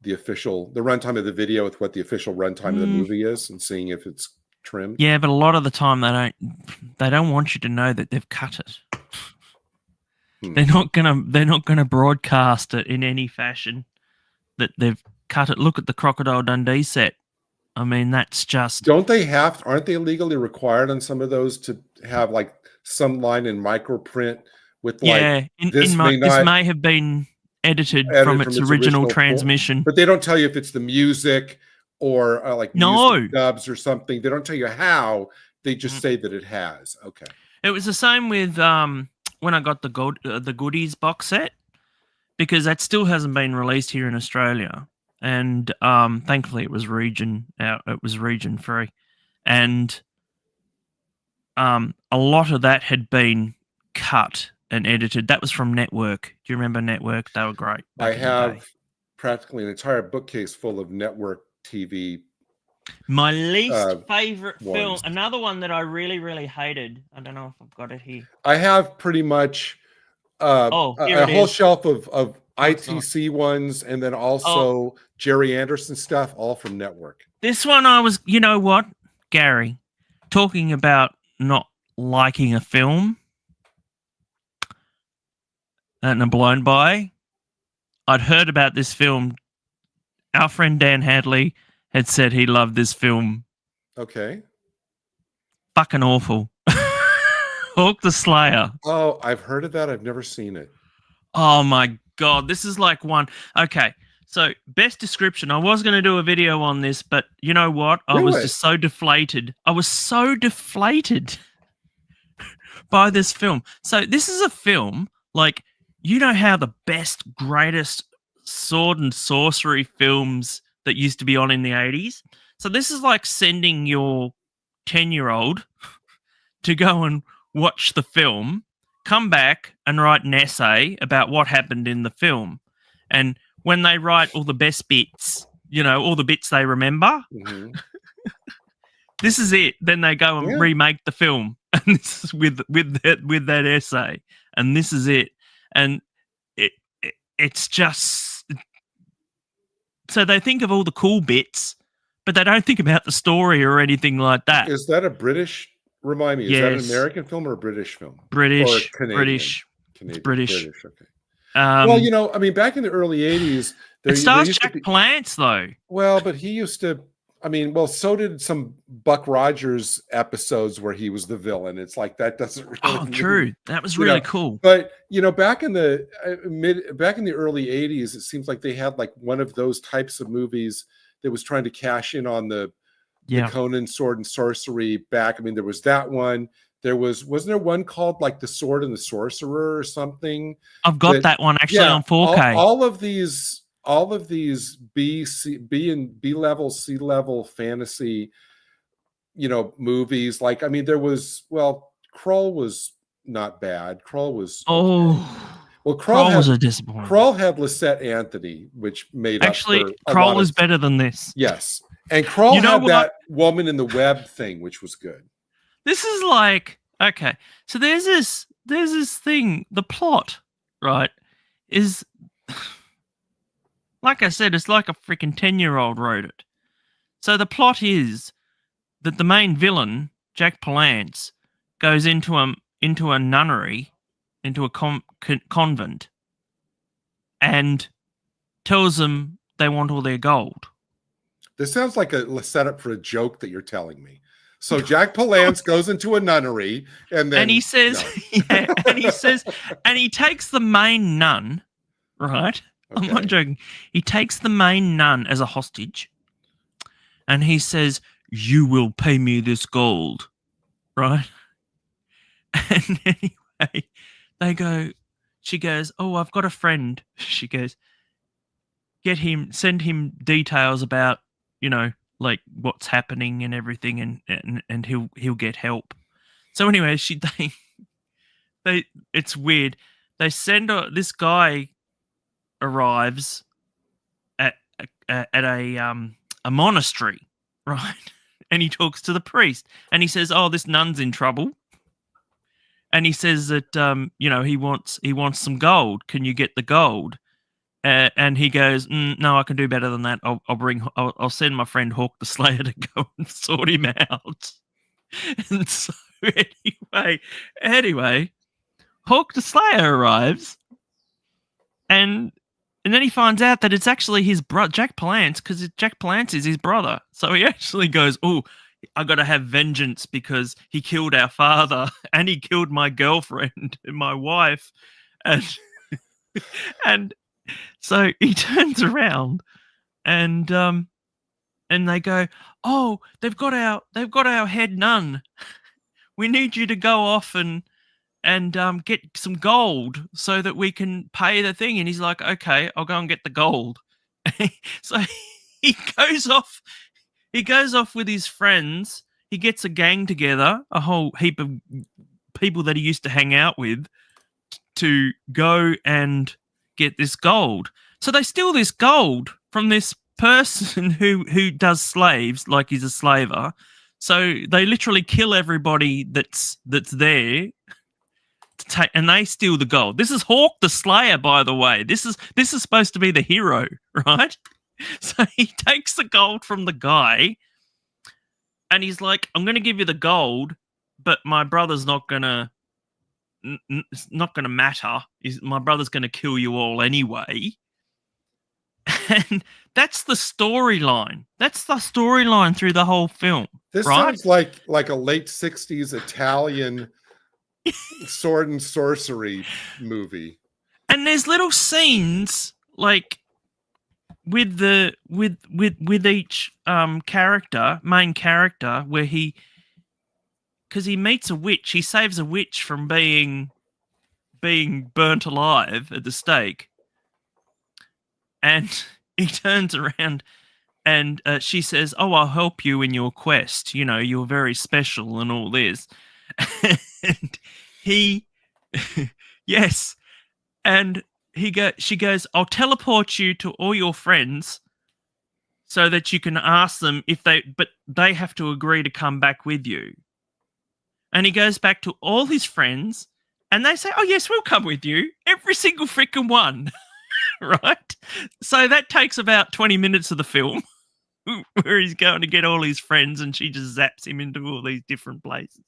the runtime of the video with what the official runtime of the movie is, and seeing if it's trimmed? Yeah, but a lot of the time they don't want you to know that they've cut it. They're not gonna broadcast it in any fashion that they've cut it. Look at the Crocodile Dundee set. I mean, that's just. Aren't they legally required on some of those to have like some line in microprint with like this may have been edited from its original transmission, but they don't tell you if it's the music or like music dubs or something. They don't tell you how. They just say that it has. Okay. It was the same with when I got the Goodies box set, because that still hasn't been released here in Australia, and thankfully it was region free, and a lot of that had been cut and edited. That was from Network. Do you remember Network? They were great. I have practically an entire bookcase full of Network TV. My least favorite film, another one that I really, really hated. I don't know if I've got it here. I have pretty much a whole shelf of ITC ones, and then also Jerry Anderson stuff, all from Network. This one you know what, Gary, talking about not liking a film and I'm blown by. I'd heard about this film. Our friend Dan Hadley had said he loved this film. Okay. Fucking awful. Hawk the Slayer. Oh, I've heard of that. I've never seen it. Oh my God. This is like one. Okay. So best description. I was going to do a video on this, but you know what? I was just so deflated. I was so deflated by this film. So this is a film, like, you know how the best, greatest sword and sorcery films that used to be on in the 80s? So this is like sending your 10-year-old to go and watch the film, come back and write an essay about what happened in the film. And when they write all the best bits, all the bits they remember, this is it. Then they go and remake the film, and this is with that essay, and this is it. And it's just, so they think of all the cool bits, but they don't think about the story or anything like that. Is that a British? Remind me, is that an American film or a British film? British. Or Canadian? British. Canadian. British. Okay. Well, I mean, back in the early 80s, it stars Jack Palance, though. Well, but he used to. I mean, well, so did some Buck Rogers episodes where he was the villain. It's like that doesn't really. Oh, true. That was really cool. But back in the early 80s, it seems like they had like one of those types of movies that was trying to cash in on the Conan Sword and Sorcery back. I mean, there was that one. Wasn't there one called like The Sword and the Sorcerer or something? I've got that one actually on 4K. All of these B level, C level fantasy, movies. Like, I mean, there was, Krull was not bad. Krull was Krull was a disappointment. Krull had Lisette Anthony, which made actually Krull is better than this. Yes, and Krull had that woman in the web thing, which was good. This is like, okay, so there's this thing. The plot, right, is. Like I said, it's like a freaking 10-year-old wrote it. So the plot is that the main villain, Jack Palance, goes into a nunnery, into a convent, and tells them they want all their gold. This sounds like a setup for a joke that you're telling me. So Jack Palance goes into a nunnery, and then he says, and he takes the main nun, right? Okay. I'm not joking. He takes the main nun as a hostage, and he says, "You will pay me this gold," right? And anyway, she goes, "Oh, I've got a friend." She goes, send him details about, like what's happening and everything, and he'll get help. So anyway, it's weird. They send this guy arrives at a monastery, right? And he talks to the priest, and he says, "Oh, this nun's in trouble." And he says that he wants some gold. Can you get the gold? And he goes, "No, I can do better than that. I'll send my friend Hawk the Slayer to go and sort him out." And so anyway, Hawk the Slayer arrives, and then he finds out that it's actually his brother, Jack Palance, because Jack Palance is his brother. So he actually goes, "Oh, I got to have vengeance because he killed our father and he killed my girlfriend and my wife," and so he turns around and they go, "Oh, they've got our head nun. We need you to go off and get some gold so that we can pay the thing." And he's like, "Okay, I'll go and get the gold." So he goes off. He goes off with his friends. He gets a gang together, a whole heap of people that he used to hang out with, to go and get this gold. So they steal this gold from this person who does slaves, like he's a slaver. So they literally kill everybody that's there to take, and they steal the gold. This is Hawk the Slayer, by the way. This is supposed to be the hero, right? So he takes the gold from the guy, and he's like, "I'm going to give you the gold, but my brother's not going to. It's not going to matter. My brother's going to kill you all anyway." And that's the storyline. That's the storyline through the whole film. This right? sounds like a late '60s Italian sword and sorcery movie. And there's little scenes like with each main character, where because he meets a witch, he saves a witch from being burnt alive at the stake, and he turns around and she says, "Oh, I'll help you in your quest. You're very special and all this." And he, yes, and she goes, "I'll teleport you to all your friends so that you can ask them but they have to agree to come back with you." And he goes back to all his friends, and they say, "Oh, yes, we'll come with you." Every single freaking one, right? So that takes about 20 minutes of the film, where he's going to get all his friends, and she just zaps him into all these different places.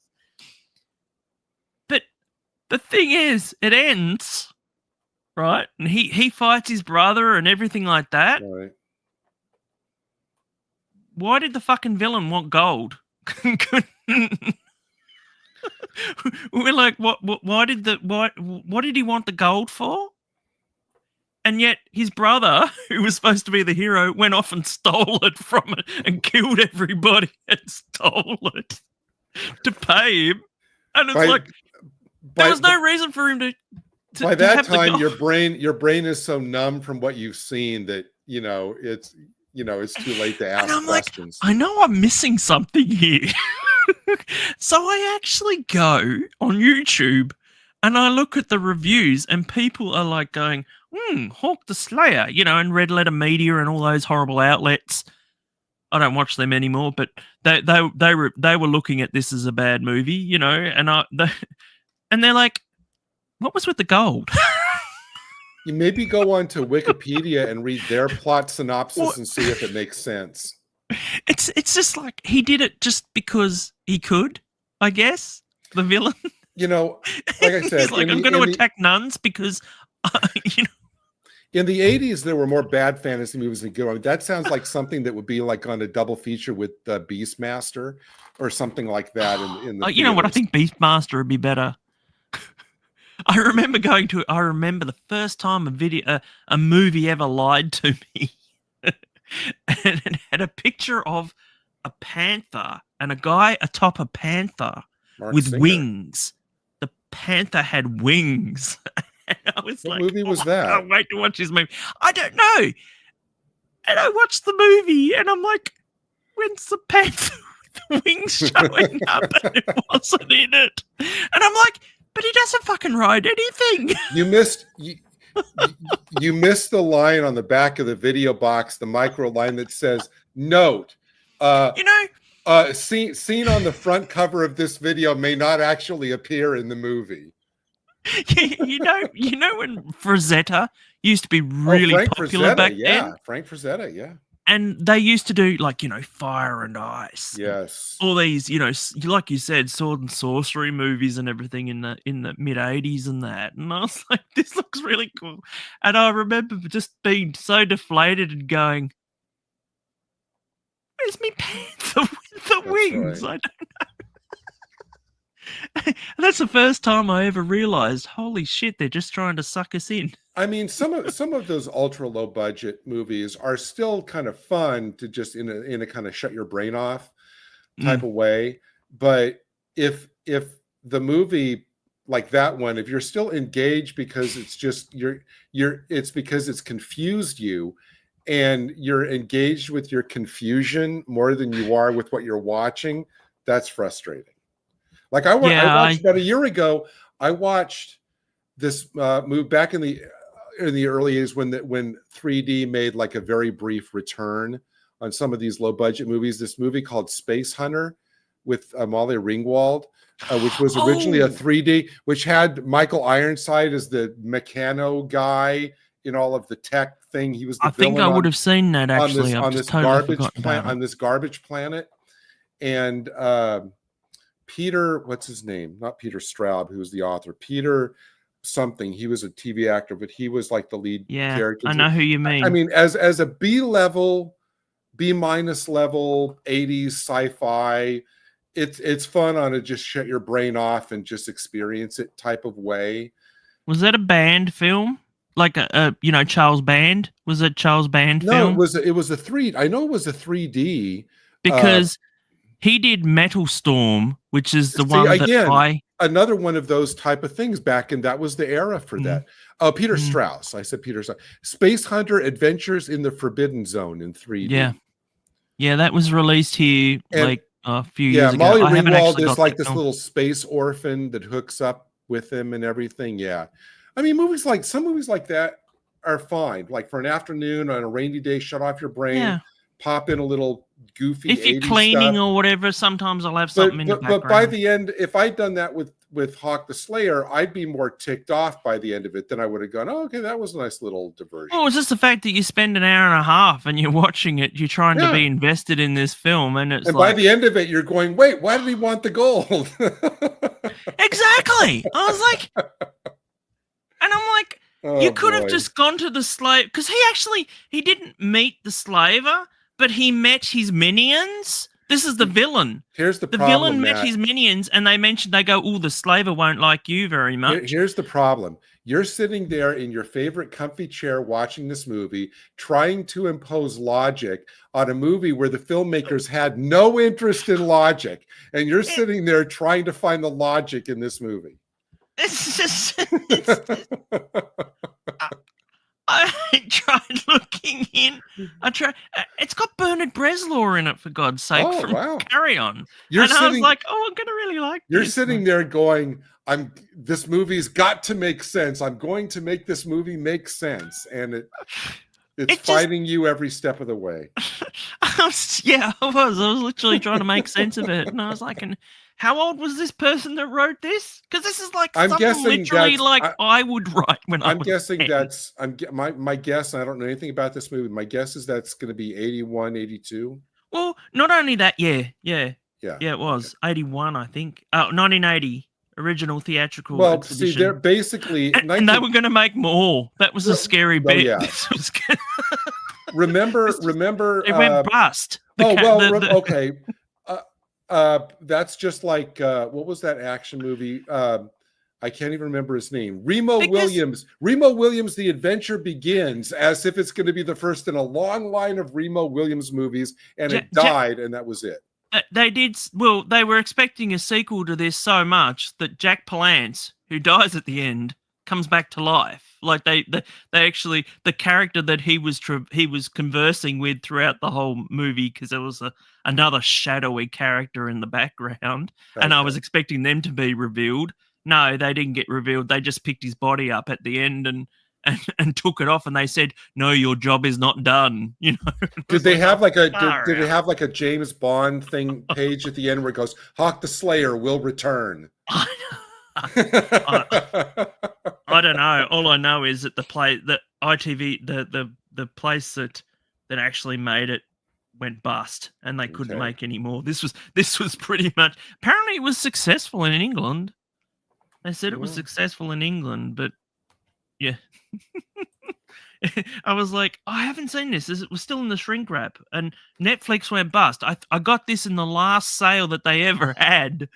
But the thing is, it ends, right? And he fights his brother and everything like that. Right. Why did the fucking villain want gold? We're like, what did he want the gold for? And yet his brother, who was supposed to be the hero, went off and stole it from it and killed everybody and stole it to pay him. And it's there was no reason for him to by that time your brain is so numb from what you've seen that it's too late to ask questions. Like, I know I'm missing something here. So I actually go on YouTube and I look at the reviews, and people are like going, Hawk the Slayer, and Red Letter Media and all those horrible outlets. I don't watch them anymore, but they were looking at this as a bad movie, and they're like, what was with the gold? You maybe go on to Wikipedia and read their plot synopsis and see if it makes sense. It's just like he did it just because he could, I guess. The villain, like I said, he's like, I'm going to attack nuns because, In the 80s, there were more bad fantasy movies than good. I mean, that sounds like something that would be like on a double feature with Beastmaster or something like that in the You know what? I theaters. think Beastmaster would be better. I remember the first time a movie ever lied to me. And it had a picture of a panther and a guy atop a panther Mark with Singer. wings. The panther had wings. And I was What like, movie was I that? can't wait to watch this movie. I don't know. And I watched the movie and I'm like, when's the panther with the wings showing up? And it wasn't in it. And I'm like, but he doesn't fucking ride anything. You missed the line on the back of the video box, the micro line that says, note, scene on the front cover of this video may not actually appear in the movie. you know when Frazetta used to be really popular back then? Frank Frazetta, yeah. And they used to do Fire and Ice. Yes. All these, like you said, sword and sorcery movies and everything in the mid 80s and that. And I was like, this looks really cool. And I remember just being so deflated and going, where's me panther with the wings? Right. I don't know. And that's the first time I ever realized, holy shit, they're just trying to suck us in. I mean, some of those ultra low budget movies are still kind of fun to just in a kind of shut your brain off type of way. But if the movie like that one, if you're still engaged because it's just it's because it's confused you and you're engaged with your confusion more than you are with what you're watching, that's frustrating. Like I watched about a year ago, I watched this movie back in the early days when 3D made like a very brief return on some of these low budget movies. This movie called Space Hunter with Molly Ringwald, which was originally a 3D, which had Michael Ironside as the mechano guy in all of the tech thing. He was the villain. I would have seen that actually on this garbage planet. And Peter, what's his name? Not Peter Straub, who was the author. Peter something. He was a TV actor, but he was like the lead character. I know who you mean. I mean, as a B level, B- level 80s sci-fi, it's fun on a just shut your brain off and just experience it type of way. Was that a band film? Like a Charles Band? Was it Charles Band film? No, it was a 3D. I know it was a 3D because he did Metal Storm, which is the one that another one of those type of things back in that was the era for that. Oh, Peter Strauss. I said Peter Strauss. Space Hunter Adventures in the Forbidden Zone in 3D. Yeah, that was released here like a few years ago. Molly Ringwald is like this little space orphan that hooks up with him and everything. Yeah. I mean, some movies like that are fine. Like for an afternoon on a rainy day, shut off your brain, pop in a little goofy. If you're cleaning stuff or whatever, sometimes I'll have something in the background. But by the end, if I'd done that with Hawk the Slayer, I'd be more ticked off by the end of it than I would have gone, oh, okay, that was a nice little diversion. Well, it's just the fact that you spend an hour and a half and you're watching it, you're trying to be invested in this film, and by the end of it, you're going, wait, why did he want the gold? Exactly. I was like, and I'm like, you could have just gone to the slave, because he didn't meet the slaver, but he met his minions. This is the villain. Here's the problem, villain met his minions, and they go, oh, the slaver won't like you very much. Here's the problem. You're sitting there in your favorite comfy chair watching this movie, trying to impose logic on a movie where the filmmakers had no interest in logic, and you're sitting there trying to find the logic in this movie. It's just... I tried looking in. It's got Bernard Bresslaw in it, for God's sake, from Carry On. I was like, I'm going to really like this. You're sitting there going, this movie's got to make sense. I'm going to make this movie make sense. And it's fighting you every step of the way. I was literally trying to make sense of it. And I was like, how old was this person that wrote this? Because this is like something literally like I would write when I was guessing 10. that's my guess. I don't know anything about this movie. My guess is that's going to be 81, 82. Well, not only that, yeah, it was 81, I think. 1980. original theatrical Well, exhibition. see, they're basically and they were going to make more. That was a scary bit. Yeah. This was remember. It went bust. Okay. That's just like what was that action movie? I can't even remember his name. Remo Williams. The Adventure Begins, as if it's going to be the first in a long line of Remo Williams movies, and it died, and that was it. They did well. They were expecting a sequel to this so much that Jack Palance, who dies at the end, comes back to life. Like they actually, the character that he was conversing with throughout the whole movie, because there was another shadowy character in the background, and I was expecting them to be revealed. No, they didn't get revealed. They just picked his body up at the end and took it off, and they said, "No, your job is not done." You know. Did they have like a did they have like a James Bond thing page at the end where it goes, "Hawk the Slayer will return"? I don't know. All I know is that the ITV, the place that actually made it went bust, and they couldn't make any more. This was pretty much. Apparently, it was successful in England. They said it was successful in England, but yeah. I was like, I haven't seen this. It was still in the shrink wrap, and Netflix went bust. I got this in the last sale that they ever had,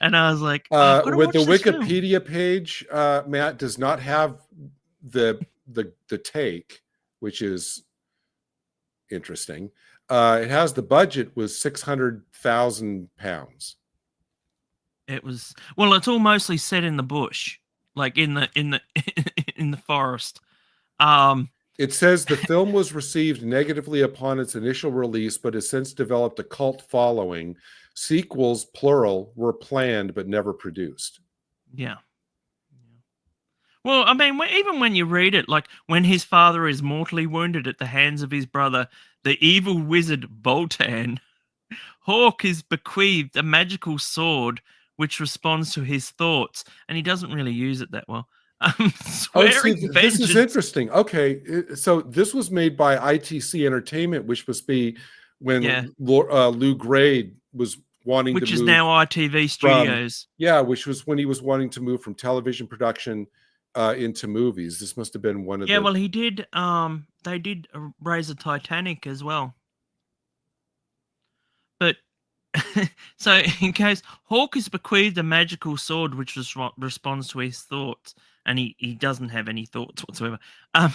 and I was like, with the Wikipedia page, Matt does not have the take, which is interesting. It has the budget was £600,000. It was it's all mostly set in the bush, like in the forest. It says the film was received negatively upon its initial release, but has since developed a cult following. Sequels, plural, were planned but never produced. Yeah. Well, I mean, even when you read it, like when his father is mortally wounded at the hands of his brother, the evil wizard Boltan, Hawk is bequeathed a magical sword which responds to his thoughts, and he doesn't really use it that well. This is interesting. Okay, so this was made by ITC Entertainment, which must be when Lou Gray was wanting to move, which is now ITV Studios. Which was when he was wanting to move from television production into movies. This must have been one of well, he did. They did raise a Titanic as well, but. So, in case Hawk is bequeathed a magical sword which responds to his thoughts, and he doesn't have any thoughts whatsoever.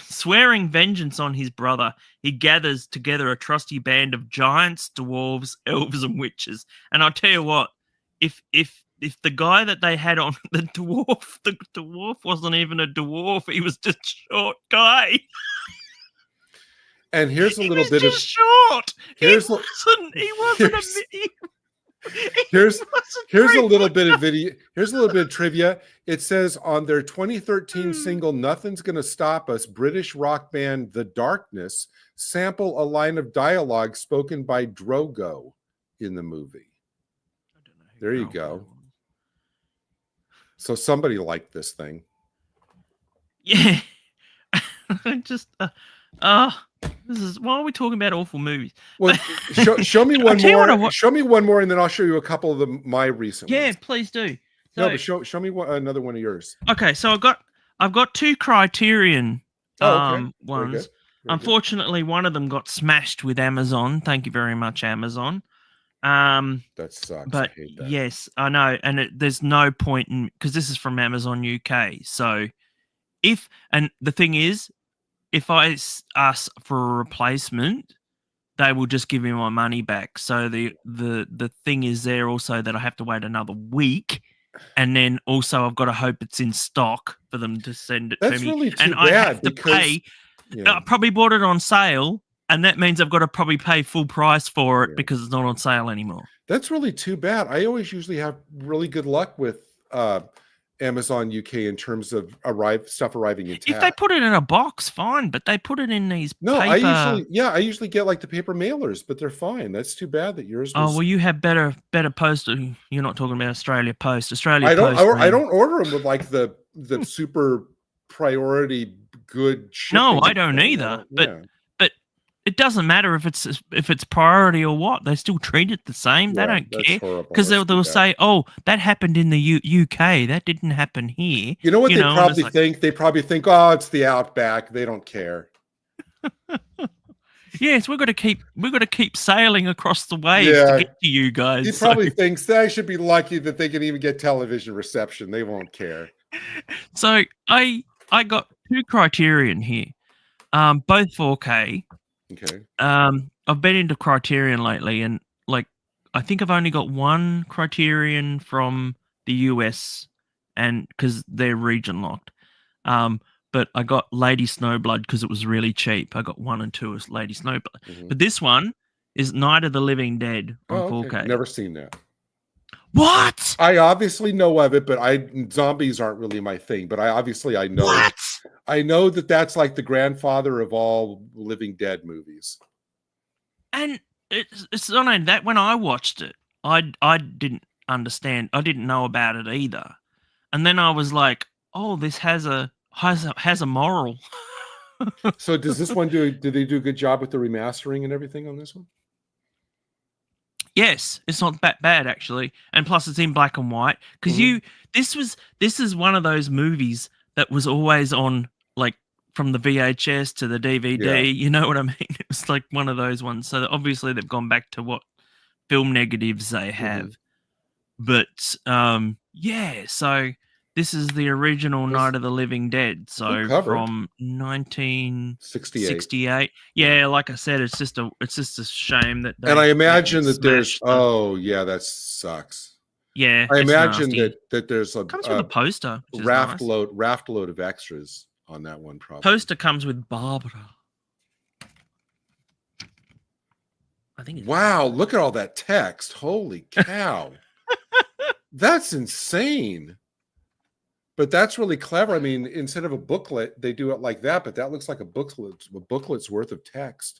Swearing vengeance on his brother, he gathers together a trusty band of giants, dwarves, elves, and witches. And I'll tell you what, if the guy that they had on the dwarf wasn't even a dwarf, he was just a short guy. And here's a little bit of short. Here's a little bit of video. Here's a little bit of trivia. It says on their 2013 single "Nothing's Gonna Stop Us," British rock band The Darkness sample a line of dialogue spoken by Drogo in the movie. There you go. So somebody liked this thing. Yeah. Just why are we talking about awful movies? Well, show me one more. Show me one more, and then I'll show you a couple of my recent ones. Yeah, please do. So, no, but show me another one of yours. Okay, so I've got two Criterion ones. Very good. Unfortunately, one of them got smashed with Amazon. Thank you very much, Amazon. That sucks. But I hate that. Yes, I know, and there's no point in, because this is from Amazon UK. So the thing is, if I ask for a replacement, they will just give me my money back. So the thing is there also that I have to wait another week, and then also I've got to hope it's in stock for them to send it to me. That's really too and bad. I have to pay. Yeah. I probably bought it on sale, and that means I've got to probably pay full price for it because it's not on sale anymore. That's really too bad. I always usually have really good luck with Amazon UK in terms of stuff arriving intact. If they put it in a box, fine, but they put it in these paper... I usually get like the paper mailers, but they're fine. That's too bad that yours was... Oh, well, you have better post. You're not talking about Australia Post. I don't order them with like the super priority good shipping. No, I don't either. But it doesn't matter if it's priority or what. They still treat it the same. They Yeah, don't that's care horrible. because That's they'll too bad. say, "Oh, that happened in the UK. That didn't happen here." You know what they and it's probably like, think? They probably think, oh, it's the Outback. They don't care. yes, we've got to keep sailing across the waves to Yeah. get to you guys. He probably thinks they should be lucky that they can even get television reception. They won't care. So I got 2 Criterion here, both 4K. Okay. I've been into Criterion lately, and like I think I've only got 1 Criterion from the US, and because they're region locked. But I got Lady Snowblood because it was really cheap. I got 1 and 2 as Lady Snowblood. Mhm. But this one is Night of the Living Dead on Oh, okay. 4K. Never seen that. What? I obviously know of it, but zombies aren't really my thing. But I know. What? I know that that's like the grandfather of all Living Dead movies. And it's not only that. When I watched it, I didn't understand. I didn't know about it either. And then I was like, oh, this has a moral. So does this one do they do a good job with the remastering and everything on this one? Yes, it's not that bad actually, and plus it's in black and white. Because this is one of those movies that was always on, like, from the VHS to the DVD. Yeah. You know what I mean? It was like one of those ones. So obviously they've gone back to what film negatives they have. But yeah, so this is the original Night of the Living Dead. So from 1968. Yeah, like I said, it's just a shame that. And I imagine that there's. Oh yeah, that sucks. Yeah, I imagine that there's comes with a poster, raft load of extras on that one. Probably poster comes with Barbara. I think. Wow! Look at all that text. Holy cow! That's insane. But that's really clever. I mean, instead of a booklet, they do it like that. But that looks like a booklet's worth of text.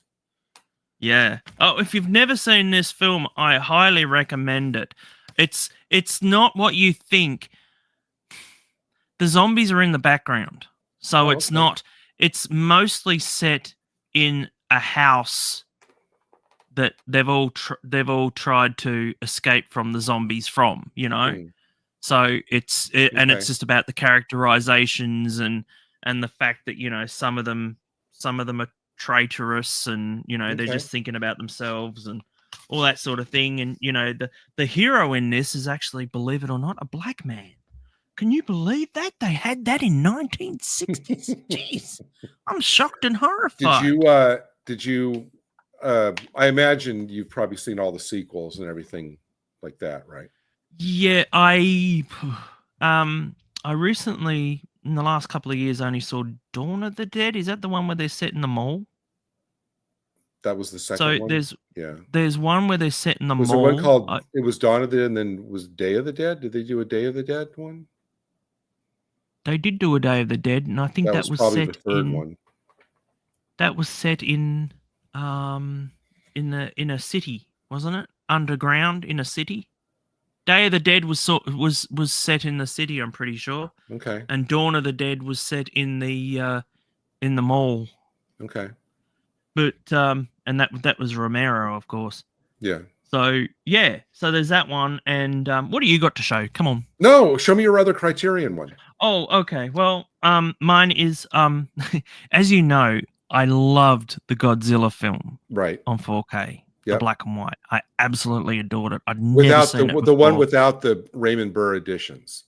Yeah. Oh, if you've never seen this film, I highly recommend it. It's not what you think. The zombies are in the background, so it's not. It's mostly set in a house that they've all tried to escape from the zombies from. You know. So it's just about the characterizations and the fact that, you know, some of them are traitorous, and, you know, they're just thinking about themselves and all that sort of thing. And, you know, the hero in this is actually, believe it or not, a black man. Can you believe that? They had that in 1960s. Jeez, I'm shocked and horrified. Did you I imagine you've probably seen all the sequels and everything like that, right? Yeah, I recently, in the last couple of years, only saw Dawn of the Dead. Is that the one where they're set in the mall? That was the second one. So there's one where they're set in the mall. Was there one called? It was Dawn of the Dead, and then was Day of the Dead. Did they do a Day of the Dead one? They did do a Day of the Dead, and I think that was probably set the third one. That was set in a city, wasn't it? Underground in a city. Day of the Dead was set in the city, I'm pretty sure. Okay. And Dawn of the Dead was set in the mall. Okay. But and that was Romero, of course. Yeah. So yeah, so there's that one. And what do you got to show? Come on. No, show me your other Criterion one. Oh, okay. Well, mine is as you know, I loved the Godzilla film. Right. On 4K. Yep. The black and white. I absolutely adored it. I'd never never seen it the one without the Raymond Burr editions.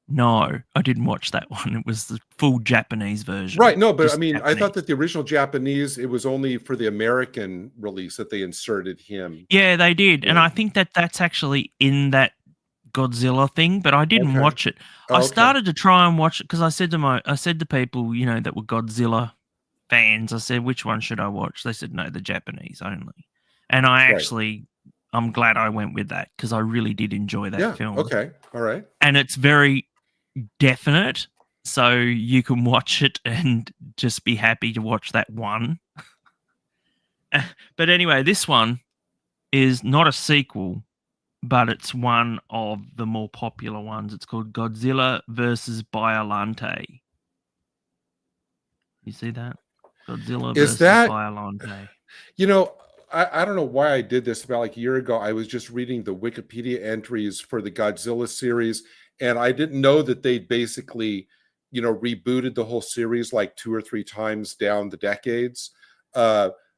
No, I didn't watch that one. It was the full Japanese version. Right. No, but Just I mean, Japanese. I thought that the original Japanese, it was only for the American release that they inserted him. Yeah, they did. Yeah. And I think that's actually in that Godzilla thing, but I didn't watch it. I started to try and watch it because I said to people, you know, that were Godzilla fans, I said, which one should I watch? They said, no, the Japanese only. And I'm glad I went with that because I really did enjoy that film. Okay. All right. And it's very definite, so you can watch it and just be happy to watch that one. But anyway, this one is not a sequel, but it's one of the more popular ones. It's called Godzilla versus Biollante. You see that? Godzilla Is versus that, Biollante. you know, I don't know why I did this about like a year ago. I was just reading the Wikipedia entries for the Godzilla series, and I didn't know that they basically, rebooted the whole series like 2 or 3 times down the decades.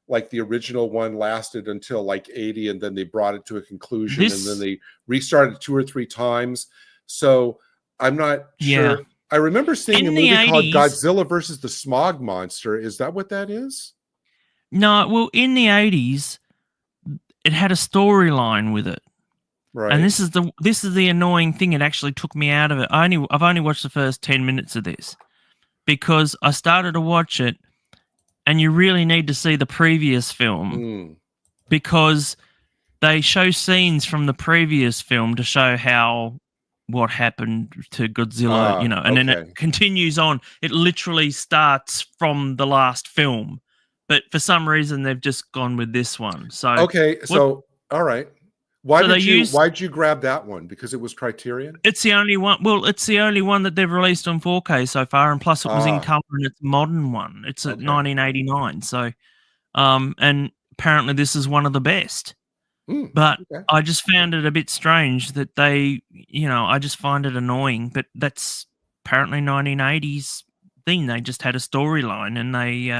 Like the original one lasted until like 80, and then they brought it to a conclusion, and then they restarted 2 or 3 times. So I'm not Yeah. sure. I remember seeing a In the movie called 80s Godzilla versus the Smog Monster. Is that what that is? No, well, in the 80s, it had a storyline with it. Right. And this is the annoying thing. It actually took me out of it. I've only watched the first 10 minutes of this because I started to watch it, and you really need to see the previous film because they show scenes from the previous film to show what happened to Godzilla, and then it continues on. It literally starts from the last film, but for some reason they've just gone with this one. So all right. Why'd you grab that one? Because it was Criterion? It's the only one. Well, it's the only one that they've released on 4K so far, and plus it was in color and it's a modern one. It's at 1989. So, and apparently this is one of the best. But I just found it a bit strange that they, I just find it annoying. But that's apparently 1980s thing. They just had a storyline, and they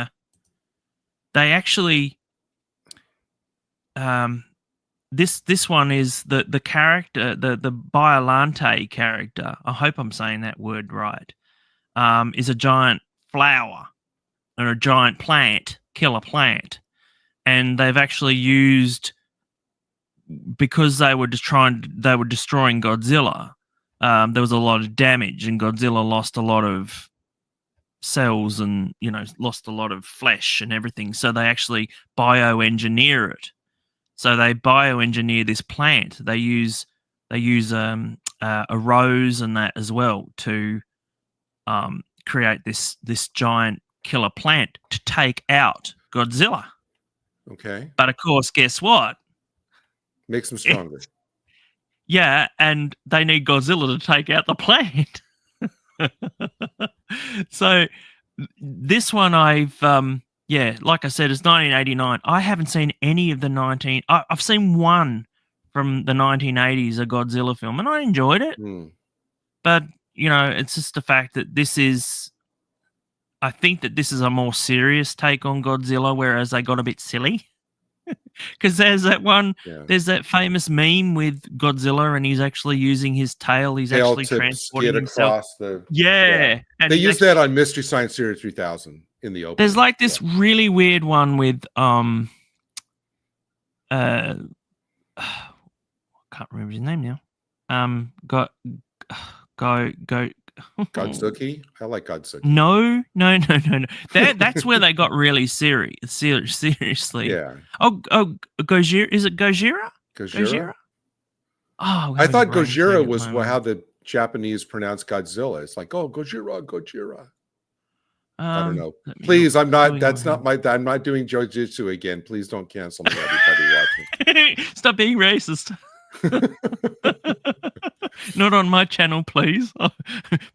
actually, this one is the character, the Biollante character. I hope I'm saying that word right. Is a giant flower or a giant plant, killer plant, and they've actually used. Because they were destroying Godzilla, there was a lot of damage, and Godzilla lost a lot of cells and lost a lot of flesh and everything. So they actually bioengineer it. So they bioengineer this plant. They use a rose and that as well to create this giant killer plant to take out Godzilla. Okay. But of course, guess what? Makes them stronger. Yeah, and they need Godzilla to take out the plant. So this one I've like I said, it's 1989. I haven't seen any of the I've seen one from the 1980s, a Godzilla film, and I enjoyed it. But it's just the fact that I think that this is a more serious take on Godzilla, whereas they got a bit silly. Because there's that famous meme with Godzilla, and he's actually using his tail. He's actually transporting himself. And they use that on Mystery Science Theater 3000 in the open. There's like this really weird one with I can't remember his name now. Godzuki? I like Godzuki. No. That's where they got really serious. Seriously. Yeah. Oh, Gojira. Is it Gojira? Gojira? Oh, I thought Gojira was how the Japanese pronounce Godzilla. It's like, oh, Gojira. I don't know. Please, I'm not doing Jojitsu again. Please don't cancel me, everybody watching. Stop being racist. Not on my channel, please.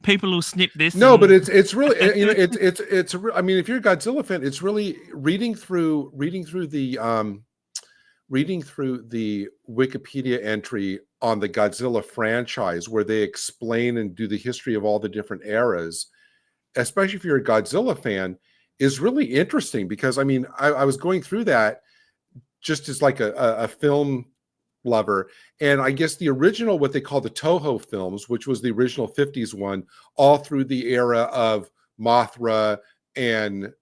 People will snip this. No, but it's really it's I mean, if you're a Godzilla fan, it's really reading through the Wikipedia entry on the Godzilla franchise, where they explain and do the history of all the different eras, especially if you're a Godzilla fan, is really interesting. Because I mean, I was going through that just as like a film lover, and I guess the original, what they call the Toho films, which was the original 50s one, all through the era of Mothra and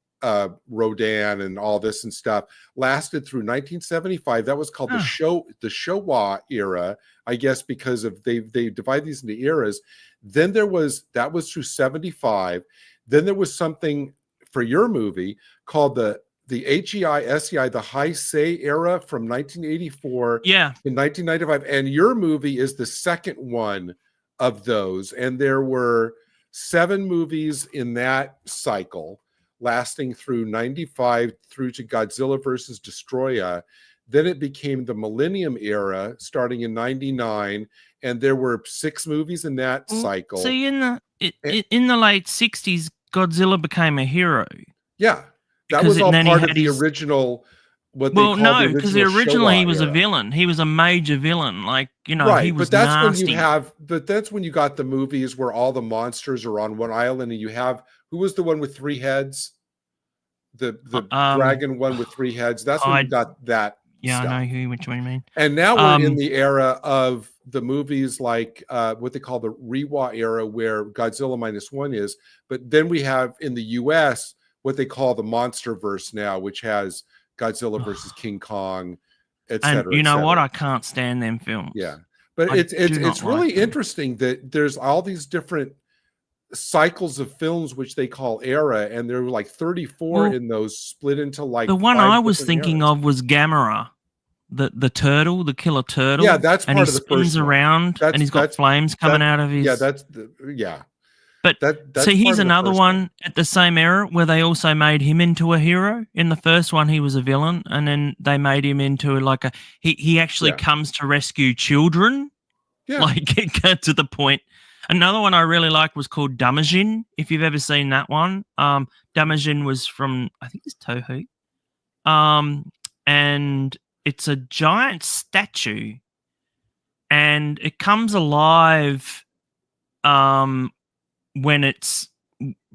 Rodan and all this and stuff, lasted through 1975. That was called the Showa era, I guess, because of they divide these into eras. Then that was through 75. Then there was something for your movie called the HEI-SEI, the Heisei era from 1984 to 1995. And your movie is the second one of those. And there were 7 movies in that cycle, lasting through 95 through to Godzilla versus Destroya. Then it became the Millennium era, starting in 99. And there were 6 movies in that cycle. See, in the late 60s, Godzilla became a hero. Yeah. That was all part of the original. What they call no, the because original originally he Showa was a era. villain. He was a major villain. Like, he Right, was but that's nasty. when you got the movies where all the monsters are on one island, and you have who was the one with 3 heads? The dragon one with 3 heads. That's when you got that. Yeah, stuff. I know which one you mean. And now we're in the era of the movies like what they call the Reiwa era, where Godzilla -1 is. But then we have in the US what they call the Monsterverse now, which has Godzilla versus King Kong, etc. And you know what? I can't stand them films. Yeah, but it's really interesting that there's all these different cycles of films which they call era, and there were like 34 in those, split into like the one 5 I was different thinking eras. of was Gamera, the turtle, the killer turtle. Yeah, that's part of the first one. And he spins around, and he's got flames coming out of his. Yeah, But so here's another one at the same era where they also made him into a hero. In the first one, he was a villain, and then they made him into like a he actually comes to rescue children. Yeah, like it got to the point. Another one I really liked was called Damajin. If you've ever seen that one, Damajin was from, I think it's Toho, and it's a giant statue, and it comes alive when it's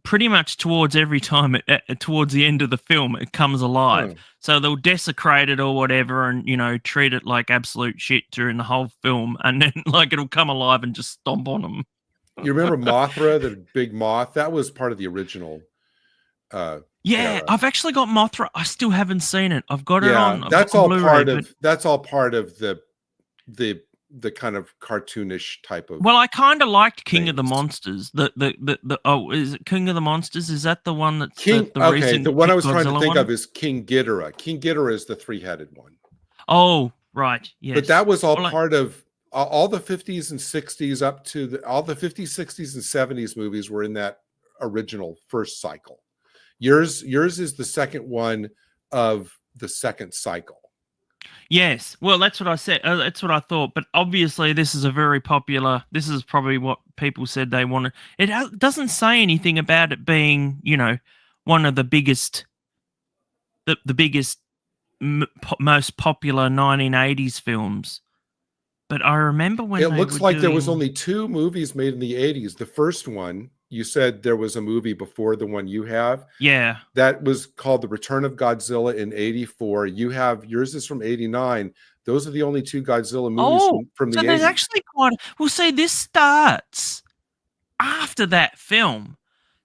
pretty much towards every time towards the end of the film it comes alive. So they'll desecrate it or whatever, and treat it like absolute shit during the whole film, and then like it'll come alive and just stomp on them. You remember Mothra, the big moth? That was part of the original. Era. I've actually got Mothra. I still haven't seen it. I've got it on. That's all part of. That's all part of the kind of cartoonish type of. Well, I kind of liked King of the Monsters. Is it King of the Monsters? Is that the one that's King? The one I was trying to think of is King Ghidorah. King Ghidorah is the 3-headed one. Oh, right. Yes. But that was all part of. All the 50s and 60s up to all the 50s, 60s, and 70s movies were in that original first cycle. Yours is the second one of the second cycle. Yes. Well, that's what I said. That's what I thought. But obviously, this is a very popular. This is probably what people said they wanted. It doesn't say anything about it being, one of the biggest, the biggest, most popular 1980s films. But I remember when it looks like there was only 2 movies made in the 80s. The first one, you said there was a movie before the one you have. Yeah. That was called The Return of Godzilla in 84. Yours is from 89. Those are the only 2 Godzilla movies from the 80s. So there's actually quite. Well, see, this starts after that film.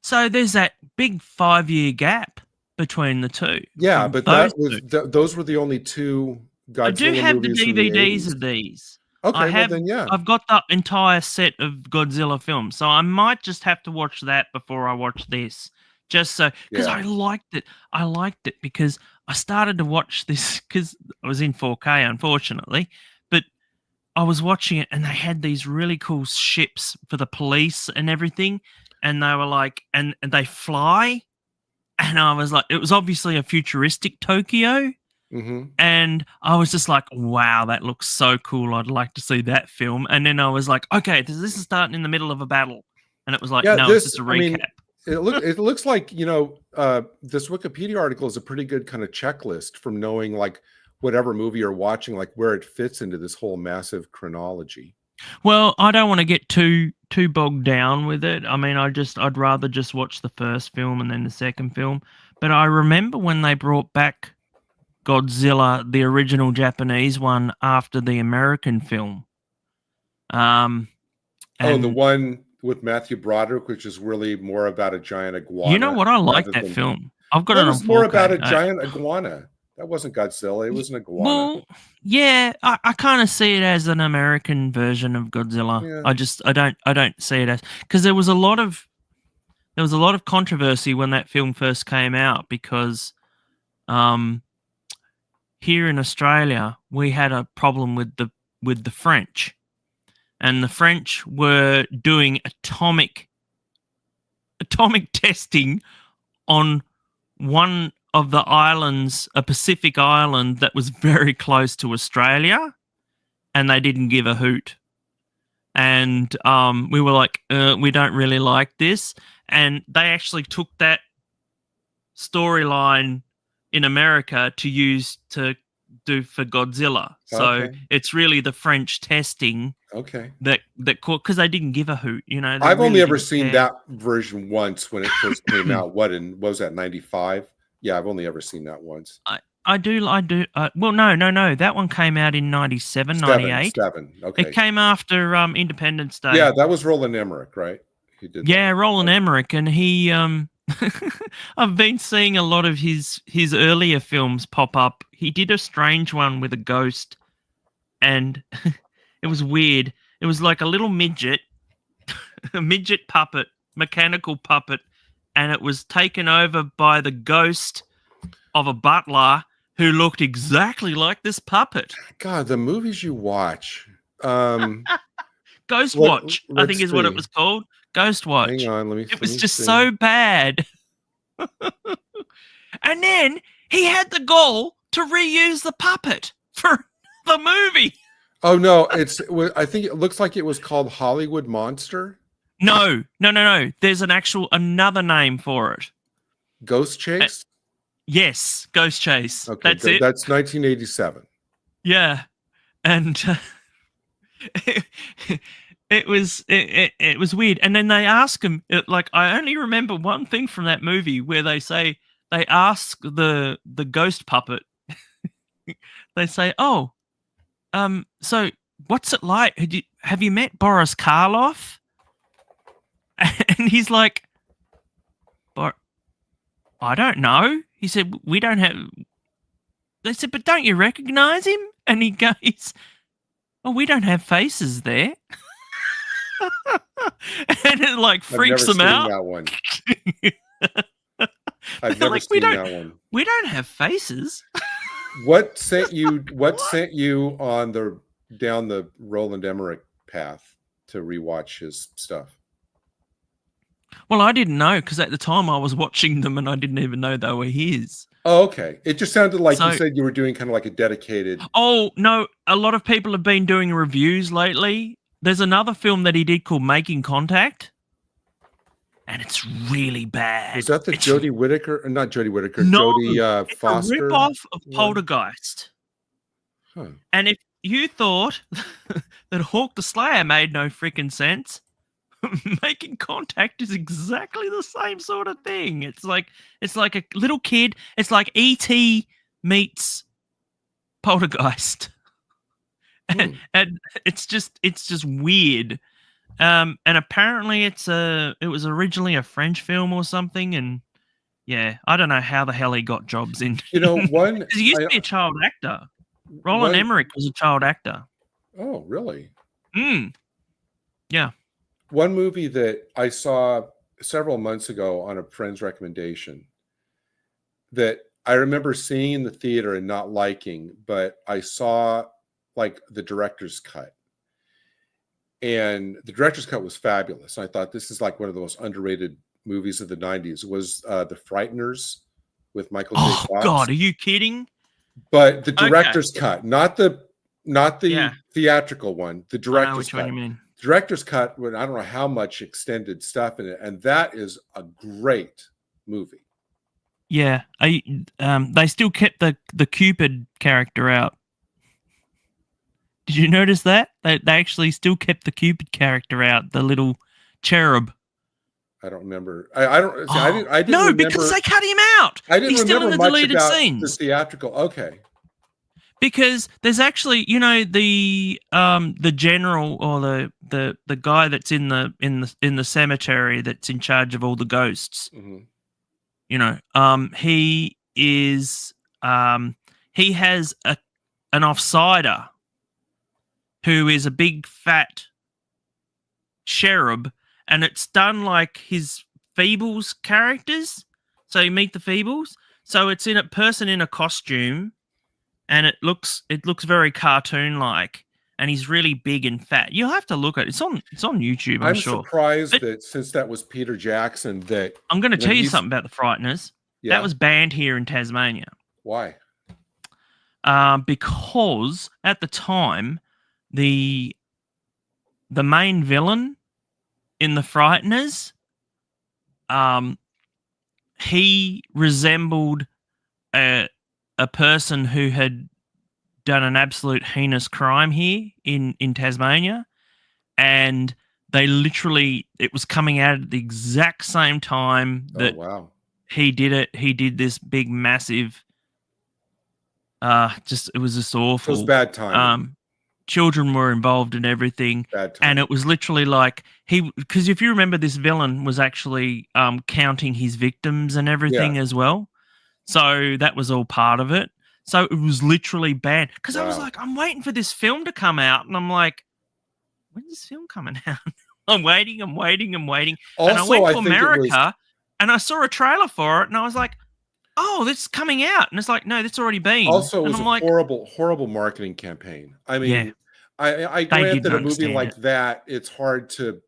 So there's that big 5-year gap between the 2. Yeah, but those were the only 2 Godzilla movies. I do have the DVDs of these. Okay, well then, yeah. I've got the entire set of Godzilla films, so I might just have to watch that before I watch this, just so because I liked it. I liked it because I started to watch this because I was in 4K, unfortunately, but I was watching it and they had these really cool ships for the police and everything, and they were like, and they fly, and I was like, it was obviously a futuristic Tokyo. Mm-hmm. And I was just like, wow, that looks so cool. I'd like to see that film. And then I was like, okay, this is starting in the middle of a battle. And it was like, no, it's just a recap. It looks like, this Wikipedia article is a pretty good kind of checklist from knowing like whatever movie you're watching, like where it fits into this whole massive chronology. Well, I don't want to get too bogged down with it. I mean, I'd rather just watch the first film and then the second film. But I remember when they brought back Godzilla, the original Japanese one, after the American film. The one with Matthew Broderick, which is really more about a giant iguana. You know what? I like that film. I've got it on 4K. More about a giant iguana. That wasn't Godzilla. It was an iguana. Well, yeah, I kind of see it as an American version of Godzilla. Yeah. I don't see it as, because there was a lot of controversy when that film first came out because, here in Australia, we had a problem with the French, and the French were doing atomic testing on one of the islands, a Pacific island that was very close to Australia, and they didn't give a hoot. And we were like, we don't really like this, and they actually took that storyline in America to use to do for Godzilla. So Okay. it's really the French testing Okay. that because they didn't give a hoot, you know. They I've only really ever didn't seen care. that version once when it first came out. What was that, 95? Yeah, I've only ever seen that once. I do. Well, no. That one came out in 97, 98. Seven. Okay. It came after Independence Day. Yeah, that was Roland Emmerich, right? He did Yeah, that. Roland Emmerich, and he I've been seeing a lot of his earlier films pop up. He did a strange one with a ghost, and it was weird. It was like a little midget, a midget puppet, mechanical puppet, and it was taken over by the ghost of a butler who looked exactly like this puppet. God, the movies you watch. Ghost Watch, I think let's is what it see. was called. Ghost Watch. Hang on, It was just so bad. And then he had the gall to reuse the puppet for the movie. Oh no, I think it looks like it was called Hollywood Monster. No. There's another name for it. Ghost Chase? Yes, Ghost Chase. Okay, That's it. That's 1987. Yeah. And it was weird. And then they ask him, like, I only remember one thing from that movie where they ask the ghost puppet, they say, "Oh, so what's it like? Have you met Boris Karloff?" And he's like, "But I don't know." He said, "We don't have." They said, "But don't you recognize him?" And he goes, "Oh, we don't have faces there." And it like freaks them out. That one. I've never seen that one. We don't have faces. What sent you on down the Roland Emmerich path to rewatch his stuff? Well, I didn't know because at the time I was watching them and I didn't even know they were his. Oh, okay. It just sounded like you said you were doing kind of like a dedicated. Oh, no. A lot of people have been doing reviews lately. There's another film that he did called Making Contact. And it's really bad. Was that the Jodie Whittaker? Or not Jodie Whittaker. No, Jodie Foster. It's a rip-off of Poltergeist. Huh. And if you thought that Hawk the Slayer made no freaking sense, Making Contact is exactly the same sort of thing. It's like a little kid. It's like E.T. meets Poltergeist. And it's just weird. And apparently it was originally a French film or something, and yeah, I don't know how the hell he got jobs in. You know, he used to be a child actor. Roland Emmerich was a child actor. Oh, really? Yeah. One movie that I saw several months ago on a friend's recommendation that I remember seeing in the theater and not liking, but I saw like the director's cut. And the director's cut was fabulous. I thought this is like one of the most underrated movies of the 90s. Was The Frighteners with Michael J. Fox. Oh God, are you kidding? But the director's cut, not the theatrical one. The director's I know which cut. one you mean. The director's cut with I don't know how much extended stuff in it, and that is a great movie. Yeah, they still kept the Cupid character out. Did you notice that? They actually still kept the Cupid character out, the little cherub. I don't remember. I didn't no, remember, because they cut him out. I didn't He's remember still in the much deleted about scenes. the theatrical. Okay. Because there's actually, you know, the general or the guy that's in the cemetery that's in charge of all the ghosts. Mm-hmm. You know, he has an offsider who is a big fat cherub, and it's done like his Feebles characters. So you meet the Feebles. So it's in a person in a costume, and it looks very cartoon like, and he's really big and fat. You'll have to look at it. It's on YouTube. I'm sure. Surprised that since that was Peter Jackson, that I'm going to tell you something about the Frighteners. Yeah. That was banned here in Tasmania. Why? Because at the time, the main villain in the Frighteners, he resembled a person who had done an absolute heinous crime here in Tasmania, and they literally, it was coming out at the exact same time that wow. he did it. He did this big, massive, it was just So it was awful. bad timing. Children were involved in everything. Bad timing. And it was literally like because if you remember, this villain was actually counting his victims and everything as well. So that was all part of it. So it was literally bad because I was like, I'm waiting for this film to come out, and I'm like, when's this film coming out? I'm waiting. Also, and I went to America and I saw a trailer for it, and I was like, oh, this is coming out. And it's like, no, that's already been. Also, it was and a horrible marketing campaign. I mean, I grant that a movie like that, it's hard to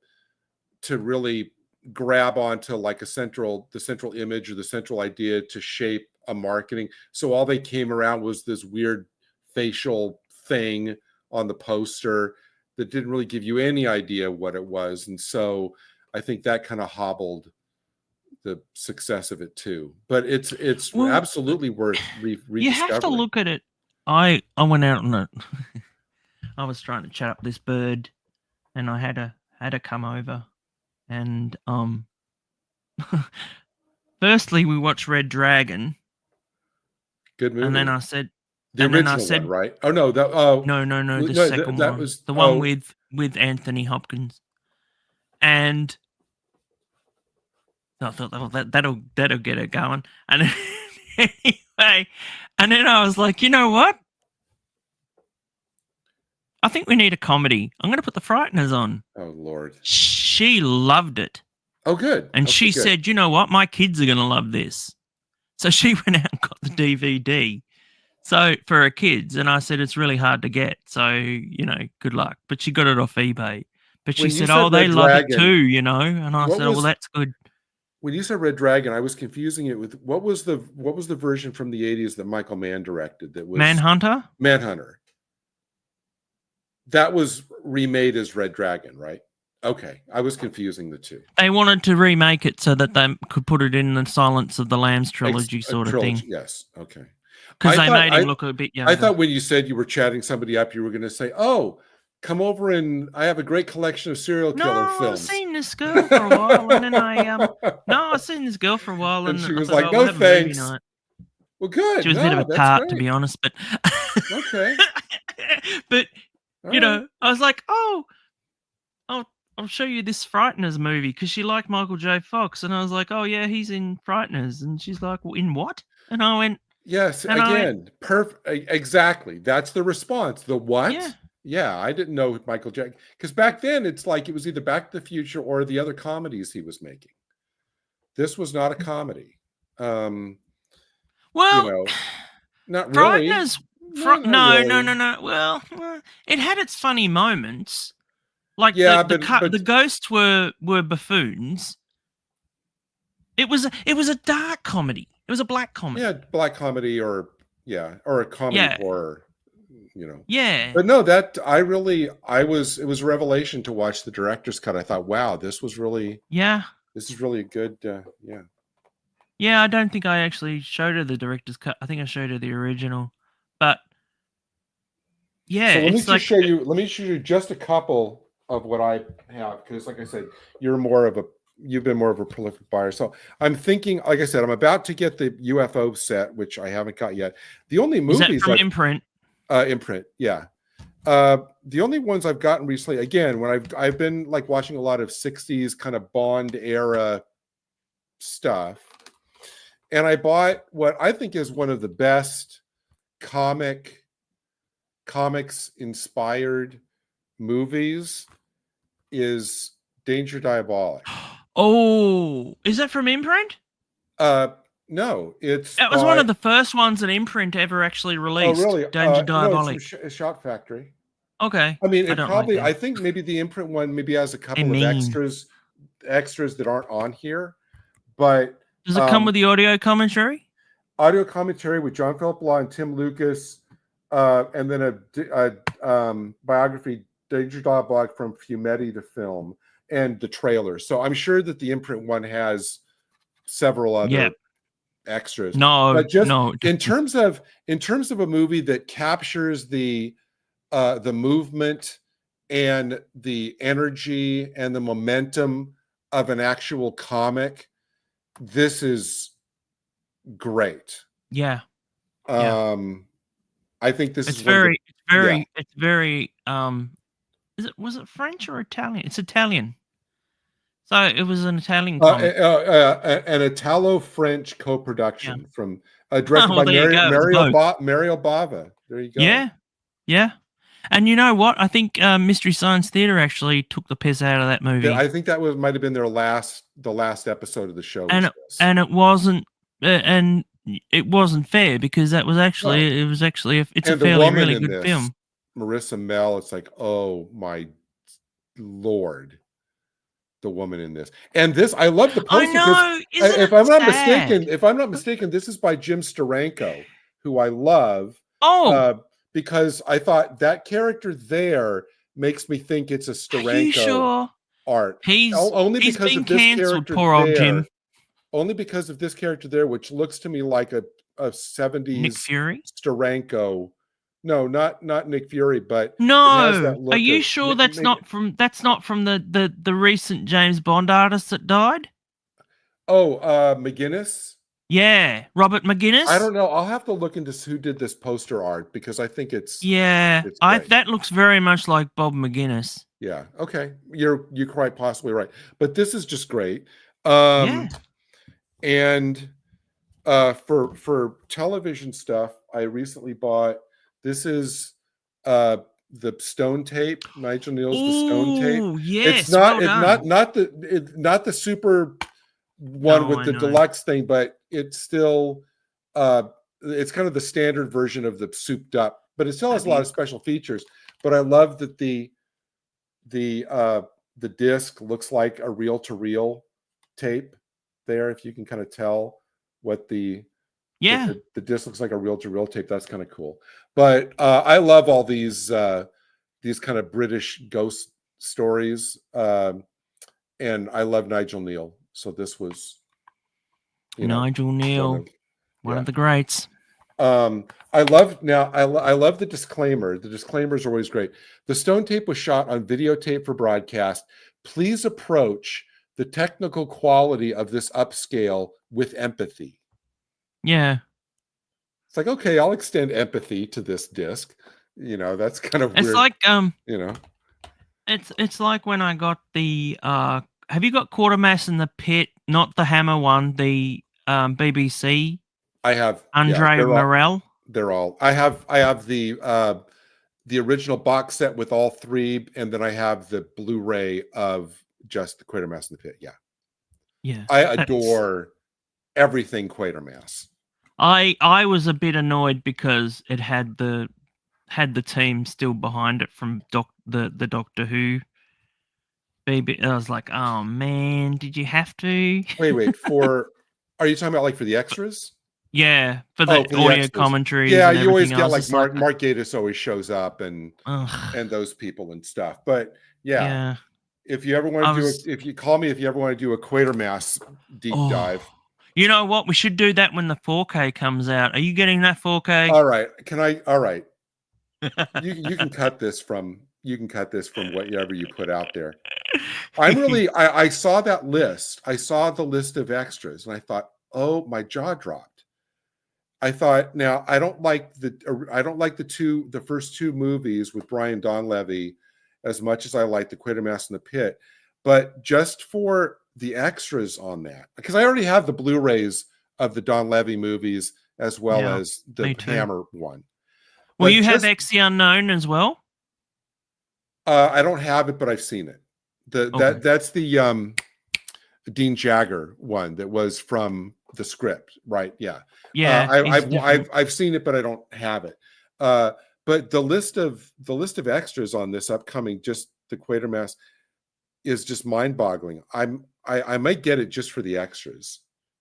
really grab onto like the central image or the central idea to shape a marketing. So all they came around was this weird facial thing on the poster that didn't really give you any idea what it was. And so I think that kind of hobbled the success of it too. But it's absolutely worth rediscovering. You have to look at it. I went out on it. I was trying to chat up this bird, and I had to come over, and firstly we watched Red Dragon. Good movie. And then I said the original one, right? Oh no, no, the second one. Was the one with Anthony Hopkins. And I thought that'll get it going. And anyway, and then I was like, you know what? I think we need a comedy. I'm going to put The Frighteners on. Oh Lord. She loved it. Oh good. And she said, you know what? My kids are going to love this. So she went out and got the DVD. So for her kids, and I said it's really hard to get. So, good luck. But she got it off eBay. But she said, they love it too, And I said, well, that's good. When you said Red Dragon, I was confusing it with what was the version from the 80s that Michael Mann directed that was Manhunter? Manhunter. That was remade as Red Dragon, right? Okay, I was confusing the two. They wanted to remake it so that they could put it in the Silence of the Lambs trilogy sort of thing. Yes, okay. Because they made him look a bit younger. I thought when you said you were chatting somebody up, you were going to say, oh, come over and I have a great collection of serial killer films. I've seen this girl for a while, and then I've seen this girl for a while, and she was like, no thanks. Well, good. She was a bit of a tart, to be honest, but okay. But I was like, I'll show you this Frighteners movie because she liked Michael J. Fox. And I was like, oh, yeah, he's in Frighteners. And she's like, well, in what? And I went, yes, again, perfect. Exactly. That's the response. The what? Yeah, I didn't know Michael J. Because back then, it's like it was either Back to the Future or the other comedies he was making. This was not a comedy. Well, not really. Frighteners. No. Well, it had its funny moments. Like the ghosts were buffoons. It was a dark comedy. It was a black comedy. Yeah, black comedy or a comedy horror. Yeah. But no, it was a revelation to watch the director's cut. I thought, wow, this was really this is really a good Yeah, I don't think I actually showed her the director's cut. I think I showed her the original. But yeah, so let me show you just a couple of what I have, because like I said, you've been more of a prolific buyer. So I'm thinking, like I said, I'm about to get the UFO set, which I haven't got yet. The only movies is that from Imprint. Imprint, yeah. The only ones I've gotten recently, again, when I've been like watching a lot of 60s kind of Bond era stuff, and I bought what I think is one of the best comics inspired movies is Danger Diabolik. Oh, is that from Imprint? No, that was one of the first ones that Imprint ever actually released. Oh, really? Danger Diabolik. No, it's Shot Factory. Okay. I mean, I think maybe the Imprint one maybe has a couple of extras that aren't on here. But does it come with the audio commentary? Audio commentary with John Philip Law and Tim Lucas, and then a biography, Danger Diabolik from Fumetti the film, and the trailer. So I'm sure that the Imprint one has several other Yeah. extras. No, But just no. in terms of a movie that captures the movement and the energy and the momentum of an actual comic, this is great. Yeah. I think this It's is one of the it's very was it French or Italian? It's Italian. So it was an Italian comic. an Italo-French co-production from directed Well, by there you go. It was both. Mario Bava. There you go. Yeah. Yeah. And you know what? I think Mystery Science Theater actually took the piss out of that movie. I think that might have been the last episode of the show. And it wasn't fair, because that was actually it's a fairly really good film. Marissa Mel, it's like, oh my Lord, the woman in this. And this, I love the poster. I know. If I'm not mistaken, this is by Jim Steranko, who I love. Because I thought that character there makes me think it's a Steranko art. He's because been canceled, poor old Jim. Only because of this character there, which looks to me like a 70s Nick Fury Steranko. No, not Nick Fury, but no. Are you sure that's not from the recent James Bond artist that died? Oh, McGuinness. Yeah, Robert McGuinness. I don't know. I'll have to look into who did this poster art, because I think it's that looks very much like Bob McGuinness. Yeah. Okay. You're quite possibly right. But this is just great. And for television stuff, I recently bought, this is the Stone Tape, Nigel Neal's The Stone Tape. Yes, it's not the super one with the deluxe thing, but it's still it's kind of the standard version of the souped up, but it still has a lot of special features. But I love that the disc looks like a reel-to-reel tape there. If you can kind of tell what the disc looks like, a reel-to-reel tape, that's kind of cool. But I love all these kind of British ghost stories, and I love Nigel Neal. So this was Nigel Neal, one of the greats. I love the disclaimer. The disclaimers are always great. The Stone Tape was shot on videotape for broadcast. Please approach the technical quality of this upscale with empathy. Yeah. It's like, okay, I'll extend empathy to this disc. That's kind of weird. It's like it's like when I got the have you got Quatermass in the Pit? Not the Hammer one, the BBC. I have Andre Morel. They're all. I have the original box set with all three, and then I have the Blu-ray of just the Quatermass in the Pit. Yeah. Yeah. I adore everything Quatermass. I was a bit annoyed because it had the team still behind it from the Doctor Who. Baby, I was like, oh man, did you have to? Wait, are you talking about like for the extras? Yeah, for the audio commentary. Yeah, you always get like Mark Gatiss always shows up and those people and stuff. But yeah. If you ever want to if you call me, if you ever want to do a Quatermass deep dive. You know what? We should do that when the 4K comes out. Are you getting that 4K? All right. All right. You can cut this from whatever you put out there. I saw that list. I saw the list of extras, and I thought, oh, my jaw dropped. I thought, now I don't like the first two movies with Brian Donlevy as much as I like the Quatermass in the Pit, but just for the extras on that, because I already have the Blu-rays of the Donlevy movies as well as the Hammer one. Well, you have X the Unknown as well? I don't have it, but I've seen it. That's the Dean Jagger one that was from the script, right? Yeah. Yeah. I've seen it, but I don't have it. But the list of extras on this upcoming, just the Quatermass, is just mind-boggling. I might get it just for the extras,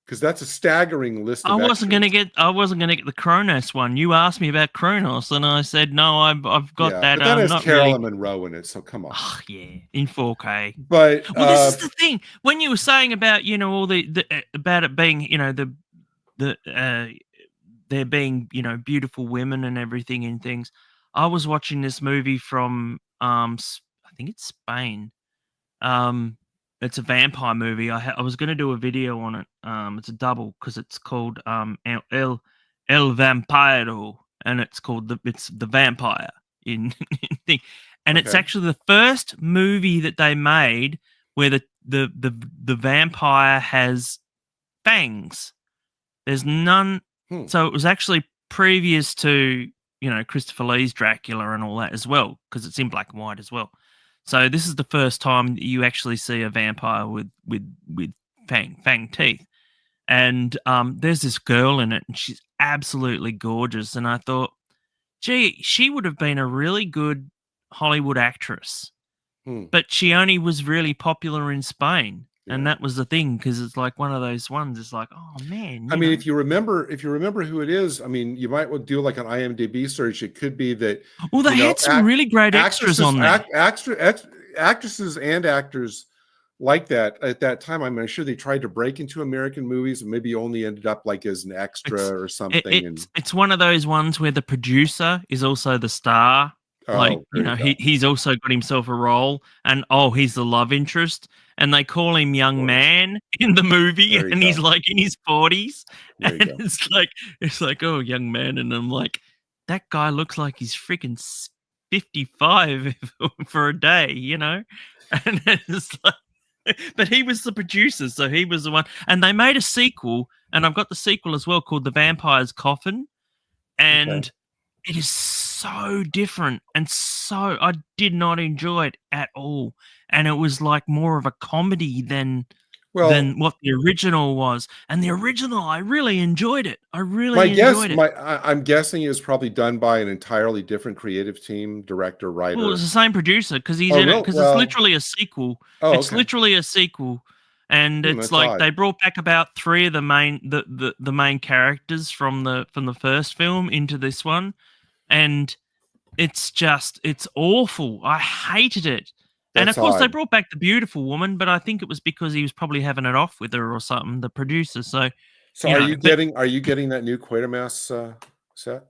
because that's a staggering list. I wasn't gonna get the Kronos one. You asked me about Kronos, and I said no. I've got that. But that has not Carolyn really. Monroe in it, so come on. Oh, yeah, in 4K. But well, this is the thing. When you were saying about all the about it being there being beautiful women and everything and things. I was watching this movie from I think it's Spain. It's a vampire movie. I was going to do a video on it. It's a double because it's called El Vampiro, and it's called the vampire in thing, and it's actually the first movie that they made where the vampire has fangs. There's none. So it was actually previous to Christopher Lee's Dracula and all that as well, because it's in black and white as well. So this is the first time that you actually see a vampire with fang teeth. And there's this girl in it, and she's absolutely gorgeous. And I thought, gee, she would have been a really good Hollywood actress. But she only was really popular in Spain. Yeah. And that was the thing, because it's like one of those ones. It's like, oh man. I mean, if you remember who it is, I mean, you might do like an IMDb search. It could be that. Well, they had some really great extras on there. Actresses and actors like that at that time. I'm sure they tried to break into American movies and maybe only ended up like as an extra or something. It's one of those ones where the producer is also the star. He's also got himself a role, and he's the love interest, and they call him young man in the movie, and he's like in his 40s, and it's like oh, young man, and I'm like, that guy looks like he's freaking 55 for a day, and it's like, but he was the producer, so he was the one, and they made a sequel, and I've got the sequel as well called The Vampire's Coffin, and it is so different, and so I did not enjoy it at all, and it was like more of a comedy than what the original was. And the original, I really enjoyed it. I'm guessing it was probably done by an entirely different creative team, director, writer. Well, it's the same producer because he's in it, because it's literally a sequel. Literally a sequel. And it's like odd. They brought back about 3 of the main characters from the first film into this one, and it's awful. I hated it. And of course, they brought back the beautiful woman, but I think it was because he was probably having it off with her or something, the producer. So are you getting that new Quatermass set?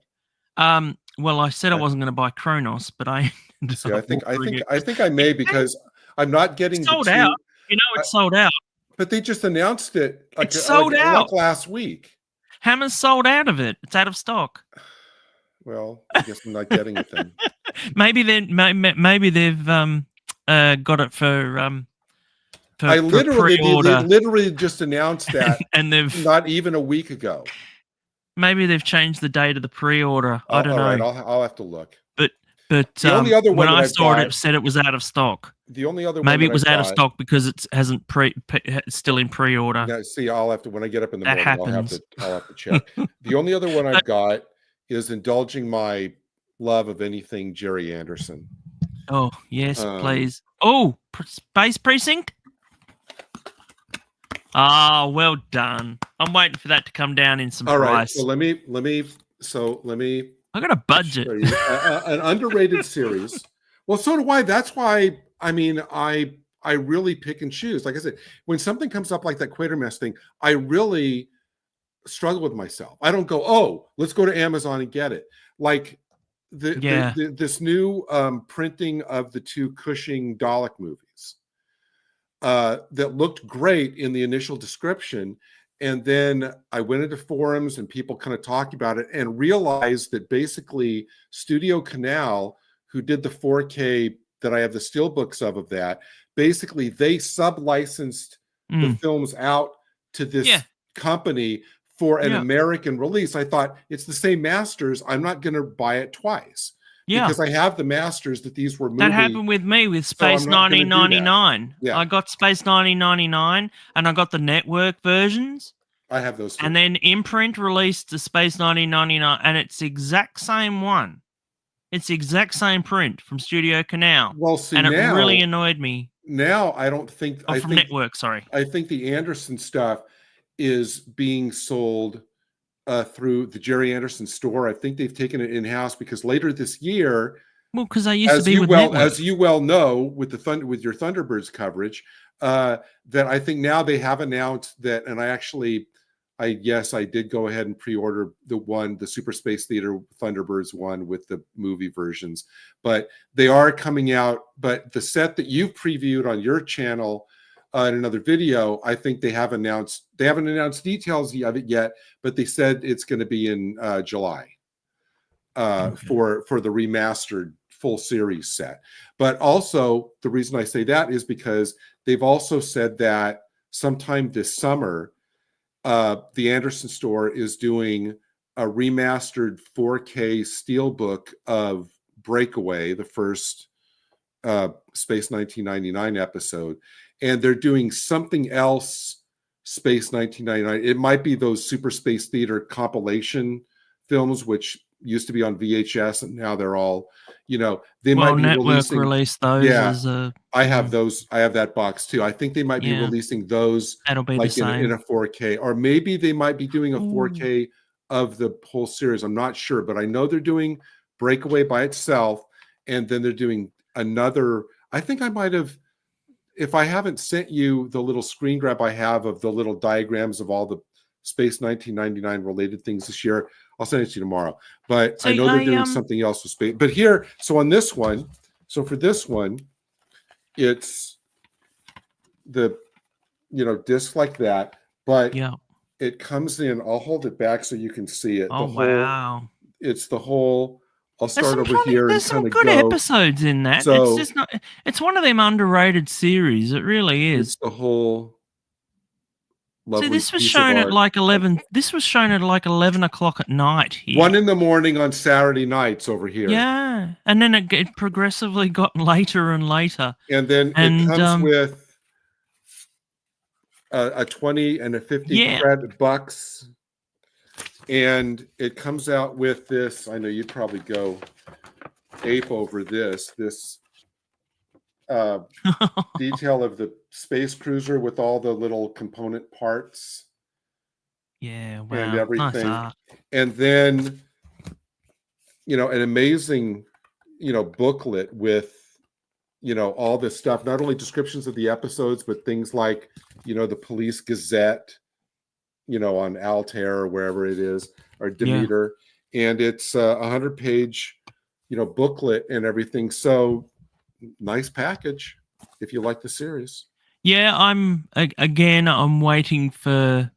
Well, I said I wasn't going to buy Kronos, but I think I may, because I'm not getting sold out. It's sold out. But they just announced it it's sold out last week. Hammer's sold out of it. It's out of stock. Well, I guess I'm not getting it then. maybe they've got it for pre-order. They literally just announced that, and they've not even a week ago. Maybe they've changed the date of the pre-order. I don't know. Right, I'll have to look. But the only other one when I saw it said it was out of stock. The only other maybe it was out of stock because it's still in pre-order. Now, see, I'll have to, when I get up in the morning, I'll have to check. The only other one I've got is indulging my love of anything Jerry Anderson. Oh yes, please. Oh, Space Precinct. Ah, well done. I'm waiting for that to come down in some price. All right, so let me. I got a budget. An underrated series. Well, so do I. That's why. I mean, I really pick and choose. Like I said, when something comes up like that Quatermass thing, I really struggle with myself. I don't go, oh, let's go to Amazon and get it. Like this new printing of the 2 Cushing Dalek movies that looked great in the initial description. And then I went into forums and people kind of talking about it and realized that basically Studio Canal, who did the 4K that I have the steelbooks of that, basically they sub-licensed the films out to this company for an American release. I thought, it's the same masters. I'm not going to buy it twice. Yeah. Because I have the masters that these were moving. That happened with me with Space 1999. Yeah. I got Space 1999 and I got the network versions. I have those too. And then Imprint released the Space 1999 and it's the exact same one. It's the exact same print from Studio Canal. Well, see, and it now, really annoyed me. Now I don't think... Network, sorry. I think the Anderson stuff is being sold through the Jerry Anderson store. I think they've taken it in-house because later this year, well, because I used to be with Network. As you well know, with your Thunderbirds coverage, that I think now they have announced that, and I did go ahead and pre-order the Super Space Theater Thunderbirds one with the movie versions, but they are coming out. But the set that you've previewed on your channel in another video, I think they haven't announced details of it yet, but they said it's going to be in July for the remastered full series set. But also the reason I say that is because they've also said that sometime this summer, the Anderson store is doing a remastered 4K steelbook of Breakaway, the first Space 1999 episode, and they're doing something else Space 1999. It might be those Super Space Theater compilation films, which used to be on VHS, and now they're all, they might be Network released those. Yeah, as a, I have those. I have that box too. I think they might be releasing those. That'll be like the same. in a 4K, or maybe they might be doing a 4K of the whole series. I'm not sure, but I know they're doing Breakaway by itself, and then they're doing another. I think I might have, if I haven't sent you the little screen grab I have of the little diagrams of all the Space 1999 related things this year, I'll send it to you tomorrow. But I know they're doing something else with space. But here, so on this one, for this one, it's the disc like that, but it comes in. I'll hold it back so you can see it. Oh, wow. It's the whole. I'll start over here. There's some good episodes in that. So, it's just not. It's one of them underrated series. It really is. It's the whole. See, this was shown at like 11. This was shown at like 11 o'clock at night here. 1 a.m. on Saturday nights over here. Yeah, and then it progressively got later and later. And then it comes with a 20 and a 50 credit bucks, and it comes out with this. I know you'd probably go ape over this. Detail of the space cruiser with all the little component parts. Yeah, wow, and everything. Nice. And then, an amazing, booklet with, all this stuff, not only descriptions of the episodes, but things like, the Police Gazette, on Altair or wherever it is, or Demeter. Yeah. And it's a 100-page, booklet and everything. So nice package if you like the series. Yeah, I'm waiting for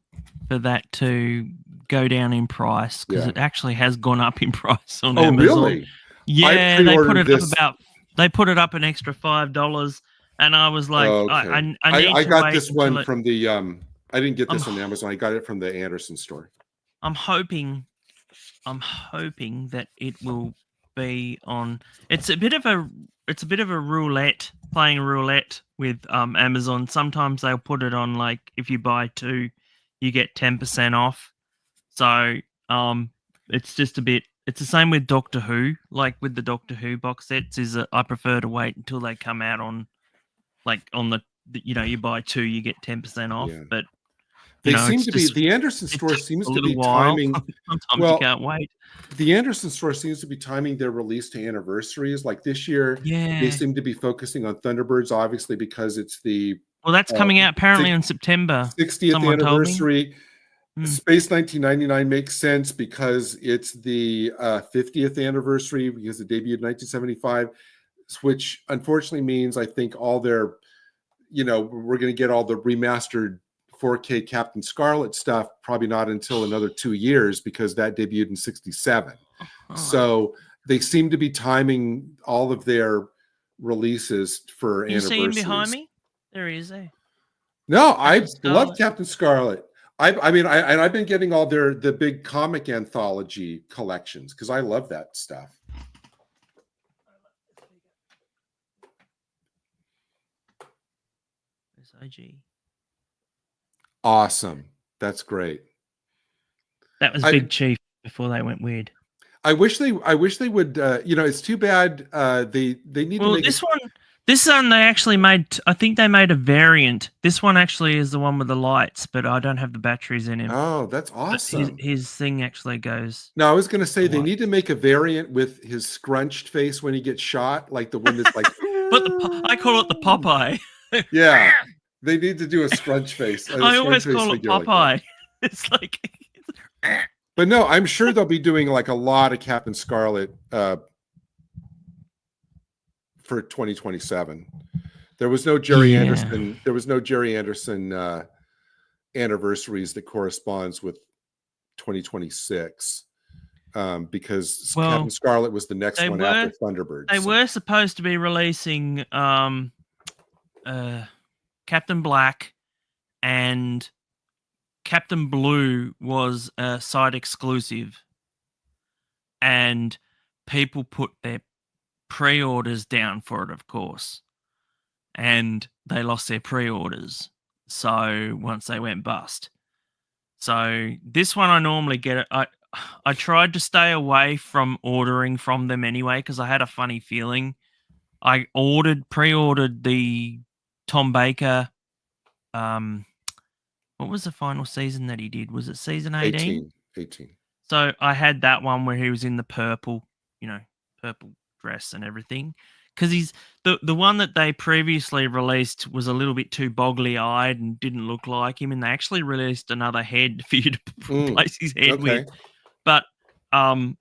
that to go down in price, because it actually has gone up in price on Amazon. Really? Yeah, they put it up an extra $5, and I was like, okay. I got this one from the I didn't get this on Amazon. I got it from the Anderson store. I'm hoping that it will be on. It's a bit of a roulette, playing roulette with Amazon. Sometimes they'll put it on, like, if you buy 2, you get 10% off. So it's just a bit. It's the same with Doctor Who. Like with the Doctor Who box sets, is that I prefer to wait until they come out on, like, on the you buy 2, you get 10% off. Yeah. But they seem to be, the Anderson store seems to be timing. Sometimes you can't wait. The Anderson store seems to be timing their release to anniversaries. Like this year, they seem to be focusing on Thunderbirds, obviously, because it's the that's coming out apparently in September. 60th anniversary. Space 1999 makes sense because it's the 50th anniversary, because it debuted in 1975, which unfortunately means I think all their, we're going to get all the remastered 4K Captain Scarlet stuff probably not until another 2 years, because that debuted in 67. So they seem to be timing all of their releases for anniversaries. You see him behind me? There he is. There. No, I love Captain Scarlet. I've been getting all the big comic anthology collections because I love that stuff. IG. Awesome. That's great. That was Big Chief before they went weird. I wish they would, it's too bad they need to make This one they actually made. I think they made a variant. This one actually is the one with the lights, but I don't have the batteries in him. Oh, that's awesome. His thing actually goes. No, I was going to say they What? need to make a variant with his scrunched face when he gets shot, like the one that's like. But I call it the Popeye. Yeah, they need to do a scrunch face. I always call it Popeye. Like it's like. But no, I'm sure they'll be doing like a lot of Captain Scarlet for 2027. There was no Jerry Anderson. There was no Jerry Anderson anniversaries that corresponds with 2026 because Captain Scarlet was the next one after Thunderbird. They were supposed to be releasing Captain Black, and Captain Blue was a site exclusive, and people put their pre-orders down for it, of course, and they lost their pre-orders. So once they went bust. So this one I normally get it. I tried to stay away from ordering from them anyway because I had a funny feeling. I pre-ordered the Tom Baker. What was the final season that he did? Was it season 18? 18. So I had that one where he was in the purple, purple dress and everything. Because he's the one that they previously released was a little bit too boggly-eyed and didn't look like him, and they actually released another head for you to replace his head with. But so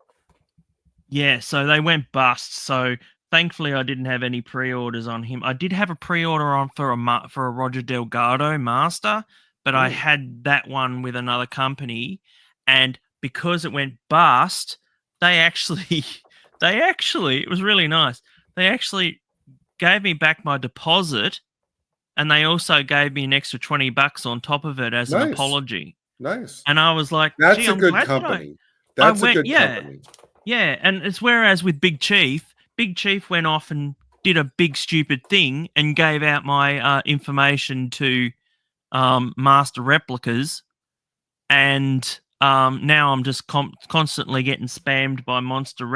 they went bust. So thankfully, I didn't have any pre-orders on him. I did have a pre-order on for a Roger Delgado Master, but I had that one with another company, and because it went bust, they actually it was really nice. They actually gave me back my deposit, and they also gave me an extra $20 on top of it as an apology. Nice. And I was like, "That's a good company. That's a good company." Yeah, and it's whereas with Big Chief went off and did a big stupid thing and gave out my information to Master Replicas, and now I'm just constantly getting spammed by Master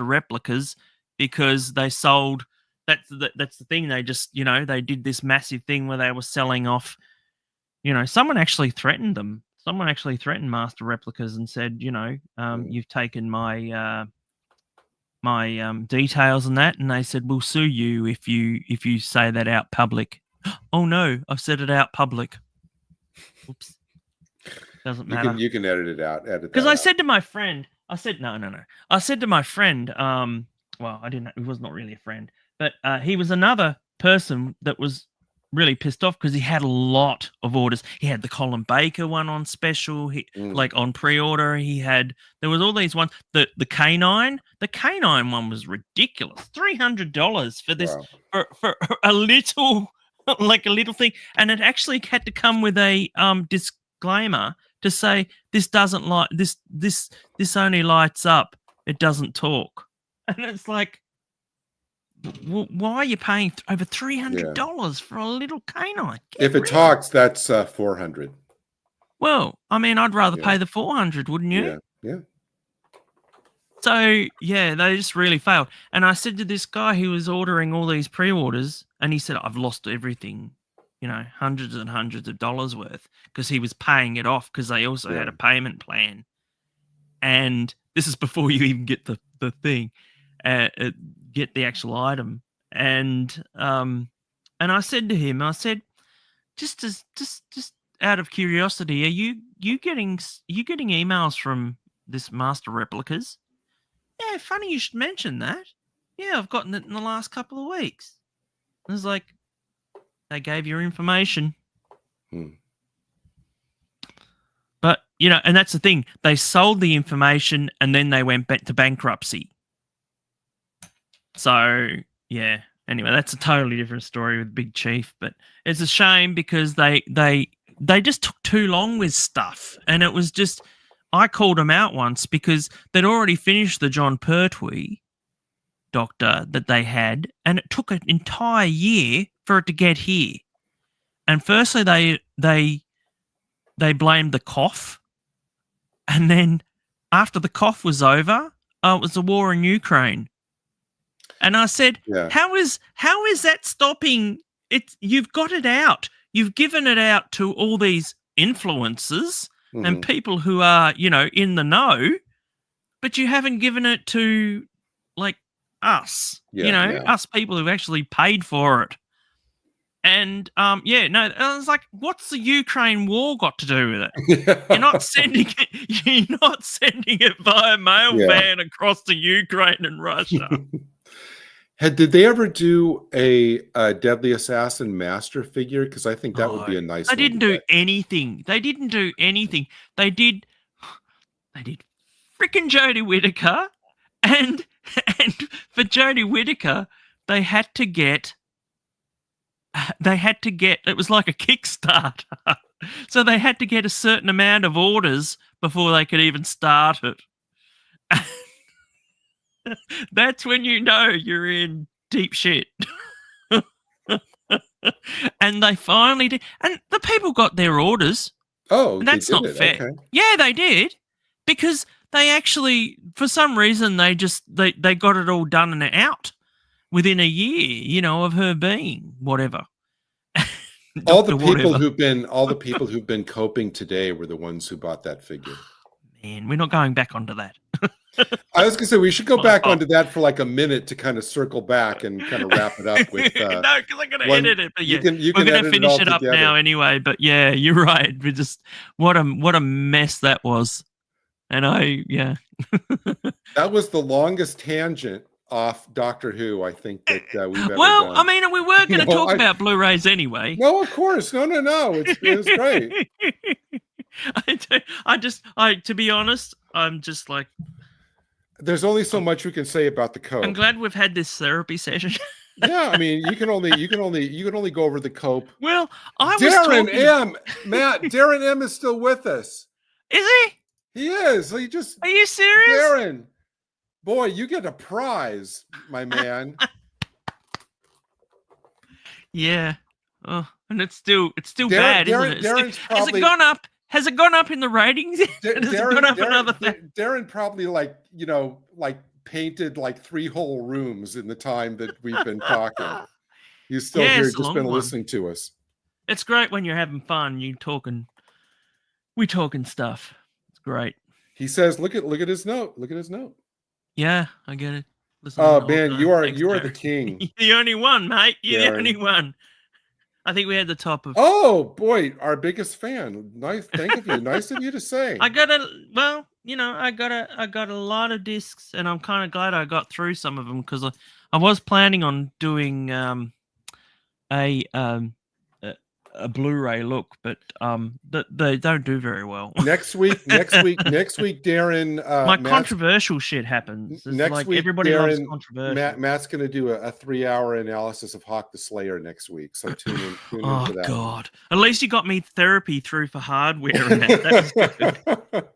Replicas because they sold. That's the thing. They just they did this massive thing where they were selling off. Someone actually threatened them. Someone actually threatened Master Replicas and said, you've taken my my details and that, and they said we'll sue you if you say that out public. Oh no, I've said it out public. Oops. Doesn't matter. You can edit it out. Because I said to my friend, I said no. I said to my friend, well, I didn't. He was not really a friend, but he was another person that was really pissed off because he had a lot of orders. He had the Colin Baker one on special, like on pre-order. There was all these ones. The canine one was ridiculous. $300 for this for a little thing, and it actually had to come with a disclaimer to say this doesn't light this only lights up, it doesn't talk. And it's like, why are you paying over $300 for a little canine? If it talks, that's $400. Well, I mean, I'd rather pay the $400, wouldn't you? Yeah. So yeah, they just really failed. And I said to this guy who was ordering all these pre-orders, and he said, "I've lost everything, hundreds and hundreds of dollars worth," because he was paying it off because they also had a payment plan. And this is before you even get the thing. Get the actual item, and I said to him, I said, just out of curiosity, are you getting emails from this Master Replicas? Yeah, funny you should mention that. Yeah, I've gotten it in the last couple of weeks. I was like, they gave your information. But and that's the thing, they sold the information and then they went back to bankruptcy. So, yeah. Anyway, that's a totally different story with Big Chief, but it's a shame because they just took too long with stuff, and it was just, I called them out once because they'd already finished the John Pertwee Doctor that they had, and it took an entire year for it to get here. And firstly, they blamed the cough, and then after the cough was over, it was the war in Ukraine. And I said, Yeah. how is that stopping it? You've got it out. You've given it out to all these influencers and people who are, in the know, but you haven't given it to like us, us people who've actually paid for it. And I was like, what's the Ukraine war got to do with it? You're not sending it via mail van across to Ukraine and Russia. Did they ever do a Deadly Assassin Master figure? Because I think that would be a nice one. They didn't do anything. They didn't do anything. They did freaking Jodie Whittaker, and for Jodie Whittaker, they had to get. It was like a Kickstarter, so they had to get a certain amount of orders before they could even start it. That's when you know you're in deep shit. And they finally did, and the people got their orders. Oh, and that's not fair. Okay. Yeah, they did, because they actually, for some reason, they got it all done and out within a year, of her being whatever. all the people who've been coping today were the ones who bought that figure. Man, we're not going back onto that. I was gonna say we should go back onto that for like a minute to kind of circle back and kind of wrap it up with. No, because I'm gonna edit it. But yeah, we're gonna finish it up now anyway. But yeah, you're right. We just what a mess that was, and that was the longest tangent off Doctor Who I think that we've ever done. I mean, we were going to talk about BluRays anyway. No, of course, no. It was great. To be honest, I'm just like. There's only so much we can say about the cope. I'm glad we've had this therapy session. Yeah, I mean, you can only go over the cope. Well, Darren M is still with us. Is he? He is. Are you serious? Darren, boy, you get a prize, my man. Yeah. Oh, and it's still bad, isn't it? Has it gone up? Has it gone up in the ratings? Darren probably painted like 3 whole rooms in the time that we've been talking. He's still here, just been listening to us. It's great when you're having fun. We talking stuff. It's great. He says, "Look at his note. Look at his note." Yeah, I get it. Listen, oh man, you are the king. You're the only one, mate. You're the only one. I think we had the top of. Oh boy, our biggest fan. Nice, thank you. Nice of you to say. I got a lot of discs, and I'm kind of glad I got through some of them because I was planning on doing a Blu-ray look, but they don't do very well. Next week, Darren. My controversial shit happens. Next week, everybody loves controversial. Matt's going to do a 3-hour analysis of Hawk the Slayer next week. So tune in for that. Oh God! At least you got me therapy through for hardware and that.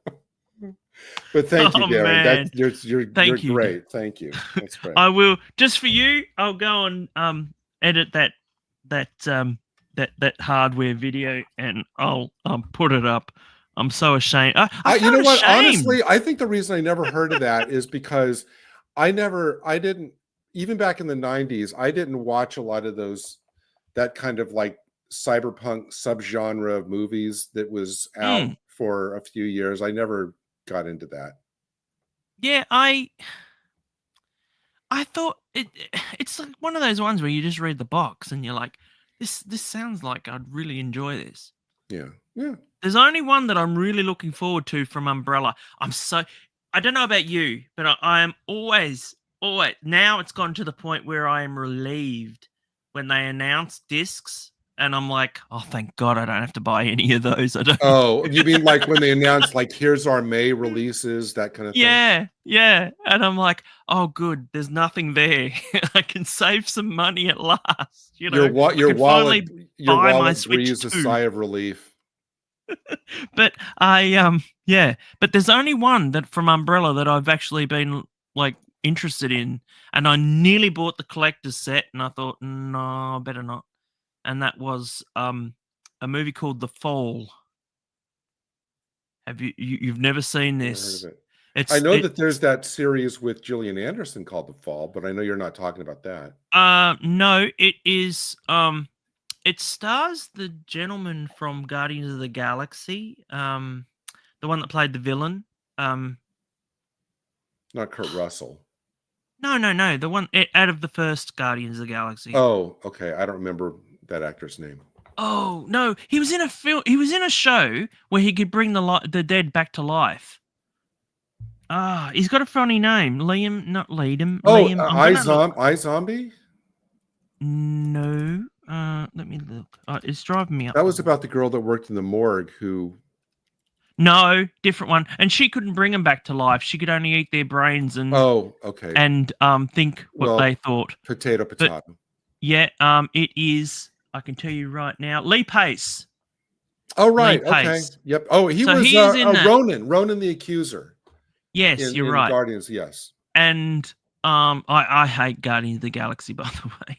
But thank you, Darren. You're great. Thank you. That's great. I will just for you. I'll go and edit that hardware video and I'll put it up. I'm so ashamed. You know what? Honestly, I think the reason I never heard of that is because I didn't, even back in the 90s, I didn't watch a lot of that kind of like cyberpunk subgenre of movies that was out for a few years. I never got into that. Yeah, I thought it's like one of those ones where you just read the box and you're like, this sounds like I'd really enjoy this. Yeah. There's only one that I'm really looking forward to from Umbrella. I don't know about you, but I am always now it's gone to the point where I am relieved when they announce discs. And I'm like, oh, thank God I don't have to buy any of those. Oh, you mean like when they announce, like, here's our May releases, that kind of thing? Yeah. And I'm like, oh, good. There's nothing there. I can save some money at last. Your wallet breathes a sigh of relief. But but there's only one that from Umbrella that I've actually been like interested in. And I nearly bought the collector's set and I thought, no, better not. And that was a movie called The Fall. Have you've never seen this? I know that there's that series with Gillian Anderson called The Fall, but I know you're not talking about that. No, it is it stars the gentleman from Guardians of the Galaxy, the one that played the villain. Not Kurt Russell. No, the one out of the first Guardians of the Galaxy. Oh, okay. I don't remember that actor's name. Oh no, he was in a film. He was in a show where he could bring the dead back to life. He's got a funny name. Liam, not Liam. Oh, Liam. iZombie? No. Let me look. It's driving me up. That was about the girl that worked in the morgue who... No, different one. And she couldn't bring them back to life. She could only eat their brains and... Oh, okay. And think what they thought. Potato. But, yeah, it is... I can tell you right now. Lee Pace. Oh, right. Okay. Yep. Oh, he was Ronan the Accuser. Yes, you're right. Guardians, yes. And I hate Guardians of the Galaxy, by the way.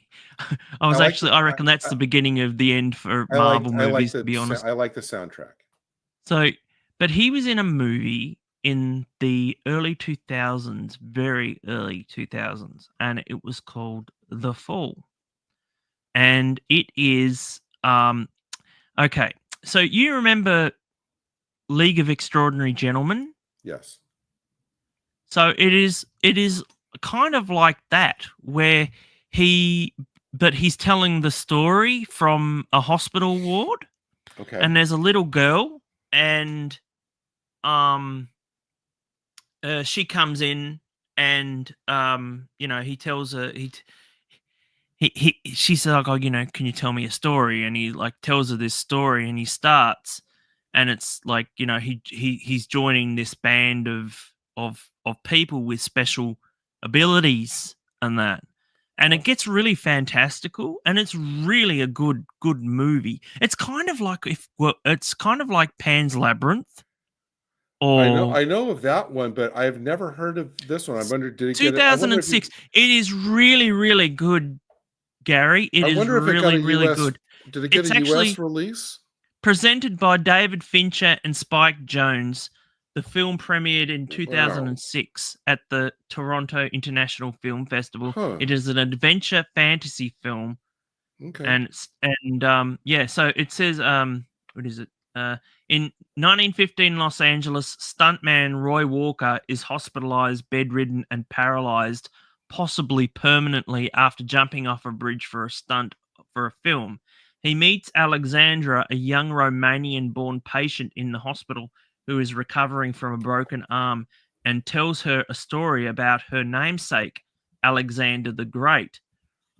I reckon that's the beginning of the end for Marvel movies, to be honest. I like the soundtrack. So, but he was in a movie in the early 2000s, very early 2000s, and it was called The Fall. And it is okay. So you remember League of Extraordinary Gentlemen? Yes. So it is kind of like that, where he's telling the story from a hospital ward. Okay. And there's a little girl, and she comes in, and he tells her she said, like, oh, can you tell me a story? And he like tells her this story, and he starts, and it's like, he's joining this band of people with special abilities and that. And it gets really fantastical, and it's really a good movie. It's kind of like Pan's Labyrinth. Or I know of that one, but I've never heard of this one. I wonder, did it 2006? It is really, really good, Gary. It is really, really good. Did it get a US release? Presented by David Fincher and Spike Jonze. The film premiered in 2006 at the Toronto International Film Festival. Huh. It is an adventure fantasy film. Okay. And so it says, what is it? In 1915 Los Angeles, stuntman Roy Walker is hospitalized, bedridden, and paralyzed, possibly permanently, after jumping off a bridge for a stunt for a film. He meets Alexandra, a young Romanian-born patient in the hospital who is recovering from a broken arm, and tells her a story about her namesake, Alexander the Great.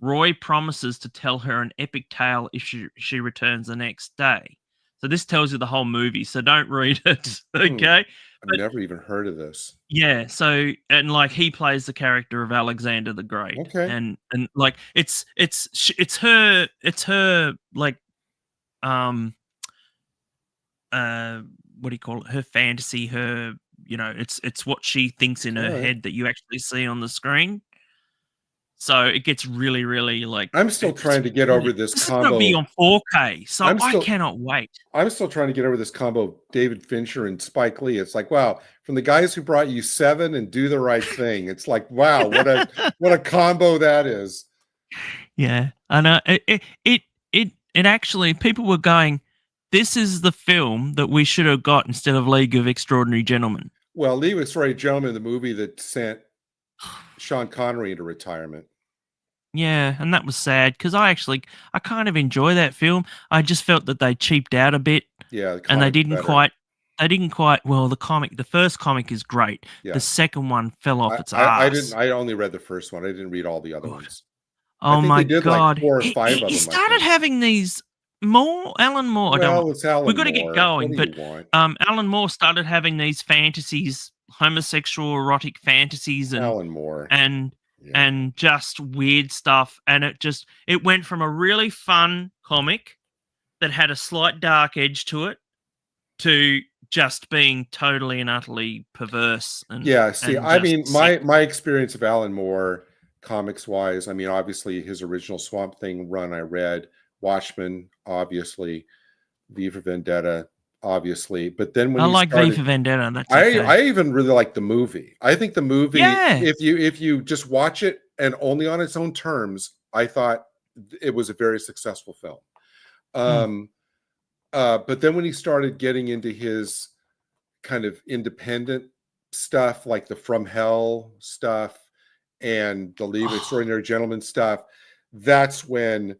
Roy promises to tell her an epic tale if she returns the next day. So this tells you the whole movie, so don't read it, okay? I've never even heard of this. Yeah, so, and like, he plays the character of Alexander the Great. Okay. And like, it's her like, what do you call it? Her fantasy, her, it's what she thinks in her head that you actually see on the screen. So it gets really, really like... I'm still trying to get over this combo. It's going to be on 4K, so I cannot wait. I'm still trying to get over this combo of David Fincher and Spike Lee. It's like, wow, from the guys who brought you Seven and Do the Right Thing. It's like, wow, what a combo that is. Yeah, I know. It actually, people were going, this is the film that we should have got instead of League of Extraordinary Gentlemen. Well, League of Extraordinary Gentlemen, the movie that sent Sean Connery into retirement. Yeah, and that was sad because I kind of enjoy that film. I just felt that they cheaped out a bit. Yeah, and they didn't quite. Well, the first comic is great. Yeah. The second one fell off its ass. I only read the first one. I didn't read all the other ones. Oh my God! Like 4 or 5 of them. He started having these Alan Moore. Well, it's Alan Moore. We've got to get going, but Alan Moore started having these fantasies, homosexual erotic fantasies, and Alan Moore and just weird stuff, and it went from a really fun comic that had a slight dark edge to it to just being totally and utterly perverse. I mean, my experience of Alan Moore comics wise, I mean, obviously his original Swamp Thing run I read, Watchmen, obviously, V for Vendetta, obviously, but then when I he like V started, for Vendetta. That's okay. I even really like the movie. I think the movie, Yeah. if you just watch it and only on its own terms, I thought it was a very successful film. But then when he started getting into his kind of independent stuff, like the From Hell stuff and the League of Extraordinary Gentlemen stuff, that's when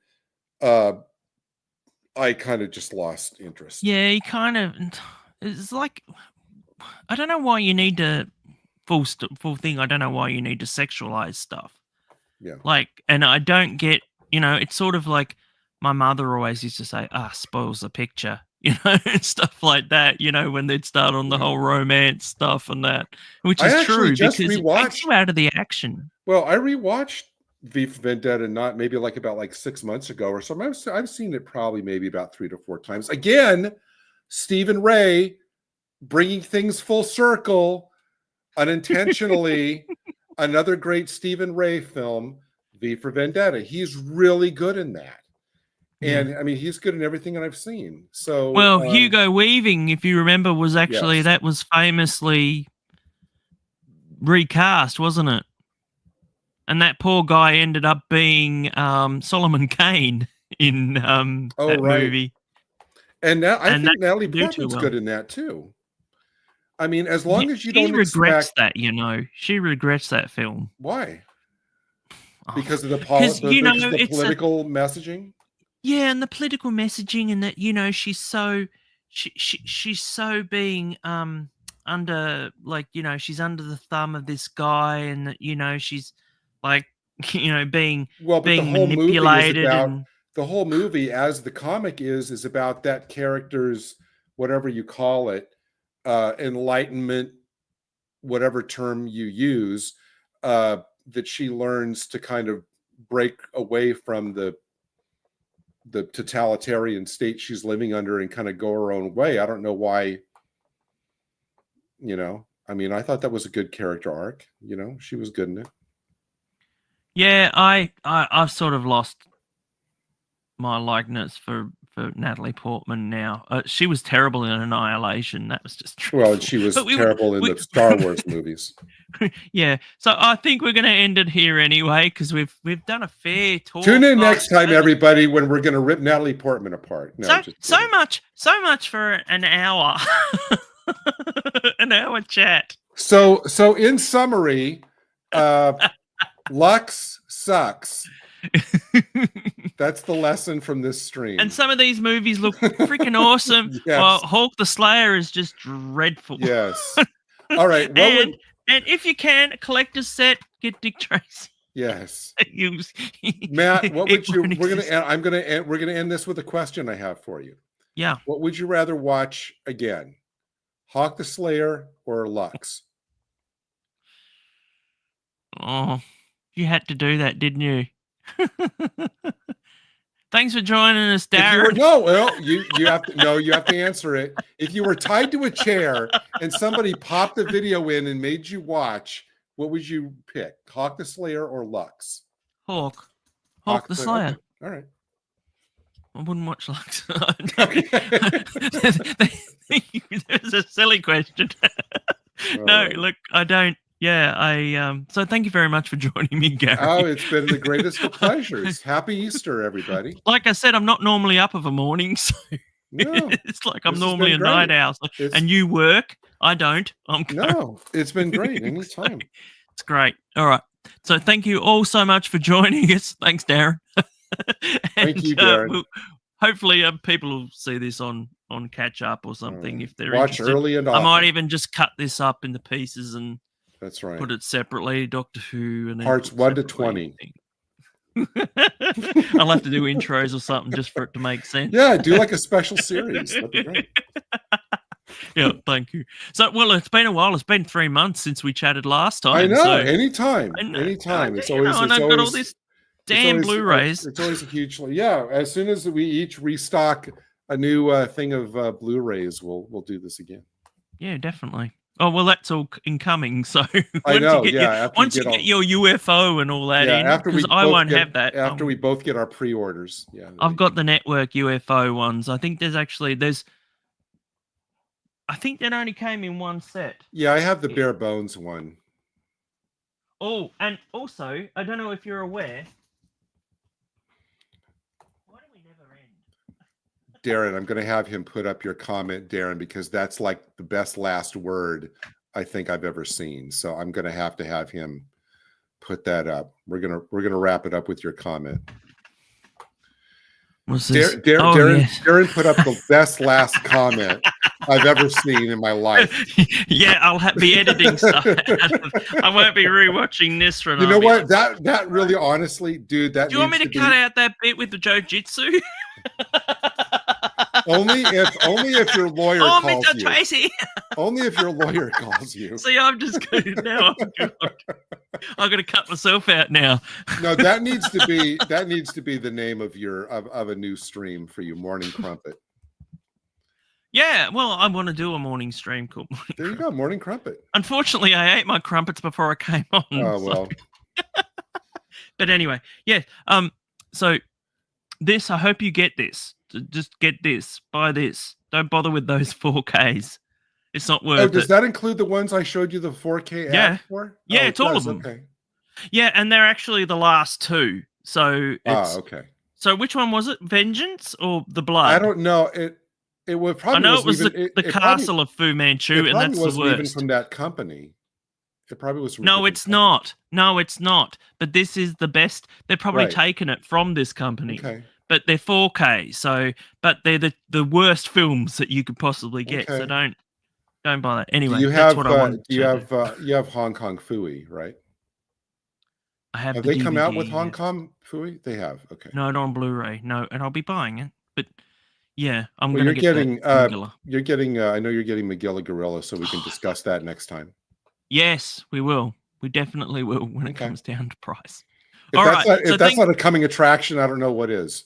I kind of just lost interest. Yeah, he kind of. It's like, I don't know why you need to full thing. I don't know why you need to sexualize stuff. Yeah. Like, and I don't get. It's sort of like my mother always used to say, spoils the picture. And stuff like that. When they'd start on the whole romance stuff and that, which is true because it takes you out of the action. Well, I rewatched V for Vendetta not maybe about 6 months ago or something. I've seen it probably maybe about 3 to 4 times. Again, Stephen Ray bringing things full circle unintentionally. Another great Stephen Ray film, V for Vendetta. He's really good in that. And I mean, he's good in everything that I've seen. So, well, Hugo Weaving, if you remember, was actually that was famously recast, wasn't it? And that poor guy ended up being Solomon Kane in that movie. And now I think Natalie Portman's good in that too. I mean, as long as you don't regrets that, she regrets that film. Why? Because of the political messaging. Yeah, and the political messaging, and that she's so she's so being under she's under the thumb of this guy, and that she's like being manipulated. The whole movie, as the comic is about that character's, whatever you call it, enlightenment, whatever term you use, that she learns to kind of break away from the totalitarian state she's living under and kind of go her own way. I don't know why, I mean, I thought that was a good character arc. She was good in it. Yeah, I've sort of lost my likeness for Natalie Portman now. She was terrible in Annihilation. That was just well, and she was terrible in the Star Wars movies. Yeah, so I think we're going to end it here anyway because we've done a fair talk. Tune in next time, everybody, when we're going to rip Natalie Portman apart. No, so much for an hour, an hour chat. So in summary, Lux sucks. That's the lesson from this stream. And some of these movies look freaking awesome. Yes. While Hawk the Slayer is just dreadful. Yes. All right. And if you can, a collector's set, get Dick Tracy. Yes. Matt, what would you? We're gonna end this with a question I have for you. Yeah. What would you rather watch again, Hawk the Slayer or Lux? Oh, you had to do that, didn't you? Thanks for joining us, Darren. You have to answer it. If you were tied to a chair and somebody popped a video in and made you watch, what would you pick? Hawk the Slayer or Lux? Hawk the Slayer. Okay. All right. I wouldn't watch Lux. There's a silly question. No, look, I don't. Yeah, so thank you very much for joining me, Gary. Oh, it's been the greatest of pleasures. Happy Easter, everybody. Like I said, I'm not normally up of a morning, so it's like I'm normally a night owl. And you work, I don't. No, it's been great. Anytime. It's great. All right. So thank you all so much for joining us. Thanks, Darren. Thank you, Darren. Hopefully people will see this on catch up or something if they're watch interested. Early and often. I might even just cut this up into pieces and that's right. Put it separately, Doctor Who, and then parts 1 to 20. I'll have to do intros or something just for it to make sense. Yeah, do like a special series. That'd be great. Yeah, thank you. So, well, it's been a while. It's been 3 months since we chatted last time. I know. So, anytime. It's always. And I've got all this damn BluRays. It's always a huge. Yeah, as soon as we each restock a new thing of BluRays, we'll do this again. Yeah, definitely. Oh, well, that's all incoming. So once you get your UFO and all that in, because I won't have that. After we both get our pre-orders. Yeah. I've got the network UFO ones. I think there's I think that only came in one set. Yeah, I have the bare bones one. Oh, and also, I don't know if you're aware. Why do we never end? Darren, I'm going to have him put up your comment, Darren, because that's like the best last word I think I've ever seen. So I'm going to have him put that up. We're gonna wrap it up with your comment. What's this? Darren, Yes. Darren put up the best last comment I've ever seen in my life. Yeah, I'll be editing stuff. I won't be rewatching this for. You know what? That really, honestly, dude. That. Do you want me to cut out that bit with the Jiu-Jitsu? Only if your lawyer calls Mr. you. Tracy. Only if your lawyer calls you. See, I'm just going now. I'm going to cut myself out now. No, that needs to be the name of a new stream for you, Morning Crumpet. Yeah, well, I want to do a morning stream called Morning There you go, Morning Crumpet. Unfortunately, I ate my crumpets before I came on. Oh well. But anyway, yeah. So this, I hope you get this. Just get this. Buy this. Don't bother with those 4Ks. It's not worth it. Does that include the ones I showed you the 4K ad for? Yeah, oh, it's all of them. Okay. Yeah, and they're actually the last two. So it's okay. So which one was it? Vengeance or the Blood? I don't know. It would probably. I know it was the Castle of Fu Manchu, and that's the worst. Even from that company. It probably was. No, it's not. No, it's not. But this is the best. They're probably taken it from this company. Okay. But they're 4K. So, but they're the worst films that you could possibly get. Okay. So don't buy that. Anyway, you that's have what I want. you have Hong Kong Fooey, right? I have. Have the they come out DVD, with Hong Kong Fooey? They have. Okay. No, not on Blu-ray. No, and I'll be buying it. But yeah, I'm well, going to get that. You're getting. I know you're getting Magilla Gorilla, so we can discuss that next time. Yes, we will. We definitely will when it comes down to price. If that's not a coming attraction, I don't know what is.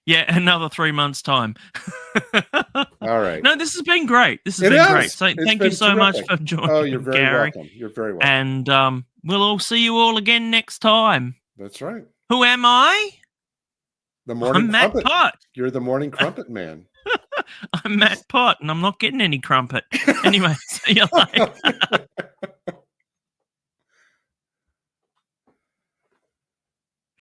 Yeah, another 3 months' time. All right. No, this has been great. This has been great. So thank you so much for joining. Oh, you're very Gary. welcome. You're very welcome. And we'll all see you all again next time. That's right. Who am I? I'm Matt Pott. You're the Morning Crumpet man. I'm Matt Pott, and I'm not getting any crumpet. Anyway, see you later.